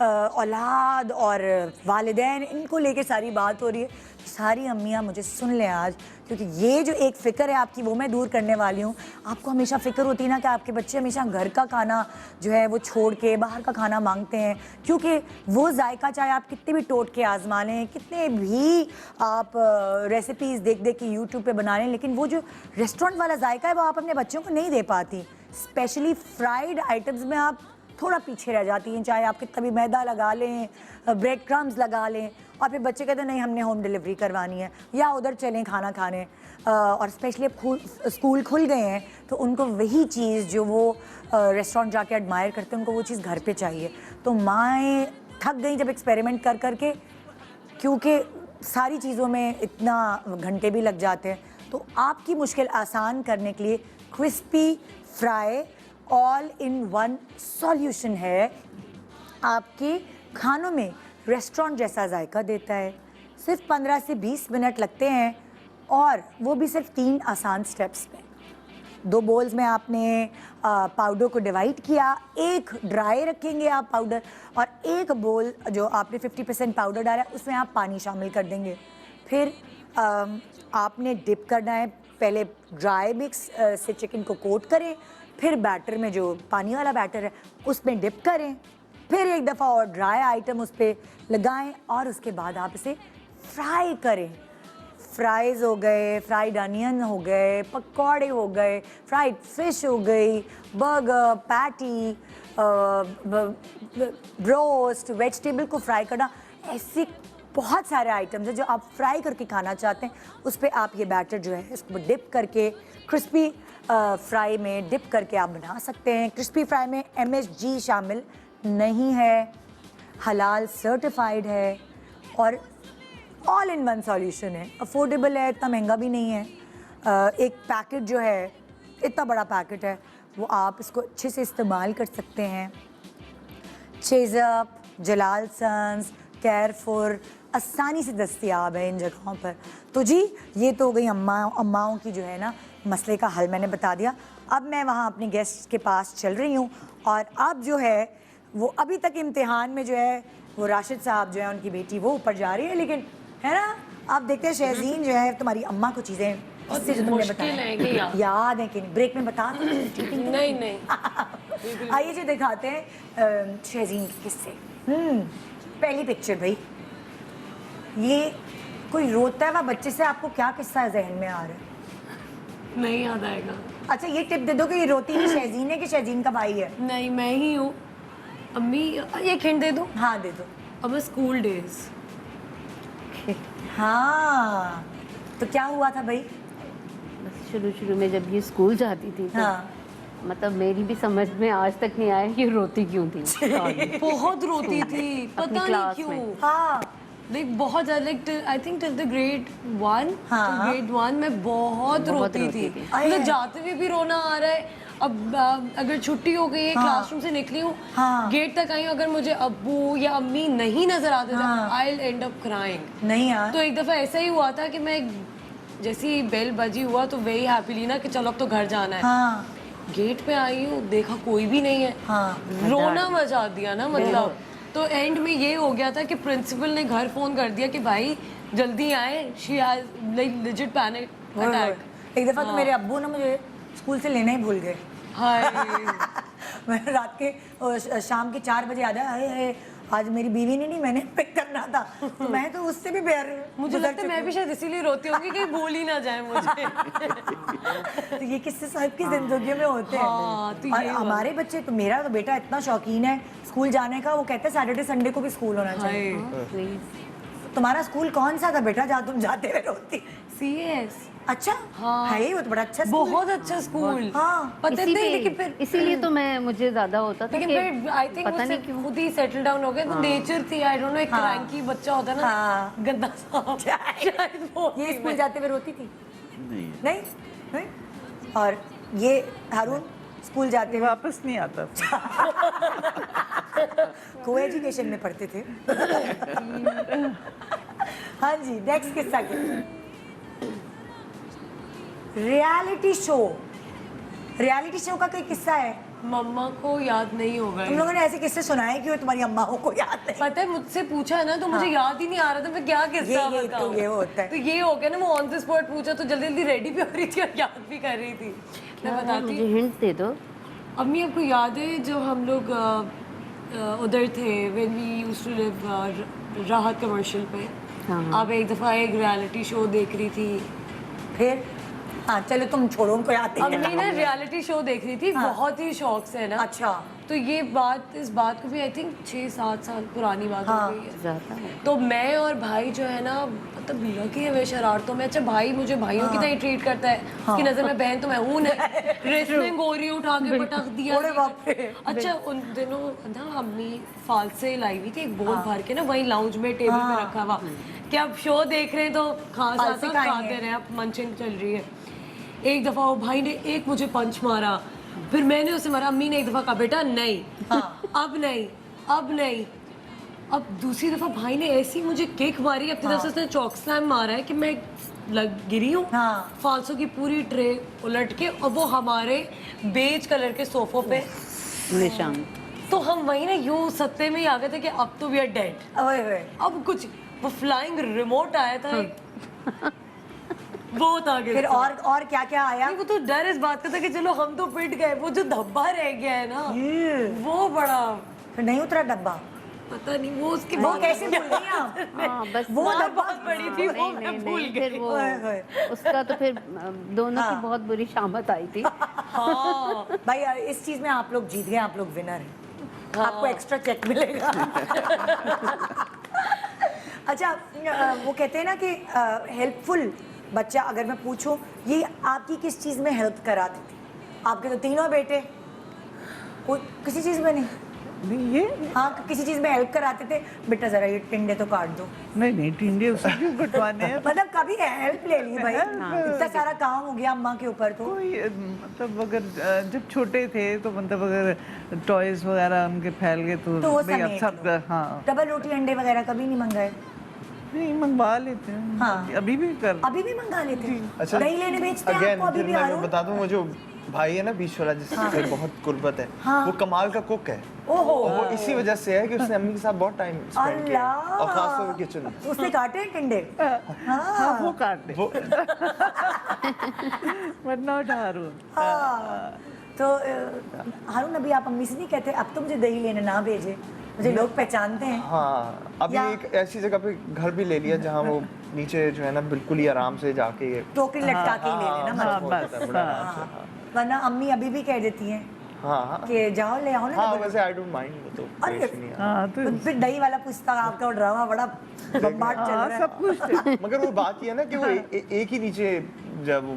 औलाद और वालिदैन इनको लेके सारी बात हो रही है। सारी अम्मियाँ मुझे सुन लें आज, क्योंकि ये जो एक फ़िक्र है आपकी वो मैं दूर करने वाली हूँ। आपको हमेशा फ़िक्र होती है ना कि आपके बच्चे हमेशा घर का खाना जो है वो छोड़ के बाहर का खाना मांगते हैं, क्योंकि वो जायका चाहे आप कितने भी टोट के आजमा लें, कितने भी आप रेसिपीज़ देख के यूट्यूब पे बना लें, लेकिन वो जो रेस्टोरेंट वाला जायका है वो आप अपने बच्चों को नहीं दे पाती। स्पेशली फ्राइड आइटम्स में आप थोड़ा पीछे रह जाती हैं, चाहे आप कितना भी मैदा लगा लें, ब्रेड क्रम्स लगा लें, और फिर बच्चे कहते हैं नहीं हमने होम डिलीवरी करवानी है या उधर चलें खाना खाने। और स्पेशली अब स्कूल खुल गए हैं तो उनको वही चीज़ जो वो रेस्टोरेंट जाके एडमायर करते हैं उनको वो चीज़ घर पे चाहिए। तो माएँ थक गई जब एक्सपेरिमेंट कर के, क्योंकि सारी चीज़ों में इतना घंटे भी लग जाते हैं। तो आपकी मुश्किल आसान करने के लिए crispy fry all in one solution है। आपके खानों में रेस्टोरेंट जैसा जायका देता है। सिर्फ 15 से 20 मिनट लगते हैं और वो भी सिर्फ 3 आसान स्टेप्स में। 2 बोल्स में आपने पाउडर को डिवाइड किया, एक ड्राई रखेंगे आप पाउडर और एक बोल जो आपने 50% पाउडर डाला उसमें आप पानी शामिल कर देंगे। फिर आपने डिप करना है, पहले ड्राई मिक्स से चिकन को कोट करें, फिर बैटर में जो पानी वाला बैटर है उसमें डिप करें, फिर एक दफ़ा और ड्राई आइटम उस पर लगाएं और उसके बाद आप इसे फ्राई करें। फ्राइज़ हो गए, फ्राइड अनियन हो गए, पकौड़े हो गए, फ्राइड फिश हो गई, बर्गर, पैटी, रोस्ट, वेजिटेबल को फ्राई करना, ऐसे बहुत सारे आइटम्स हैं जो आप फ्राई करके खाना चाहते हैं। उस पर आप ये बैटर जो है इसको डिप करके क्रिस्पी फ्राई में डिप करके आप बना सकते हैं। क्रिस्पी फ्राई में MSG शामिल नहीं है। हलाल सर्टिफाइड है और ऑल इन वन सॉल्यूशन है, अफोर्डेबल है, इतना महंगा भी नहीं है। एक पैकेट जो है, इतना बड़ा पैकेट है, वो आप इसको अच्छे से इस्तेमाल कर सकते हैं। चेज़अप, जलाल सन्स, केयरफुर आसानी से दस्तयाब है इन जगहों पर। तो जी ये तो हो गई अम्माओं की जो है ना मसले का हल मैंने बता दिया। अब मैं वहाँ अपने गेस्ट के पास चल रही हूँ और अब जो है वो अभी तक इम्तिहान में जो है वो राशिद साहब जो है उनकी बेटी वो ऊपर जा रही है, लेकिन है ना आप देखते हैं शहजीन जो है तुम्हारी अम्मा को चीज़ें इससे जो तुमने बताया याद है कि नहीं, ब्रेक में बता दो। नहीं आइए जी दिखाते हैं शहजीन के किस्से। पहली पिक्चर भाई, ये कोई रोता हुआ बच्चे से आपको क्या किस्सा जहन में आ रहा है? नहीं याद आएगा। अच्छा ये टिप दे दो कि ये रोती ही शहजीन है कि शहजीन का भाई है? नहीं मैं ही हूँ। अम्मी ये हिंट दे दो। हाँ दे दो। अब स्कूल डेज। हाँ तो क्या हुआ था भाई? शुरू में जब ये स्कूल जाती थी तो हाँ। मतलब मेरी भी समझ में आज तक नहीं आया कि रोती क्यों थी। बहुत रोती थी, पता नहीं क्यों। हाँ लाइक बहुत ज़्यादा, like I think till the grade 1 grade 1 में बहुत रोती थी। मतलब जाते हुए भी रोना आ रहा है। अब अगर छुट्टी हो गई है, क्लासरूम से निकली हूँ, गेट तक आई हूँ, अगर मुझे अब्बू या अम्मी नहीं नजर आते थे, I will and up crying. नहीं यार। तो एक दफ़ा ऐसा ही हुआ था कि मैं जैसी बेल बजी हुआ तो वेरी हैप्पीली ना कि चलो अब तो घर जाना है। गेट पे आई हूँ, देखा कोई भी नहीं है। रोना मचा दिया ना मतलब। तो एंड में ये हो गया था कि प्रिंसिपल ने घर फोन कर दिया कि भाई जल्दी आए, she has like legit panic attack. एक दफा तो मेरे अब्बू ना मुझे स्कूल से लेना ही भूल गए। हाय मैं रात के शाम के 4 बजे आ जाए, आज मेरी बीवी ने नहीं मैंने पिक करना था। तो मैं तो उससे भी बेर मुझे लगता है मैं भी शायद इसीलिए रोती होंगी कि भूल ही ना जाए मुझे। तो ये किस्से साहब की जिंदगी में होते हैं। और हमारे बच्चे तो, मेरा तो बेटा इतना शौकीन है स्कूल जाने का, वो कहते हैं सैटरडे संडे को भी स्कूल होना चाहिए। तुम्हारा स्कूल कौन सा था बेटा जहाँ तुम जाते हुए रोती? CS। अच्छा है वो तो बड़ा अच्छा स्कूल, बहुत अच्छा स्कूल। हाँ पता नहीं, लेकिन फिर इसीलिए तो मैं मुझे ज्यादा होता था। लेकिन फिर आई थिंक पता नहीं क्यों खुद ही सेटल डाउन हो गए। तो नेचर थी, आई डोंट नो, एक क्रैंकी बच्चा होता है ना, गंदा सा। शायद वो ये स्कूल जाते हुए रोती थी? नहीं। और ये हारून स्कूल जाते हुए वापस नहीं आता था। को एजुकेशन में पढ़ते थे। हाँ जी नेक्स्ट किस्सा क्या? रियलिटी शो का कोई किस्सा है? मम्मा को याद नहीं होगा। तुम लोगों ने ऐसे किस्से सुनाए क्यों तुम्हारी अम्मा को याद नहीं? पता है मुझसे पूछा है ना तो मुझे याद ही नहीं आ रहा था मैं क्या किस्सा बताऊं। ये होता है। तो ये हो गया ना, वो ऑन द स्पॉट पूछा तो जल्दी जल्दी रेडी भी हो रही थी और याद भी कर रही थी। मैं बताती, मुझे हिंट दे दो। अम्मी आपको याद है जब हम लोग उधर थे, when we used to live Rahat commercial पे, अब एक दफ़ा एक रियलिटी शो देख रही थी। फिर हाँ चलो तुम छोड़ो, उनको याद नहीं। अम्मी ना रियलिटी शो देख रही थी बहुत ही शौक से ना। अच्छा। तो ये बात, इस बात को भी आई थिंक 6-7 साल पुरानी बात हो गई है। तो मैं और भाई जो है ना मतलब लगी है वे शरारतों में। अच्छा भाई मुझे भाइयों की तरह ट्रीट करता है, उसकी नज़र में बहन तो मैं हूँ नहीं। रेसलिंग हो रही, उठा के पटक दिया। अच्छा उन दिनों ना अम्मी फालसे लाई हुई थी एक बोल भर के ना, वही लाउंज में टेबल पे रखा हुआ कि अब शो देख रहे हैं तो खाते रहे, अब मंचिंग चल रही है। एक दफ़ा वो भाई ने एक मुझे पंच मारा, फिर मैंने उसे मारा। अम्मी ने एक दफ़ा कहा बेटा नहीं, अब नहीं, अब नहीं। अब दूसरी दफ़ा भाई ने ऐसी मुझे किक मारी अपनी तरफ से, उसने चौक स्लैम मारा है कि मैं गिरी हूँ। फालसो की पूरी ट्रे उलट के, और वो हमारे बेज कलर के सोफों पे निशान। तो हम वही ना यूं सत्ते में ही आ गए थे कि अब तो वी आर डेड। अब कुछ वो फ्लाइंग रिमोट आया था बहुत आगे। फिर और क्या क्या आया? वो तो डर इस बात का था कि चलो हम तो पिट गए, वो जो धब्बा रह गया है ना वो बड़ा। फिर नहीं उतरा डब्बा? पता नहीं वो उसके वो कैसे भूल गई आप? बस वो बहुत बड़ी थी, वो मैं भूल गई। वो उसका तो फिर दोनों की बहुत बुरी शामत आई थी। हाँ भाई इस चीज में आप लोग जीत गए, आप लोग विनर हैं। आपको एक्स्ट्रा चेक मिलेगा। अच्छा वो कहते हैं ना कि हेल्पफुल बच्चा, अगर मैं पूछूं ये आपकी किस चीज़ में हेल्प कराती थी? आपके तो तीनों बेटे, कोई किसी चीज़ में नहीं? नहीं ये हाँ, किसी चीज में हेल्प कराते थे, बेटा जरा ये टिंडे तो काट दो। नहीं टिंडे उससे क्यों कटवाने हैं? मतलब कभी हेल्प ले ली भाई, इतना सारा काम हो गया अम्मा के ऊपर तो। कोई मतलब अगर जब छोटे थे तो मतलब अगर टॉयज वगैरह उनके फैल गए तो वो भाई अब समेट सब लो। हाँ डबल रोटी अंडे वगैरह कभी नहीं मंगाए? नहीं मंगवा लेते हैं। हाँ। अभी भी कर अभी भी मंगा लेते हैं? अच्छा, दही लेने भेजते हैं अगेन आपको अभी फिर भी? मैं हारून? बता दूं, वो जो भाई है ना बीच वाला जिससे बहुत कुर्बत है, वो कमाल का कुक है। ओहो। और वो इसी वजह से है कि उसने अम्मी के साथ बहुत टाइम स्पेंड किया है, अल्लाह। और खासतौर पे किचन में। उसने काटे हैं टिंडे? हाँ वो काट दे वो बट नॉट हारून। हाँ। तो हारून अभी आप अम्मी से नहीं कहते अब तो मुझे दही लेने ना भेजे, मुझे लोग पहचानते हैं? हाँ, अभी या- एक ऐसी जगह पे घर भी ले लिया जहाँ वो नीचे जो है ना बिल्कुल ही आराम से जाके टोकरी लटका के ही ले लेना हाँ मतलब। बस हाँ। वरना अम्मी अभी भी कह देती हैं हाँ कि जाओ ले आओ ना हाँ, डबल वैसे आई डोंट माइंड, वो तो अरे, पेश ही नहीं आता। हाँ तो रोटी। फिर दही वाला पूछता आपका ड्रामा बड़ा बम्बाट चल हाँ रहा है। सब कुछ मगर वो बात ये है ना कि वो एक ही नीचे जब वो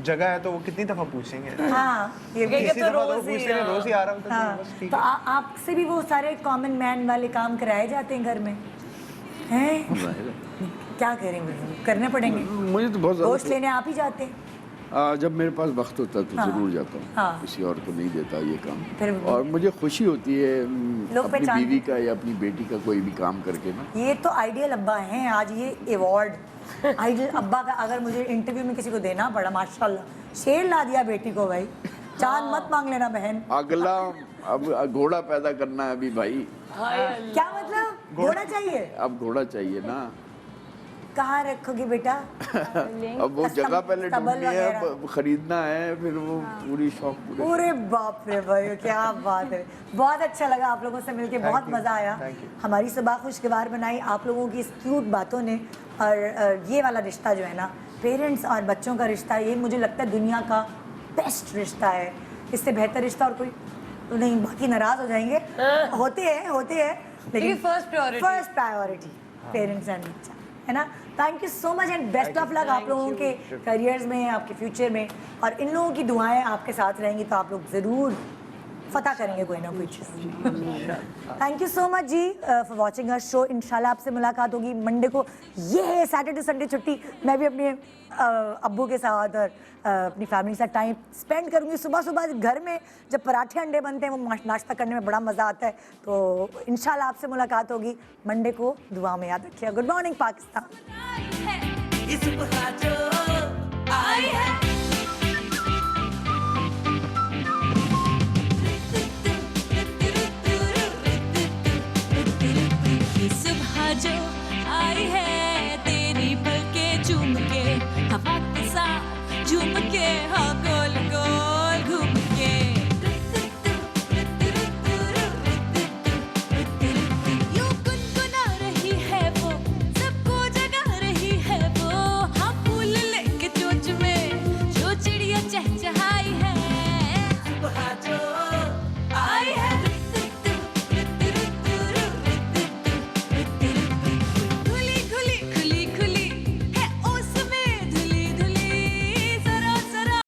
जगह है तो वो कितनी दफा पूछेंगे, हाँ, ये भी। किसी दफा तो पूछते हैं, रोज ही आ रहा हूँ, तो हाँ, बस ठीक तो है। आपसे भी वो सारे कॉमन मैन वाले काम कराए जाते हैं घर में हैं? क्या करें, करने पड़ेंगे। मुझे तो बहुत गोश्त ज़्यादा लेने आप ही जाते हैं? जब मेरे पास वक्त होता है तो हाँ। ज़रूर जाता हूँ। हाँ। किसी और को नहीं देता ये काम। फिर और मुझे खुशी होती है लोग अपनी पहचान- बीवी का या अपनी बेटी का कोई भी काम करके ना। ये तो आइडियल अब्बा हैं। आज ये अवार्ड आइडियल अब्बा का अगर मुझे इंटरव्यू में किसी को देना पड़ा, माशाल्लाह शेर ला दिया बेटी को भाई। चांद मत मांग लेना बहन। अगला अब घोड़ा पैदा करना है अभी भाई। क्या मतलब? घोड़ा चाहिए? अब घोड़ा चाहिए ना। कहाँ रखोगे बेटा? अब वो जगह पहले स्तबल ढूंढनी है, वगैरह। खरीदना है, फिर वो पूरी शौक पूरे। अरे बाप रे भाई, क्या बात है। बहुत अच्छा लगा आप लोगों से मिलके, बहुत मज़ा आया। हमारी सुबह खुशगवार बनाई आप लोगों की इस क्यूट बातों ने। और ये वाला रिश्ता जो है ना, पेरेंट्स और बच्चों का रिश्ता, ये मुझे लगता है दुनिया का बेस्ट रिश्ता है। इससे बेहतर रिश्ता और कोई तो नहीं। बाकी नाराज़ हो जाएंगे, होते हैं लेकिन फर्स्ट प्रायोरिटी पेरेंट्स एंड बच्चा है ना। Thank you so much and best of luck आप लोगों के करियर्स में, आपके फ्यूचर में। और इन लोगों की दुआएं आपके साथ रहेंगी तो आप लोग ज़रूर फतह करेंगे कोई ना कोई चीज़। थैंक यू सो मच जी फॉर वॉचिंग अवर शो। इंशाल्लाह आपसे मुलाकात होगी मंडे को। ये है सैटरडे संडे छुट्टी, मैं भी अपने अब्बू के साथ और अपनी फैमिली के साथ टाइम स्पेंड करूँगी। सुबह सुबह घर में जब पराठे अंडे बनते हैं वो नाश्ता करने में बड़ा मज़ा आता है। तो इंशाल्लाह आपसे मुलाकात होगी मंडे को। दुआ में याद रखिएगा। Good morning Pakistan.